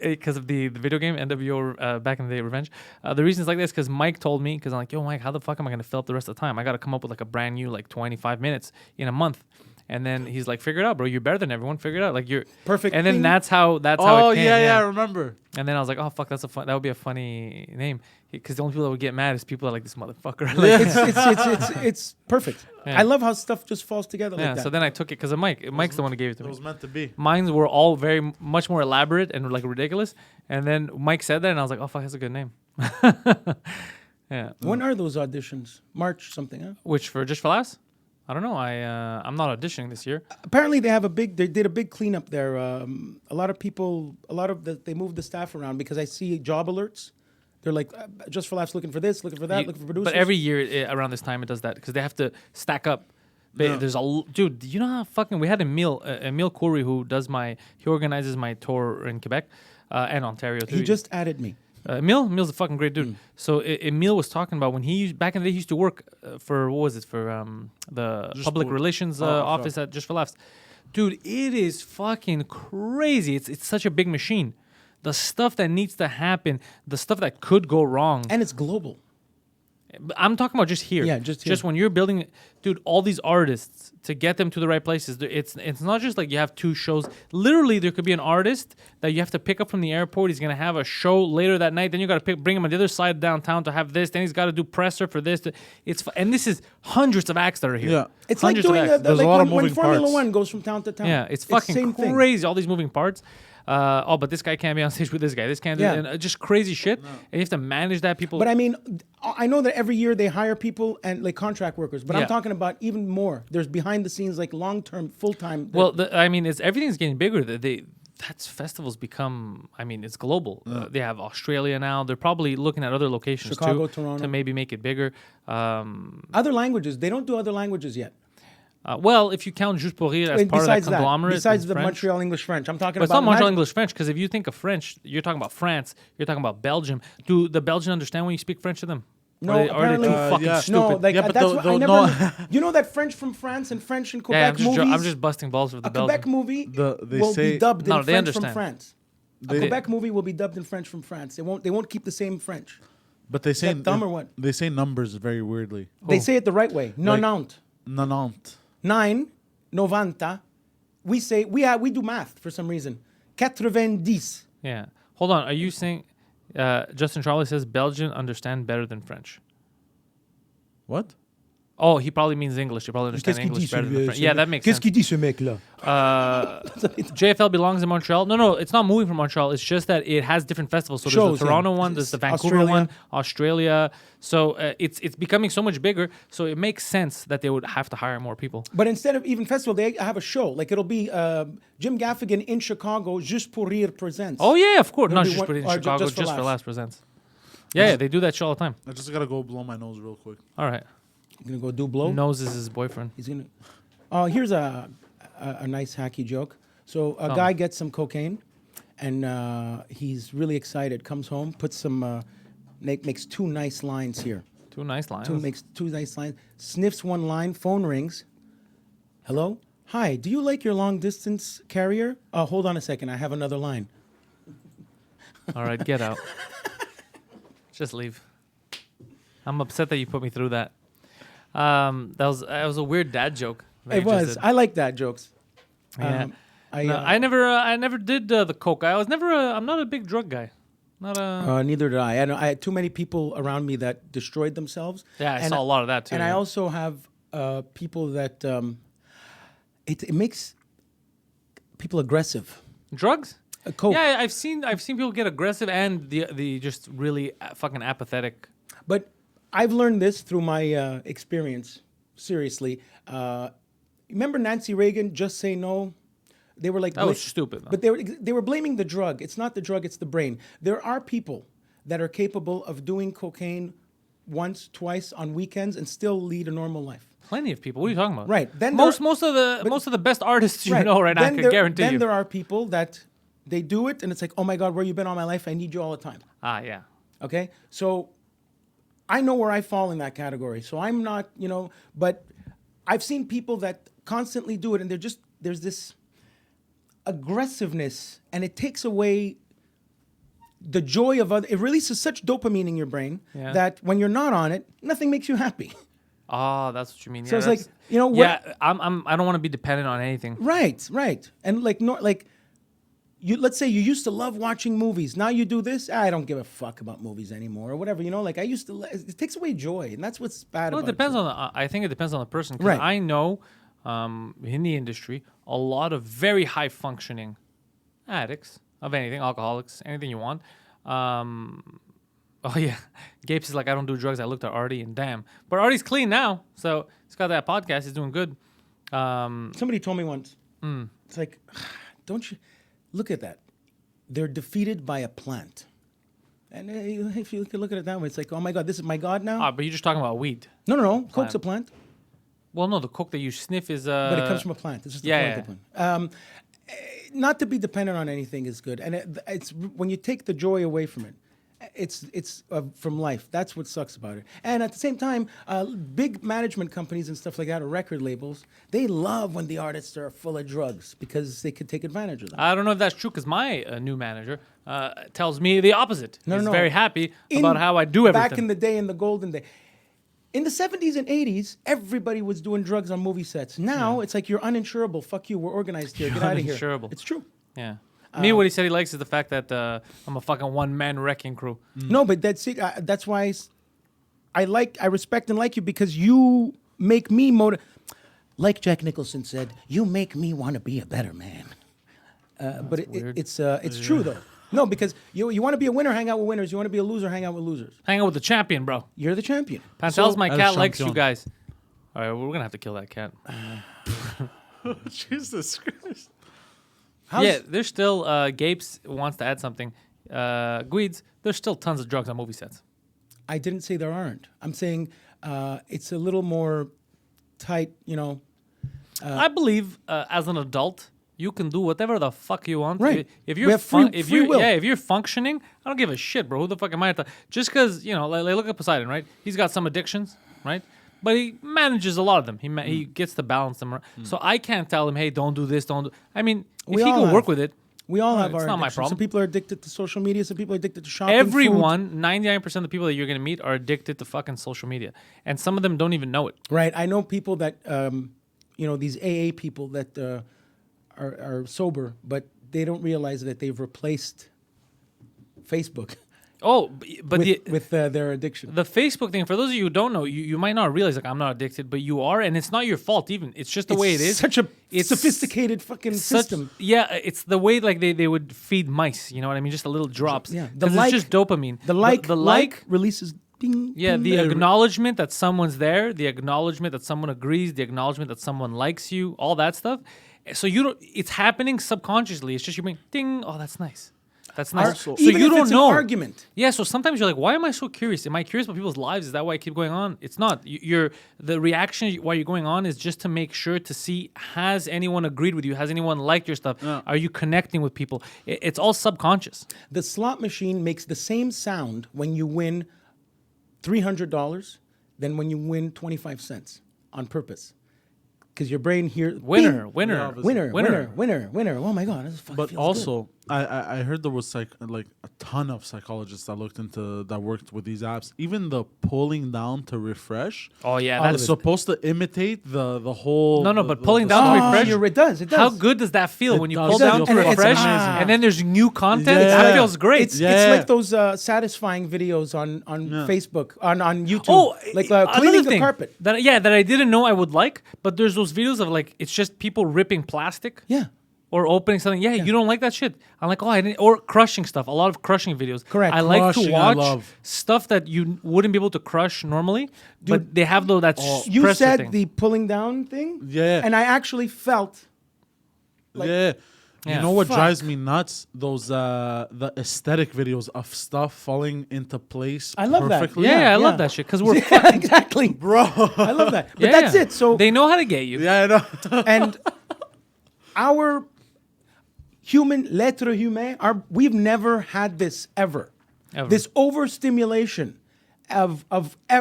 because of the video game NWO back in the day Revenge. The reason it's like this because Mike told me, because I'm like, yo Mike, how the fuck am I gonna fill up the rest of the time? I got to come up with like a brand new 25 minutes in a month. And then he's like, figure it out, bro. You're better than everyone. Figure it out. Like you're Perfect And then thing. that's how Oh, it came. yeah, I remember. And then I was like, oh fuck, that would be a funny name. Because the only people that would get mad is people that are like this motherfucker. Like, It's perfect. Yeah. I love how stuff just falls together like yeah. that. So then I took it because of Mike. Mike's the one who gave it to It me. was meant to be. Mines were all much more elaborate and like ridiculous. And then Mike said that, and I was like, oh fuck, that's a good name. Yeah. When are those auditions? March something, huh? Which for Just for Laughs? I don't know. I'm not auditioning this year. Apparently they did a big cleanup there. A lot of people, they moved the staff around because I see job alerts. They're like, Just for Laughs looking for this, looking for that, looking for producers. But every year around this time it does that because they have to stack up. There's dude. Do you know how fucking we had Emile Coury who he organizes my tour in Quebec and Ontario too. He just added me. Emil's a fucking great dude. So Emile was talking about when back in the day he used to work for the public relations office at Just for Laughs. Dude, it is fucking crazy. It's such a big machine. The stuff that needs to happen, the stuff that could go wrong. And it's global. I'm talking about just here. Yeah, just here. Just when you're building, dude, all these artists to get them to the right places. It's not just like you have two shows. Literally, there could be an artist that you have to pick up from the airport. He's gonna have a show later that night. Then you got to bring him on the other side downtown to have this. Then he's got to do presser for this. And this is hundreds of acts that are here. Yeah. It's like Hundreds of doing acts. There's a lot of when moving Formula parts. One goes from town to town. Yeah, it's fucking same thing. crazy. All these moving parts. But this guy can't be on stage with this guy. This can't do Yeah. and just crazy shit. And you have to manage that. People. But I mean, I know that every year they hire people and like contract workers, but Yeah. I'm talking about even more. There's behind the scenes, like long-term, full-time. Well, everything's getting bigger. That's festivals become. I mean, it's global. They have Australia now. They're probably looking at other locations Chicago, too Toronto. to maybe make it bigger. Other languages, they don't do other languages yet. Well, if you count Juste pour rire as part of that Besides conglomerate, besides in the French, Montreal English French, I'm talking but it's about not Montreal imagine- English French because if you think of French, you're talking about France. You're talking about Belgium. Do the Belgians understand when you speak French to them? No, Are they apparently too fucking yeah. stupid? No, like Yeah, but that's they'll- what I they'll never. know- You know that French from France and French in Yeah, Quebec movies. I'm just busting balls for the A Quebec Belgians. movie They will say- be dubbed No, in they French from understand. France. A They- Quebec movie will be dubbed in French from France. They won't keep the same French. But they say that dumb or what? They say numbers very weirdly. They say it the right way. Like- 90. 90. 9, 90. We say we do math for some reason. 90. Yeah. Hold on. Are you saying Justin Charlie says Belgian understand better than French? What? Oh, he probably means English. He probably understands English better than French. Yeah, that makes sense. Qu'est-ce qu'il dit ce mec-là? JFL belongs in Montreal. No, it's not moving from Montreal. It's just that it has different festivals. So Shows, there's the Toronto yeah. one, there's the Vancouver Australia. one, Australia. So it's becoming so much bigger. So it makes sense that they would have to hire more people. But instead of even festival, they have a show. Like it'll be Jim Gaffigan in Chicago, Juste pour rire presents. Oh yeah, of course. It'll Not be just one- put it in or Chicago. Just for Just for Laughs. Laughs presents. Yeah, they do that show all the time. I just gotta go blow my nose real quick. All right. He's gonna go do blow. Nose is his boyfriend. He's gonna. Oh, here's a nice hacky joke. So a guy gets some cocaine, and he's really excited. Comes home, puts some, makes two nice lines here. Two nice lines. Makes two nice lines. Sniffs one line. Phone rings. Hello. Hi. Do you like your long distance carrier? Hold on a second. I have another line. All right, get out. Just leave. I'm upset that you put me through that. That was a weird dad joke. that It you just was. did. I like that jokes. Yeah. I No, I never did the coke. I'm not a big drug guy. Not a. Neither did I. I had too many people around me that destroyed themselves. Yeah, I And saw a lot of that too. And I also have people that it makes people aggressive. drugs. Coke. Yeah, I've seen people get aggressive and the just really fucking apathetic. But I've learned this through my experience. Seriously, remember Nancy Reagan? Just say no. They were like That was stupid, though. But they were blaming the drug. It's not the drug. It's the brain. There are people that are capable of doing cocaine once, twice on weekends and still lead a normal life. Plenty of people. What are you talking about? Right. Then most of the best artists you know right now, I Then can guarantee then you. there are people that they do it and it's like, oh my God, where you been all my life? I need you all the time. Yeah. Okay, so I know where I fall in that category. So I'm not, but I've seen people that constantly do it, and there's this aggressiveness, and it takes away the joy of other. It releases such dopamine in your brain Yeah. that when you're not on it, nothing makes you happy. Oh, that's what you mean. So Yeah, it's like, that's- what- Yeah, I don't want to be dependent on anything. Right, and you. Let's say you used to love watching movies. Now you do this. I don't give a fuck about movies anymore, or whatever. Like I used to. It takes away joy, and that's what's bad Well, about it depends on I think it depends on the person. 'Cause Right. I know in the industry a lot of very high functioning addicts of anything, alcoholics, anything you want, Oh yeah, Gapes is like, I don't do drugs. I looked at Artie and damn, but Artie's clean now, so he's got that podcast. He's doing good. Somebody told me once. It's like, don't you look at that? They're defeated by a plant. And if you look at it that way, it's like, oh my God, this is my God now. But you're just talking about weed. No. Coke's a plant, Well, no, the coke that you sniff is but it comes from a plant. It's just a plant. Not to be dependent on anything is good, and it's when you take the joy away from it. It's from life. That's what sucks about it. And at the same time, big management companies and stuff like that, or record labels, they love when the artists are full of drugs because they could take advantage of them. I don't know if that's true because my new manager tells me the opposite. No, He's no. very happy about how I do everything. Back in the day, in the golden day. In the 70s and 80s, everybody was doing drugs on movie sets. Now, it's like, you're uninsurable. Fuck you, we're organized here. Get out of here. Uninsurable. It's true. Yeah. Me, what he said he likes is the fact that I'm a fucking one-man wrecking crew. No, but that's it. That's why I respect and like you, because you make me like Jack Nicholson said, you make me want to be a better man. But it's true though. No, because you want to be a winner, hang out with winners. You want to be a loser, hang out with losers. Hang out with the champion, bro. You're the champion. Pantelis, my El cat, likes you champion. guys. All right, we're gonna have to kill that cat. Jesus Christ. Yeah, there's still Gapes wants to add something. Guides, there's still tons of drugs on movie sets. I didn't say there aren't. I'm saying it's a little more tight, I believe as an adult, you can do whatever the fuck you want. Right. If We you're have free will. if you're functioning, I don't give a shit, bro. Who the fuck am I to just because like look at Poseidon, right? He's got some addictions, right? But he manages a lot of them. He gets to balance them. So I can't tell him, hey, don't do this, don't do. I mean, if We he all can have. work with it, We all have it's our not my addictions. problem. Some people are addicted to social media. Some people are addicted to shopping. everyone, 99% of the people that you're gonna meet are addicted to fucking social media, and some of them don't even know it. Food. Right. I know people that, these AA people that are sober, but they don't realize that they've replaced Facebook Oh, but with their addiction. the Facebook thing, for those of you who don't know, you might not realize, like, I'm not addicted, but you are, and it's not your fault even. It's just the way it is. Such a It's sophisticated fucking system. Yeah, it's the way like they would feed mice. You know what I mean? Just a little drops. Yeah, it's just dopamine. The like like. releases. Ding, Yeah, ding. the acknowledgement that someone's there, the acknowledgement that someone agrees, the acknowledgement that someone likes you, all that stuff. So you don't. It's happening subconsciously. It's just you being ding. Oh, that's nice. That's nice. So Even you if don't it's know. an argument. Yeah. So sometimes you're like, why am I so curious? Am I curious about people's lives? Is that why I keep going on? It's not. You're the reaction why you're going on is just to make sure to see, has anyone agreed with you? Has anyone liked your stuff? Are you connecting with people? It's all subconscious. The slot machine makes the same sound when you win $300 than when you win 25 cents on purpose. Because your brain here, Winner, bing, winner, winner, winner, winner. Oh my God, this fucking But feels also, I heard there was like a ton of psychologists that worked with these apps. Even the pulling down to refresh. Oh yeah, It's that's supposed to imitate the whole. No, but pulling the down to good. sound. refresh. It does. It does. How good does that feel when you does. pull It does. down to And it's refresh amazing. and then there's new content? Yeah. That feels great. It's Yeah. like those satisfying videos on Facebook, on YouTube. Oh, like another cleaning the thing carpet. that I didn't know I would like, but there's those videos of like it's just people ripping plastic. Yeah. Or opening something. Yeah, you don't like that shit. I'm like, I didn't. Or crushing stuff. A lot of crushing videos. Correct. I like to Crushing, I watch love. stuff that you wouldn't be able to crush normally, but they have that You presser said thing. the pulling down thing. Yeah. And I actually felt. Yeah. Yeah. You know what Fuck. drives me nuts? Those the aesthetic videos of stuff falling into place. I love that. perfectly. Yeah, I Yeah. love that shit because we're Yeah, exactly, bro. I love that. But Yeah, that's yeah. it. So they know how to get you. Yeah, I know. and our human l'être humain, we've never had this ever. Ever. This overstimulation of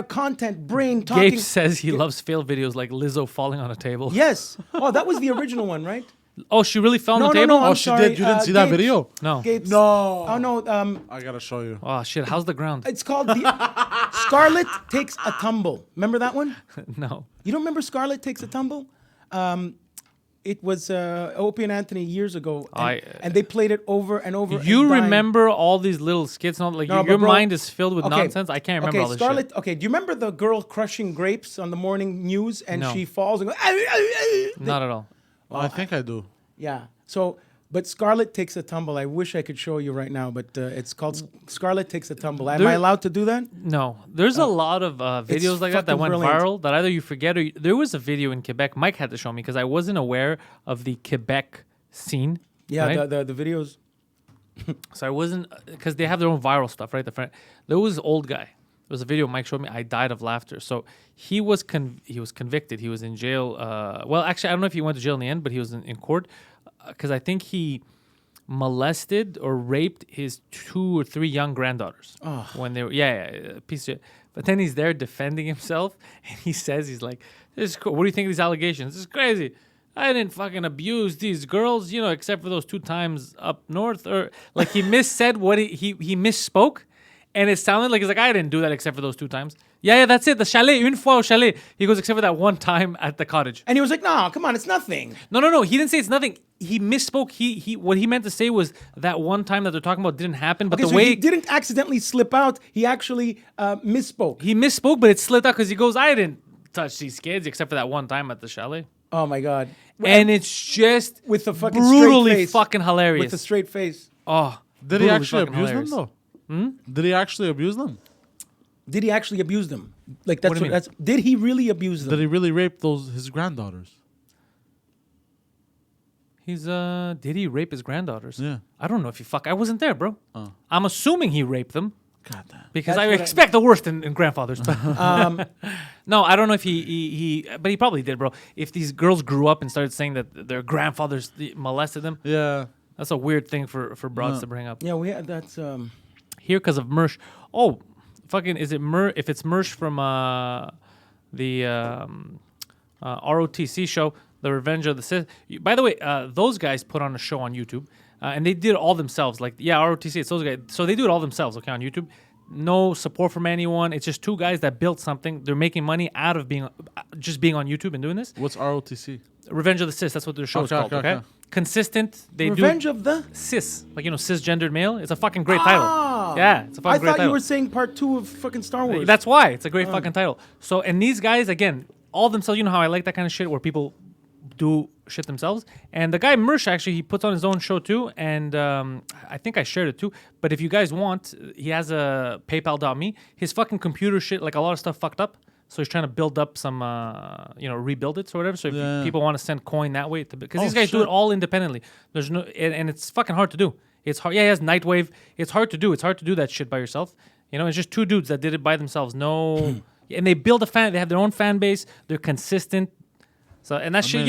content, brain talking. Gabe says he loves fail videos like Lizzo falling on a table. Yes. Oh, that was the original one, right? Oh, she really fell on No, the no, table? no, Oh, I'm she sorry. did. You didn't see that Gabe's- video? No. Gabe's, No. Oh no. I gotta show you. Oh shit! How's the ground? It's called the Scarlet Takes a Tumble. Remember that one? No. You don't remember Scarlet Takes a Tumble? It was Opie and Anthony years ago, and they played it over and over. You and dying. remember all these little skits and all, like No, your but bro- mind is filled with Okay, nonsense. I can't remember all this Scarlet, shit. Okay, do you remember the girl crushing grapes on the morning news and No. she falls and goes, Not at all. Oh, I think I do. yeah. So But Scarlet Takes a Tumble. I wish I could show you right now, but it's called Scarlet Takes a Tumble. Am I allowed to do that? No, there's a lot of videos like that fucking went brilliant. viral that either you forget or there was a video in Quebec. Mike had to show me because I wasn't aware of the Quebec scene. Yeah, right? the videos. So I wasn't because they have their own viral stuff, right? There was an old guy. There was a video Mike showed me. I died of laughter. So he was convicted. He was in jail. Well, actually, I don't know if he went to jail in the end, but he was in court because I think he molested or raped his 2 or 3 young granddaughters when they were piece of shit. But then he's there defending himself, and he says he's like, "This is cool. What do you think of these allegations? This is crazy. I didn't fucking abuse these girls, except for those 2 times up north." Or like he missaid what he misspoke, and it sounded like he's like, "I didn't do that except for those 2 times." Yeah, that's it. The chalet, une fois au chalet. He goes, except for that one time at the cottage. And he was like, "No, come on, it's nothing." No. He didn't say it's nothing. He misspoke. He what he meant to say was that one time that they're talking about didn't happen. But Okay, the so way he didn't accidentally slip out. He actually misspoke. he misspoke, but it slipped out because he goes, "I didn't touch these kids except for that one time at the chalet." Oh my God! And it's just With the fucking brutally straight face. fucking hilarious. With a straight face. Oh, Did he brutally actually fucking abuse hilarious. them though? Did he actually abuse them? Did he actually abuse them? Like that's What do you mean? that's. Did he really abuse them? Did he really rape his granddaughters? He's did he rape his granddaughters? Yeah. I don't know if I wasn't there, bro. I'm assuming he raped them God damn. because That's I what I- expect the worst in grandfathers. But no, I don't know if he but he probably did, bro. If these girls grew up and started saying that their grandfathers molested them, Yeah. that's a weird thing for broads to bring up. Yeah, we had that's. Here because of Mersh. Oh, fucking is it Mer? If it's Mersh from the ROTC show, The Revenge of the Sith. By the way, those guys put on a show on YouTube, and they did it all themselves. Like, yeah, ROTC, it's those guys. So they do it all themselves, okay, on YouTube. No support from anyone. It's just 2 guys that built something. They're making money out of being on YouTube and doing this. What's ROTC? Revenge of the Cis. That's what their show is called. Okay. Consistent. They Revenge do of the. cis, like cisgendered male. It's a fucking great title. Yeah, it's a I fucking great thought title. you were saying part 2 of fucking Star Wars. That's why it's a great fucking title. So, and these guys again, all themselves. You know how I like that kind of shit where people do shit themselves. And the guy Mersh actually he puts on his own show too, and I think I shared it too. But if you guys want, he has a PayPal.me. His fucking computer shit, like a lot of stuff fucked up. So he's trying to build up some, rebuild it or whatever. So if people want to send coin that way, because these guys do it all independently. There's no, and it's fucking hard to do. It's hard. Yeah, he has Nightwave. It's hard to do. It's hard to do that shit by yourself. It's just 2 dudes that did it by themselves. No, and they build a fan. They have their own fan base. They're consistent. So and that shit,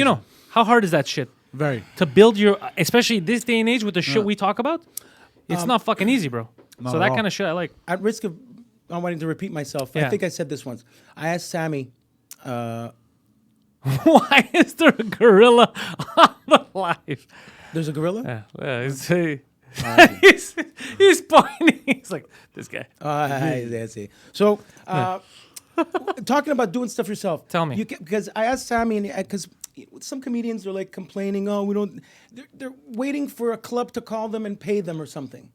how hard is that shit? Very. To build your, especially this day and age with the shit we talk about, it's not fucking easy, bro. Not So at that all. kind of shit I like. At risk of not wanting to repeat myself, Yeah. I think I said this once. I asked Sammy. Why is there a gorilla on the live? There's a gorilla. Yeah, he's pointing. He's like, this guy. I see. So, talking about doing stuff yourself. Tell me. Because I asked Sammy, and because some comedians are like complaining, oh, we don't. They're waiting for a club to call them and pay them or something,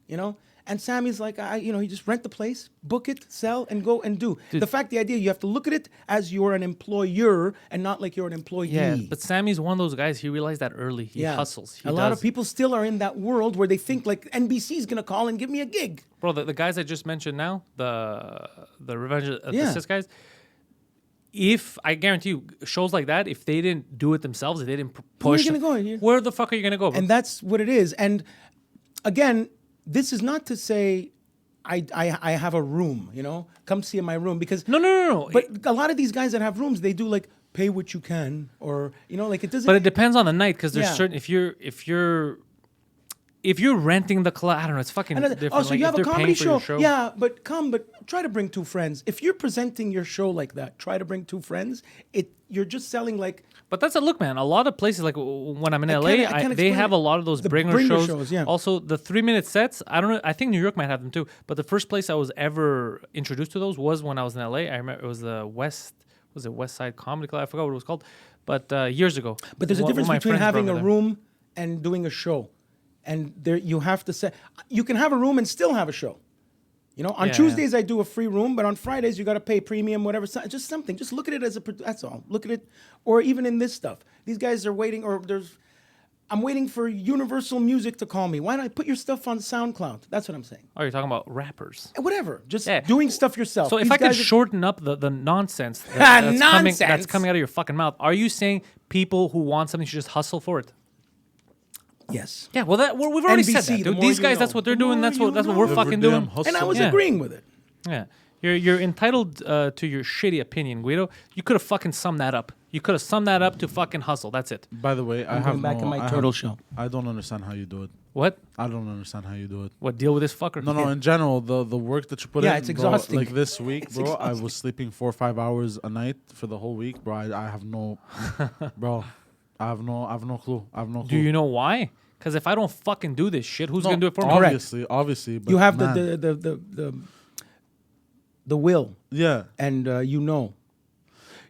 And Sammy's like, you just rent the place, book it, sell, and go and do. The idea, you have to look at it as you're an employer and not like you're an employee. Yeah, but Sammy's one of those guys. He realized that early. He hustles. A lot of people still are in that world where they think like NBC's gonna call and give me a gig. Bro, the guys I just mentioned now, the Revenge of Yeah. the Cis guys. If I guarantee you, shows like that, if they didn't do it themselves, if they didn't push, Where are you gonna go? Where the fuck are you gonna go? Bro? And that's what it is. And again, this is not to say I have a room, come see in my room because No. But a lot of these guys that have rooms, they do like pay what you can, or like it doesn't. But it depends on the night because there's Yeah. certain if you're renting the club, I don't know, it's fucking different. Oh, so Like, you if have a they're comedy paying for show. your Yeah, but try to bring 2 friends. If you're presenting your show like that, try to bring 2 friends. You're just selling like. But that's a look, man. A lot of places, like when I'm in LA, can't they explain have it. a lot of those The bringer bringer shows. yeah. Also, the 3-minute sets. I don't know. I think New York might have them too. But the first place I was ever introduced to those was when I was in LA. I remember it was the West Side Comedy Club? I forgot what it was called. But years ago. But there's a One of difference my between friends having brought a me there. room and doing a show. And there you have to say you can have a room and still have a show. On Yeah, Tuesdays I do a free room, but on Fridays you got to pay premium, whatever. Just something. Just look at it as that's all. Look at it, or even in this stuff. These guys are waiting, or there's I'm waiting for Universal Music to call me. Why don't I put your stuff on SoundCloud? That's what I'm saying. Oh, you're talking about rappers. Whatever. Just Yeah. doing stuff yourself. So if These I could guys are- shorten up the nonsense that's Nonsense. coming out of your fucking mouth, are you saying people who want something should just hustle for it? Yes. Yeah, well, we've already said NBC, that, the dude. more These you guys, know. that's what they're The doing. more That's you what know. we're Every fucking damn doing. hustle. And I was Yeah. agreeing with it. Yeah, you're entitled to your shitty opinion, Guido. You could have fucking summed that up. You could have summed that up to fucking hustle. That's it. By the way, I I'm have going back no, in my I turtle have- shell. I don't understand how you do it. What? I don't understand how you do it. What? Deal with this fucker? No, in general, the work that you put in. Yeah, it's bro, exhausting. like this week, It's bro, I exhausting. was sleeping 4 or 5 hours a night for the whole week, bro. I have no, bro. I have no clue. I have no clue. Do you know why? Because if I don't fucking do this shit, who's gonna do it for me? Correct. Obviously. But You have man, the will, yeah. and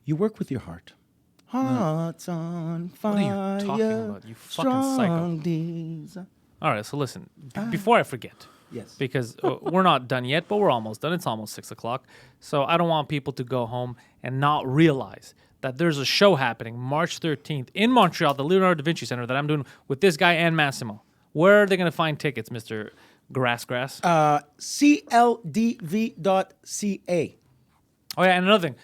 you work with your heart. Hearts on fire. What are you talking about, you fucking psycho? strong desire. All right, so listen. Before I forget, Yes. because we're not done yet, but we're almost done. It's almost 6:00, so I don't want people to go home and not realize that there's a show happening March 13th in Montreal, the Leonardo da Vinci Center, that I'm doing with this guy and Massimo. Where are they going to find tickets, Mr. Grass? CLDV.ca. Oh yeah, and another thing,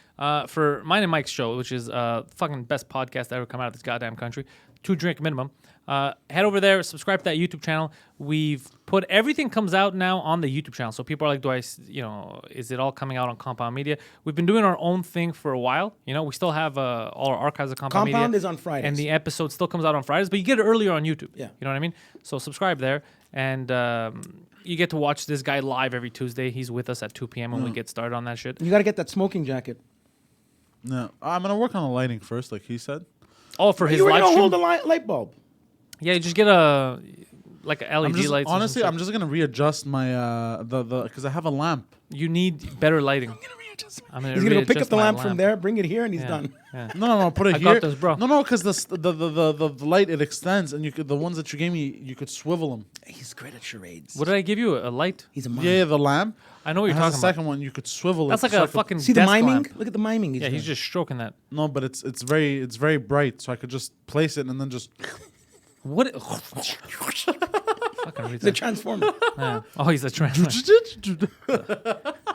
for mine and Mike's show, which is fucking best podcast that ever come out of this goddamn country, 2 drink minimum. Head over there, subscribe to that YouTube channel. We've put everything comes out now on the YouTube channel. So people are like, is it all coming out on Compound Media? We've been doing our own thing for a while. We still have all our archives of Compound Media. Compound is on Fridays. And the episode still comes out on Fridays, but you get it earlier on YouTube. Yeah. You know what I mean? So subscribe there. And you get to watch this guy live every Tuesday. He's with us at 2 p.m. when we get started on that shit. You got to get that smoking jacket. No, I'm gonna work on the lighting first, like he said. Oh, for his You live already stream? hold a light bulb. Yeah, you just get a LED I'm just, lights. honestly, or some I'm just gonna readjust my the because I have a lamp. shit. You need better lighting. I'm He's gonna go pick up the lamp from there, bring it here, and he's Yeah. done. Yeah. No, put it I here. got this, bro. No, because the light it extends, and the ones that you gave me, you could swivel them. He's great at charades. What did I give you? A light? He's a mime. Yeah, the lamp. I know what you're It has talking a second about. one you could swivel. That's it like so I a could- fucking See the desk miming? lamp. Look at the miming. Yeah, he's just stroking that. No, but it's very bright, so I could just place it and then just. What? Fucking the retard. transformer. Yeah. Oh, he's a trans.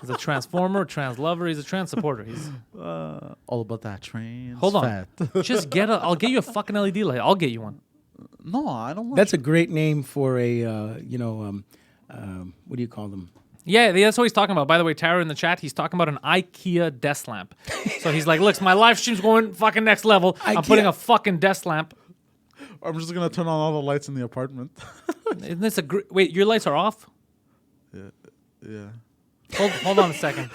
He's a transformer, trans lover. He's a trans supporter. He's All about that train. hold on. Just I'll get you a fucking LED light. I'll get you one. No, I don't want. That's a great name for a what do you call them? Yeah, that's what he's talking about. By the way, Tara in the chat, he's talking about an IKEA desk lamp. So he's like, look, my live stream's going fucking next level. I'm IKEA. putting a fucking desk lamp. I'm just gonna turn on all the lights in the apartment. Isn't this a wait? Your lights are off. Yeah. Hold on a second.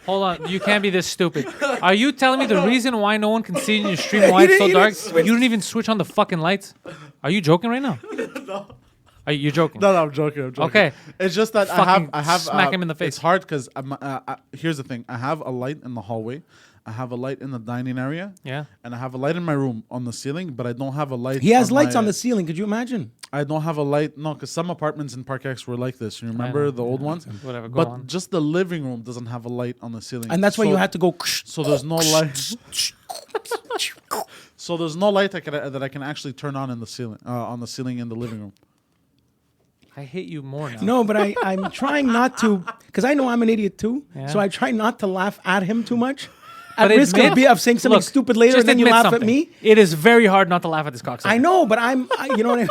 Hold on. You can't be this stupid. Are you telling me the reason why no one can see in your stream why it's so He dark? didn't switch. You didn't even switch on the fucking lights? Are you joking right now? No. You're joking. No, I'm joking. Okay. It's just that Fucking I have smack him in the face. It's hard because here's the thing. I have a light in the hallway. I have a light in the dining area. Yeah. And I have a light in my room on the ceiling, but I don't have a light. He has lights my- on the ceiling. Could you imagine? I don't have a light. No, because some apartments in Park X were like this. You remember know, the old ones? Whatever, go But on. just the living room doesn't have a light on the ceiling. And that's why So- you had to go. So there's no light. So there's no light that I can actually turn on in the ceiling on the ceiling in the living room. I hate you more now. No, but I'm trying not to, because I know I'm an idiot too. Yeah. So I try not to laugh at him too much. At But risk admit- of saying something Look, stupid later, just and then you admit laugh something. at me. It is very hard not to laugh at this cocksucker. I know, but you know what I mean?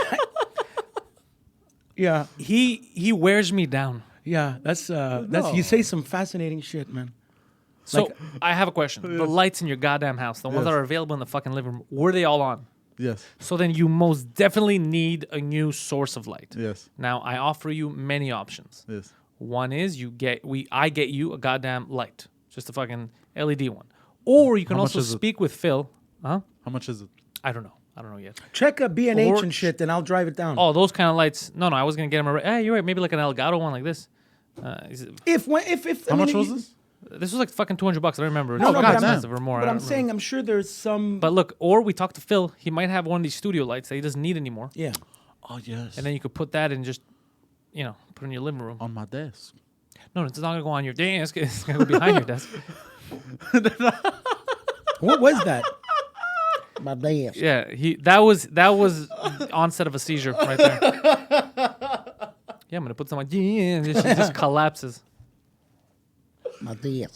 Yeah, He wears me down. yeah. That's you say some fascinating shit, man. So Like- I have a question. The lights in your goddamn house, the ones that Yes. are available in the fucking living room, were they all on? Yes. So then you most definitely need a new source of light. Yes. Now I offer you many options. Yes. One is I get you a goddamn light, just a fucking LED one, or you can How much also is it? speak with Phil. Huh? How much is it? I don't know yet. Check a B&H Or- and shit, and I'll drive it down. Oh, those kind of lights. No, I was gonna get him a. Hey, you're right. Maybe like an Elgato one like this. Is it- If How much was this? This was like fucking $200. I don't remember. No, It's no, fucking but I'm- expensive or more. I But don't I'm remember. saying I'm sure there's some. But look, or we talked to Phil. He might have one of these studio lights that he doesn't need anymore, Yeah. Oh yes. and then you could put that and just, put it in your living room. on my desk. No, it's not gonna go on your desk. It's gonna go behind your desk. What was that? My dad. Yeah, that was onset of a seizure right there. Yeah, I'm gonna put some on. Yeah, she just collapses. My dad.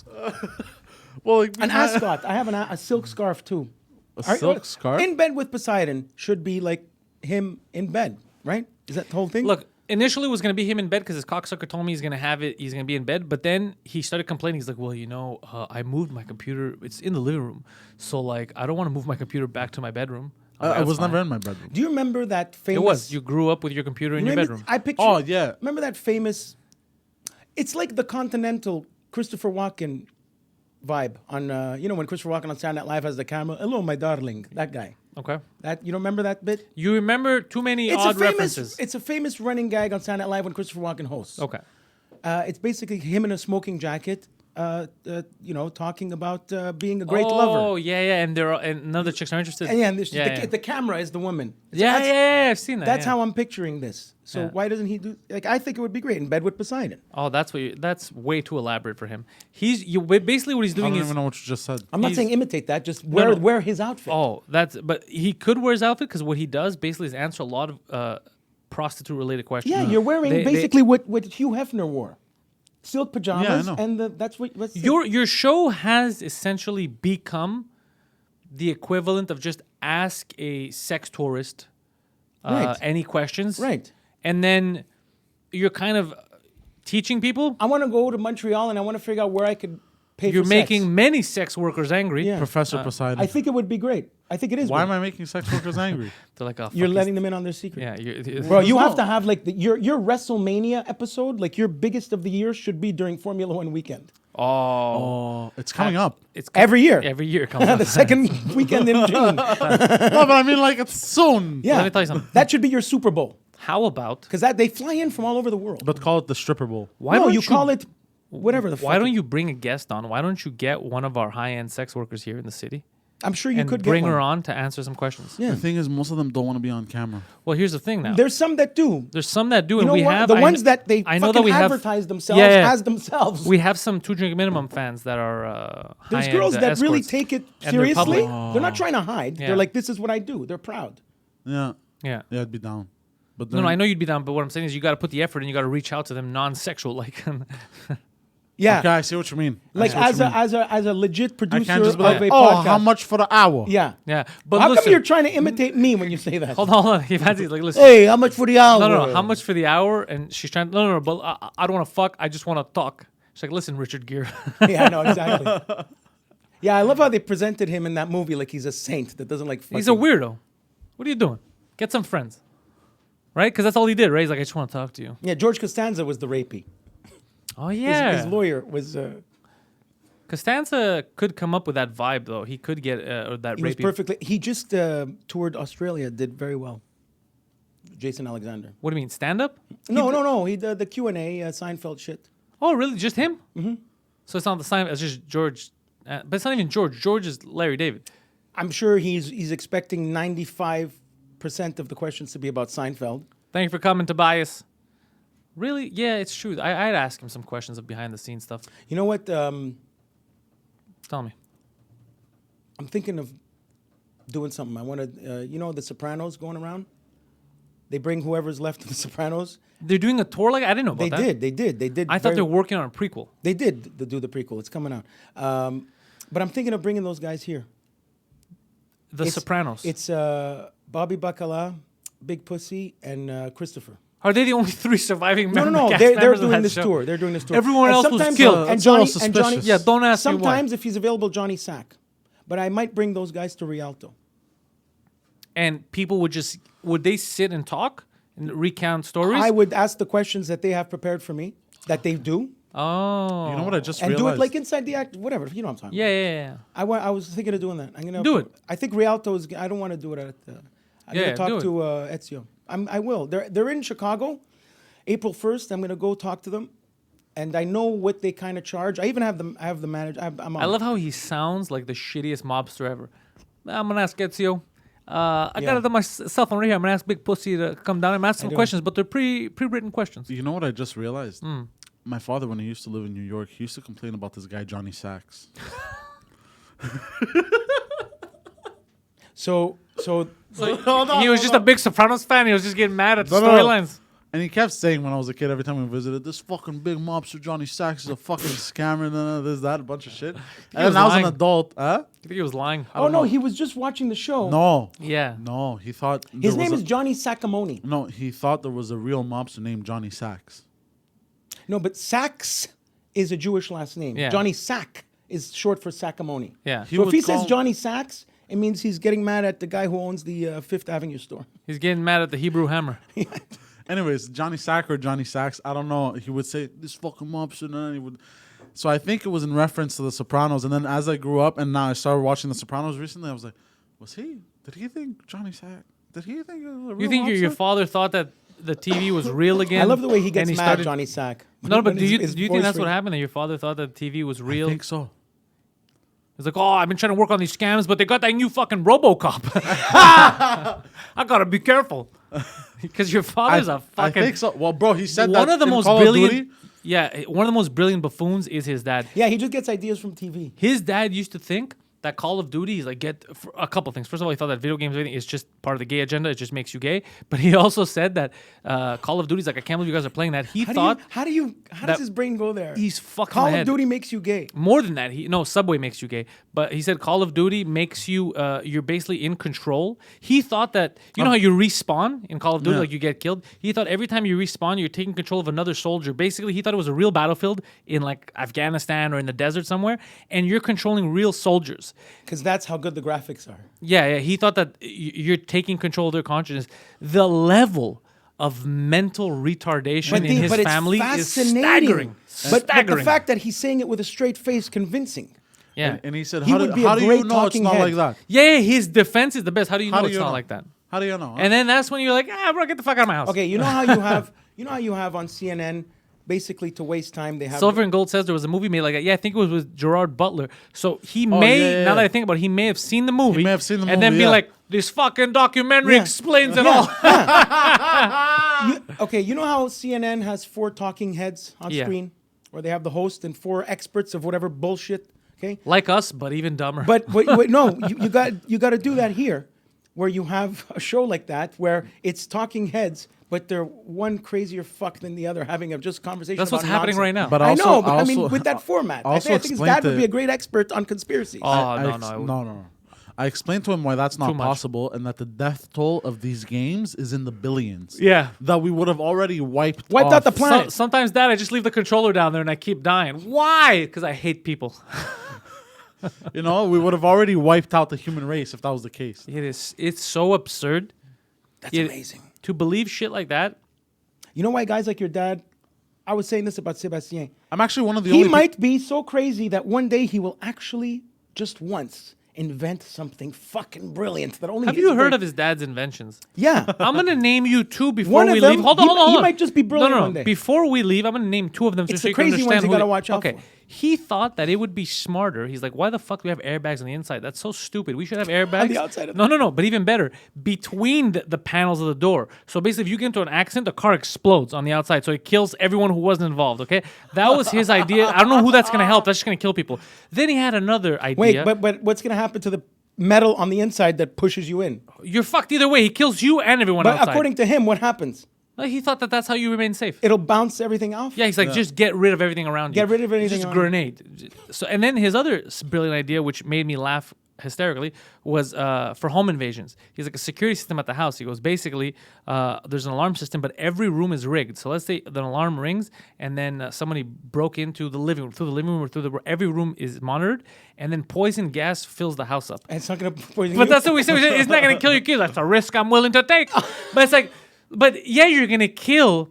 Well, like, An ascot. I have a silk scarf too. a silk scarf. In bed with Poseidon should be like him in bed, right? Is that the whole thing? Look, initially it was gonna be him in bed because his cocksucker told me he's gonna have it. He's gonna be in bed, but then he started complaining. He's like, "Well, I moved my computer. It's in the living room, so like I don't want to move my computer back to my bedroom." I'm like, I "That's was never fine." in my bedroom. Do you remember that famous? It was. You grew up with your computer in your Remember- bedroom. I picture. Oh, yeah. Remember that famous? It's like the Continental Christopher Walken vibe on. When Christopher Walken on Saturday Night Live has the camera. Hello, my darling. That guy. Okay. That you don't remember that bit? You remember too many It's odd a famous. references. It's a famous running gag on Saturday Night Live when Christopher Walken hosts. Okay. It's basically him in a smoking jacket, talking about being a great lover. Oh yeah, and and other chicks are interested. And the camera is the woman. So that's- yeah, I've seen that. That's yeah. how I'm picturing this. So Yeah. why doesn't he do? Like, I think it would be great in bed with Poseidon. Oh, that's way too elaborate for him. Basically what he's I doing don't is even know what you just said. I'm not He's- saying imitate that. Just No. wear his outfit. but he could wear his outfit because what he does basically is answer a lot of prostitute related questions. Yeah, you're wearing They- basically what Hugh Hefner wore, silk pajamas, Yeah, I know. and that's what. What's your show has essentially become the equivalent of just ask a sex tourist Right. any questions, Right. And then you're kind of teaching people. I want to go to Montreal and I want to figure out where I could pay. You're for making sex. many sex workers angry. Yeah. Professor Poseidon. I think it would be great. I think it is. Why great. am I making sex workers angry? They're like, oh, You're fuck, letting them in on their secret. Yeah, Bro, you No. have to have like your WrestleMania episode, like your biggest of the year, should be during Formula One weekend. Oh, it's coming up. It's Every year. Every year comes The up. second weekend in June. No, but I mean, like, it's soon. Yeah. Let me tell you something. That should be your Super Bowl. How about Because they fly in from all over the world. But call it the stripper bowl. why no, don't you call it whatever the fuck. Why don't you bring a guest on? Why don't you get one of our high-end sex workers here in the city I'm sure you and could bring get her one. on to answer some questions? Yeah. The thing is, most of them don't want to be on camera. Well, here's the thing now. There's some that do. There's some that do, You and know we what? have The I ones kn- that they I know fucking that we have advertise themselves Yeah. as themselves. We have some 2 drink minimum fans that are There's high-end, girls that really escorts. take it they're seriously. public. They're not trying to hide. Yeah. They're like, this is what I do. They're proud. Yeah. Yeah. Yeah, I'd be down. But No, I know you'd be down, but what I'm saying is you got to put the effort and you got to reach out to them non-sexual, like. Yeah. Okay, I see what you mean. I Like see what you mean. as a legit I producer can't just be of like, a oh, podcast. how much for the hour? Yeah. Yeah, but How listen, come you're trying to imitate me when you say that? hold on. He's like, listen. Hey, how much for the hour? No. How much for the hour? And she's trying. No. But I don't want to fuck. I just want to talk. She's like, listen, Richard Gere. Yeah, no, exactly. Yeah, I love how they presented him in that movie like he's a saint that doesn't like. He's a fucking- weirdo. What are you doing? Get some friends, right? Because that's all he did, right? He's like, I just want to talk to you. Yeah, George Costanza was the rapey. Oh His, yeah. his lawyer was. Costanza could come up with that vibe though. He could get that He was rapey. perfectly. He just toured Australia. Did very well. Jason Alexander. What do you mean, stand up? No. He did the Q&A Seinfeld shit. Oh, really? Just him? Mm-hmm. So it's not the same. It's just George. But it's not even George. George is Larry David. I'm sure he's expecting 95% of the questions to be about Seinfeld. Thank you for coming, Tobias. Really? Yeah, it's true. I'd ask him some questions of behind the scenes stuff. You know what? Tell me. I'm thinking of doing something. I want to, The Sopranos going around. They bring whoever's left of The Sopranos. They're doing a tour like I didn't know about that. They did. I thought they were working on a prequel. They did do the prequel. It's coming out. But I'm thinking of bringing those guys here. The Sopranos. It's Bobby Bacala, Big Pussy, and Christopher. Are they the only 3 surviving No. cast They're members of doing that this show? tour. They're doing this tour. Everyone And else was sometimes- killed. And That's a little Johnny, and Johnny. suspicious. Yeah, don't ask me why. Sometimes, if he's available, Johnny Sack. But I might bring those guys to Rialto. And people would they sit and talk and recount stories? I would ask the questions that they have prepared for me, that they do, Oh. You know what I just and realized? do it like inside the act, whatever. You know what I'm talking Yeah. about. I was thinking of doing that. I'm gonna Do it. I think Rialto is. I don't want to do it at. I'm Yeah, gonna talk do it. to Ezio. I will. They're in Chicago, April 1st. I'm gonna go talk to them, and I know what they kind of charge. I even have them. I have the manager. I'm on. I love how he sounds like the shittiest mobster ever. I'm gonna ask Ezio. I Yeah. got it on my cell phone right here. I'm gonna ask Big Pussy to come down and ask some do. questions, but they're pre-written questions. You know what I just realized? Hmm. My father, when he used to live in New York, he used to complain about this guy, Johnny Sacks. So He was just a big Sopranos fan. He was just getting mad at the No. storylines. And he kept saying when I was a kid, every time we visited, this fucking big mobster Johnny Sachs is a fucking scammer, and this, that, a bunch of shit. And was then I was an lying. adult. I think he was lying. oh no, he was just watching the show. Yeah. No, he thought His name is Johnny Sacamone. No, he thought there was a real mobster named Johnny Sachs. No, but Sachs is a Jewish last name. Yeah. Johnny Sack is short for Sacamone. Yeah. He So if would he says call- Johnny Sachs, it means he's getting mad at the guy who owns the Fifth Avenue store. He's getting mad at the Hebrew Hammer. Anyways, Johnny Sack or Johnny Sachs, I don't know. He would say this fucking mobster, and then he would. So I think it was in reference to The Sopranos. And then as I grew up and now I started watching The Sopranos recently, I was like, was he? Did he think Johnny Sack? Did he think it was a real You think your mobster? father thought that the TV was real again? I love the way he and gets mad, started- Johnny Sack. No, but When do you his think voice that's what rings. happened? That your father thought that TV was I real? think so. It's like, oh, I've been trying to work on these scams, but they got that new fucking RoboCop. I gotta be careful because your father's a I fucking think so. Well, bro, he said one that of the in most Call of brilliant. Duty. Yeah, one of the most brilliant buffoons is his dad. Yeah, he just gets ideas from TV. His dad used to think that Call of Duty is like get for a couple things. First of all, he thought that video games everything is just part of the gay agenda. It just makes you gay. But he also said that Call of Duty is like, I can't believe you guys are playing that. He thought How that does his brain go there? he's fucking Call my of head. Duty makes you gay. More than that, Subway makes you gay. But he said Call of Duty makes you, you're basically in control. He thought that, you know how you respawn in Call of Duty, Yeah. like you get killed? He thought every time you respawn, you're taking control of another soldier. Basically, he thought it was a real battlefield in like Afghanistan or in the desert somewhere, and you're controlling real soldiers. Because that's how good the graphics are. Yeah, he thought that you're taking control of their consciousness. The level of mental retardation in his family is staggering. But the Staggering. fact that he's saying it with a straight face, convincing. Yeah. And he said, He how would do, be a how do you great know it's talking not head. like that? Yeah, his defense is the best. How do you know How do it's you not know? like that? How do you know? And then that's when you're like, bro, get the fuck out of my house. Okay, you know how you have on CNN, basically to waste time, they have Silver and Gold says there was a movie made like that. Yeah, I think it was with Gerard Butler. So he Oh, may, yeah. now that I think about it, he may have seen the movie. may have seen the and then movie, be yeah. like, this fucking documentary Yeah. explains it Yeah, all. okay, you know how CNN has 4 talking heads on Yeah. screen, where they have the host and 4 experts of whatever bullshit. Okay, Like us, but even dumber. but no, you got to do that here, where you have a show like that where it's talking heads, but they're one crazier fuck than the other, having a just conversation. That's what's about happening nonsense. right now. But I also, know, but I also- mean, with that format, I also think his explain dad would to- be a great expert on conspiracies. Oh, I no, ex- no. I wouldn't. no. I explained to him why that's not Too much. possible and that the death toll of these games is in the billions. Yeah. That we would have already wiped Wiped off. out the planet. Sometimes, Dad, I just leave the controller down there and I keep dying. Why? Because I hate people. You know, we would have already wiped out the human race if that was the case. It's so absurd. That's It- amazing. To believe shit like that. You know why guys like your dad? I was saying this about Sebastien. I'm actually one of the He only might be so crazy that one day he will actually just once invent something fucking brilliant that only Have his you heard brain- of his dad's inventions? Yeah. I'm gonna name you 2 before One of we them, leave. Hold on, he- hold on. he hold on. might just be brilliant No, one day. Before we leave, I'm gonna name 2 of them It's so the you can crazy ones understand you who gotta they- watch out Okay. for. He thought that it would be smarter. He's like, why the fuck do we have airbags on the inside? That's so stupid. We should have airbags the outside of No. But even better, between the panels of the door. So basically, if you get into an accident, the car explodes on the outside, so it kills everyone who wasn't involved. Okay, that was his idea. I don't know who that's gonna help. That's just gonna kill people. Then he had another idea. Wait, but what's gonna happen to the metal on the inside that pushes you in? You're fucked either way. He kills you and everyone But outside. according to him, what happens? Like, he thought that that's how you remain safe. It'll bounce everything off. Yeah, he's like, just get rid of everything around you. Get rid of anything Just around. grenade. So, and then his other brilliant idea, which made me laugh hysterically, was for home invasions. He's like a security system at the house. He goes, basically, there's an alarm system, but every room is rigged. So let's say the alarm rings, and then somebody broke into the living room, through the living room or through the every room is monitored, and then poison gas fills the house up. And it's not gonna poison But you. that's what we say. It's not going to kill your kids. That's a risk I'm willing to take. But it's like, but yeah, you're going to kill.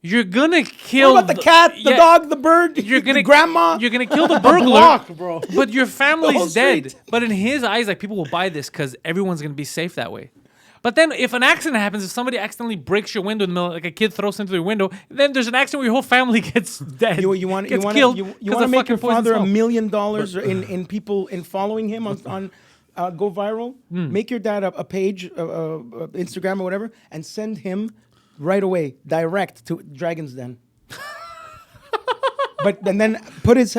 You're going to kill. What about the cat, the dog, the bird, You're gonna the grandma? You're gonna kill the burglar, block, bro. But your whole family's dead. street. But in his eyes, like, people will buy this because everyone's gonna be safe that way. But then, if an accident happens, if somebody accidentally breaks your window in the middle, like a kid throws into the window, then there's an accident where your whole family gets dead. You want gets to killed you 'cause want to of make fucking your poison father $1 smoke. million in people in following him on go viral. Make your dad a page, Instagram or whatever, and send him right away direct to Dragon's Den. and then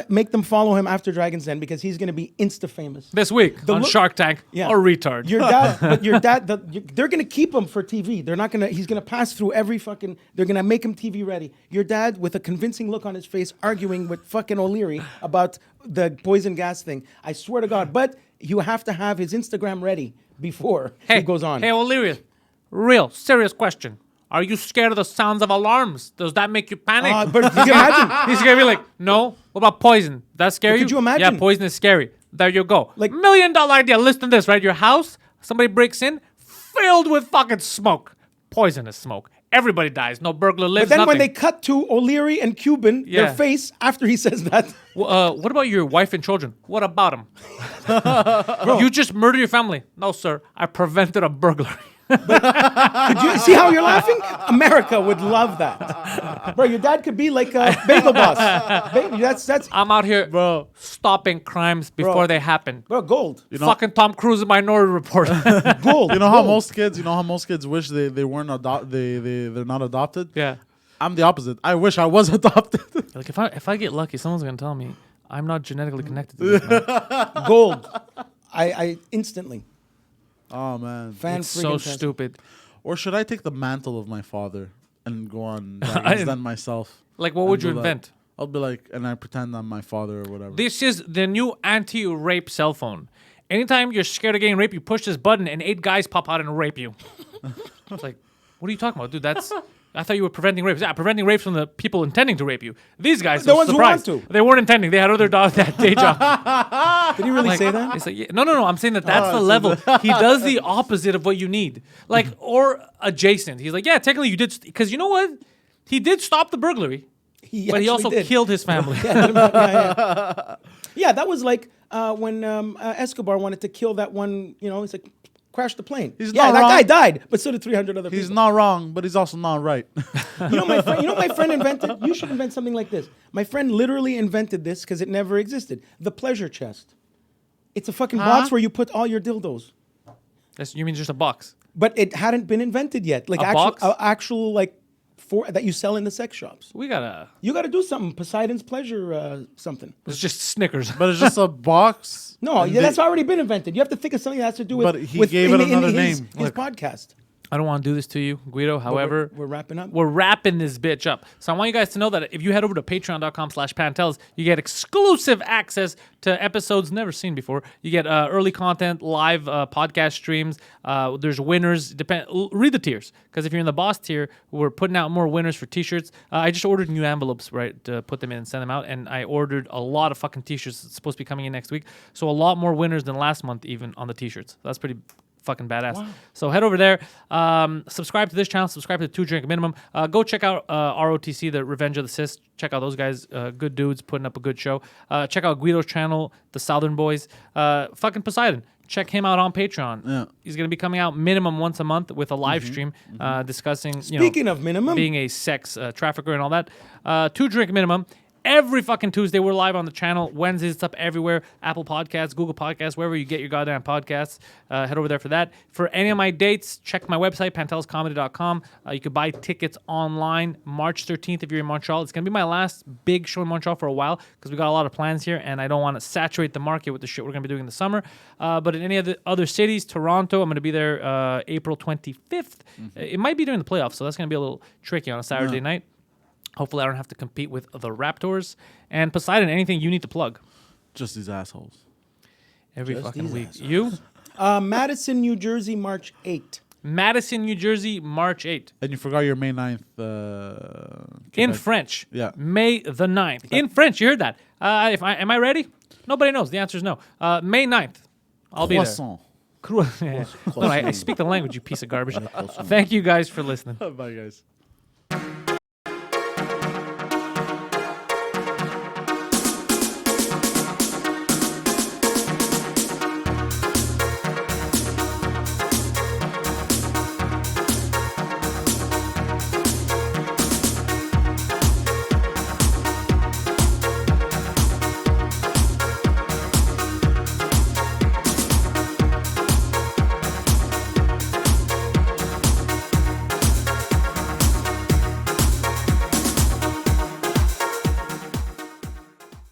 make them follow him after Dragon's Den because he's going to be insta famous. This week on Shark Tank, Yeah. or retard. Your dad, they're going to keep him for TV. They're not going to, he's going to pass through every fucking, they're going to make him TV ready. Your dad with a convincing look on his face arguing with fucking O'Leary about the poison gas thing. I swear to God. But you have to have his Instagram ready before he goes on. Hey, O'Leary, real serious question. Are you scared of the sounds of alarms? Does that make you panic? But could you imagine? He's going to be like, no. What about poison? That scare you? Could you imagine? Yeah, poison is scary. There you go. Like- $1 million idea. Listen to this, right? Your house, somebody breaks in, filled with fucking smoke. Poisonous smoke. Everybody dies. No burglar lives, But then nothing. when they cut to O'Leary and Cuban, Yeah. their face after he says that. What about your wife and children? What about them? You just murdered your family. No, sir. I prevented a burglary. Could you see how you're laughing? America would love that. Bro, your dad could be like a bagel boss. That's I'm out here, bro, stopping crimes before they happen. bro, gold. Fucking Tom Cruise in Minority Report. Gold. You know how gold. most kids wish they weren't they're not adopted. Yeah. I'm the opposite. I wish I was adopted. Like if I get lucky, someone's gonna tell me I'm not genetically connected to this man. Gold. I instantly. Oh man. Fan It's so friggin' tastic. stupid. Or should I take the mantle of my father and go on Dragon's Den myself? Like, what would And you do that? invent? I'll be like, and I pretend I'm my father or whatever. This is the new anti-rape cell phone. Anytime you're scared of getting raped, you push this button and 8 guys pop out and rape you. It's like, what are you talking about, dude? I thought you were preventing rapes. Yeah, preventing rapes from the people intending to rape you. These guys, The were ones who want surprised. to. They weren't intending. They had other day jobs. Did he really say that? It's like, yeah, no. I'm saying that's the level. He does the opposite of what you need. Like, or adjacent. He's like, yeah, technically you did, because you know what? He did stop the burglary, but he actually also did. killed his family. Yeah, that was like when Escobar wanted to kill that one, he's like, crash the plane. He's yeah, not that wrong. guy died, but so did 300 other He's people. not wrong, but he's also not right. You know my friend invented? You should invent something like this. My friend literally invented this because it never existed. The pleasure chest. It's a fucking box where you put all your dildos. You mean just a box? But it hadn't been invented yet. Like A box? actual like that you sell in the sex shops. We gotta. You got to do something. Poseidon's pleasure something. It's just Snickers. But it's just a box. No, and yeah, that's already been invented. You have to think of something that has to do with. But he gave it another name. His podcast. I don't want to do this to you, Guido. However, we're wrapping up. We're wrapping this bitch up. So I want you guys to know that if you head over to patreon.com/Pantelis, you get exclusive access to episodes never seen before. You get early content, live podcast streams. There's winners. Read the tiers, because if you're in the boss tier, we're putting out more winners for t-shirts. I just ordered new envelopes, right, to put them in and send them out. And I ordered a lot of fucking t-shirts. It's supposed to be coming in next week. So a lot more winners than last month even on the t-shirts. That's pretty fucking badass. Wow. So head over there, subscribe to this channel, subscribe to the 2 Drink Minimum. Go check out ROTC, the Revenge of the Sis. Check out those guys, good dudes putting up a good show. Check out Guido's channel, the Southern Boys. Fucking Poseidon, check him out on Patreon. Yeah. He's gonna be coming out minimum once a month with a live stream discussing. Speaking of minimum, being a sex trafficker and all that. 2 Drink Minimum. Every fucking Tuesday, we're live on the channel. Wednesdays, it's up everywhere. Apple Podcasts, Google Podcasts, wherever you get your goddamn podcasts. Head over there for that. For any of my dates, check my website, panteliscomedy.com. You can buy tickets online March 13th if you're in Montreal. It's going to be my last big show in Montreal for a while because we got a lot of plans here, and I don't want to saturate the market with the shit we're going to be doing in the summer. But in any of the other cities, Toronto, I'm going to be there April 25th. It might be during the playoffs, so that's going to be a little tricky on a Saturday night. Hopefully, I don't have to compete with the Raptors. And Poseidon, anything you need to plug? Just these assholes. Every Just fucking these week. assholes. You? Madison, New Jersey, March 8th. Madison, New Jersey, March 8th. And you forgot your May 9th. In Quebec. French. Yeah. May the 9th. In French, you heard that. Am I ready? Nobody knows. The answer is no. May 9th. I'll be there. Croissant. No, I speak the language, you piece of garbage. Thank you guys for listening. Bye, guys.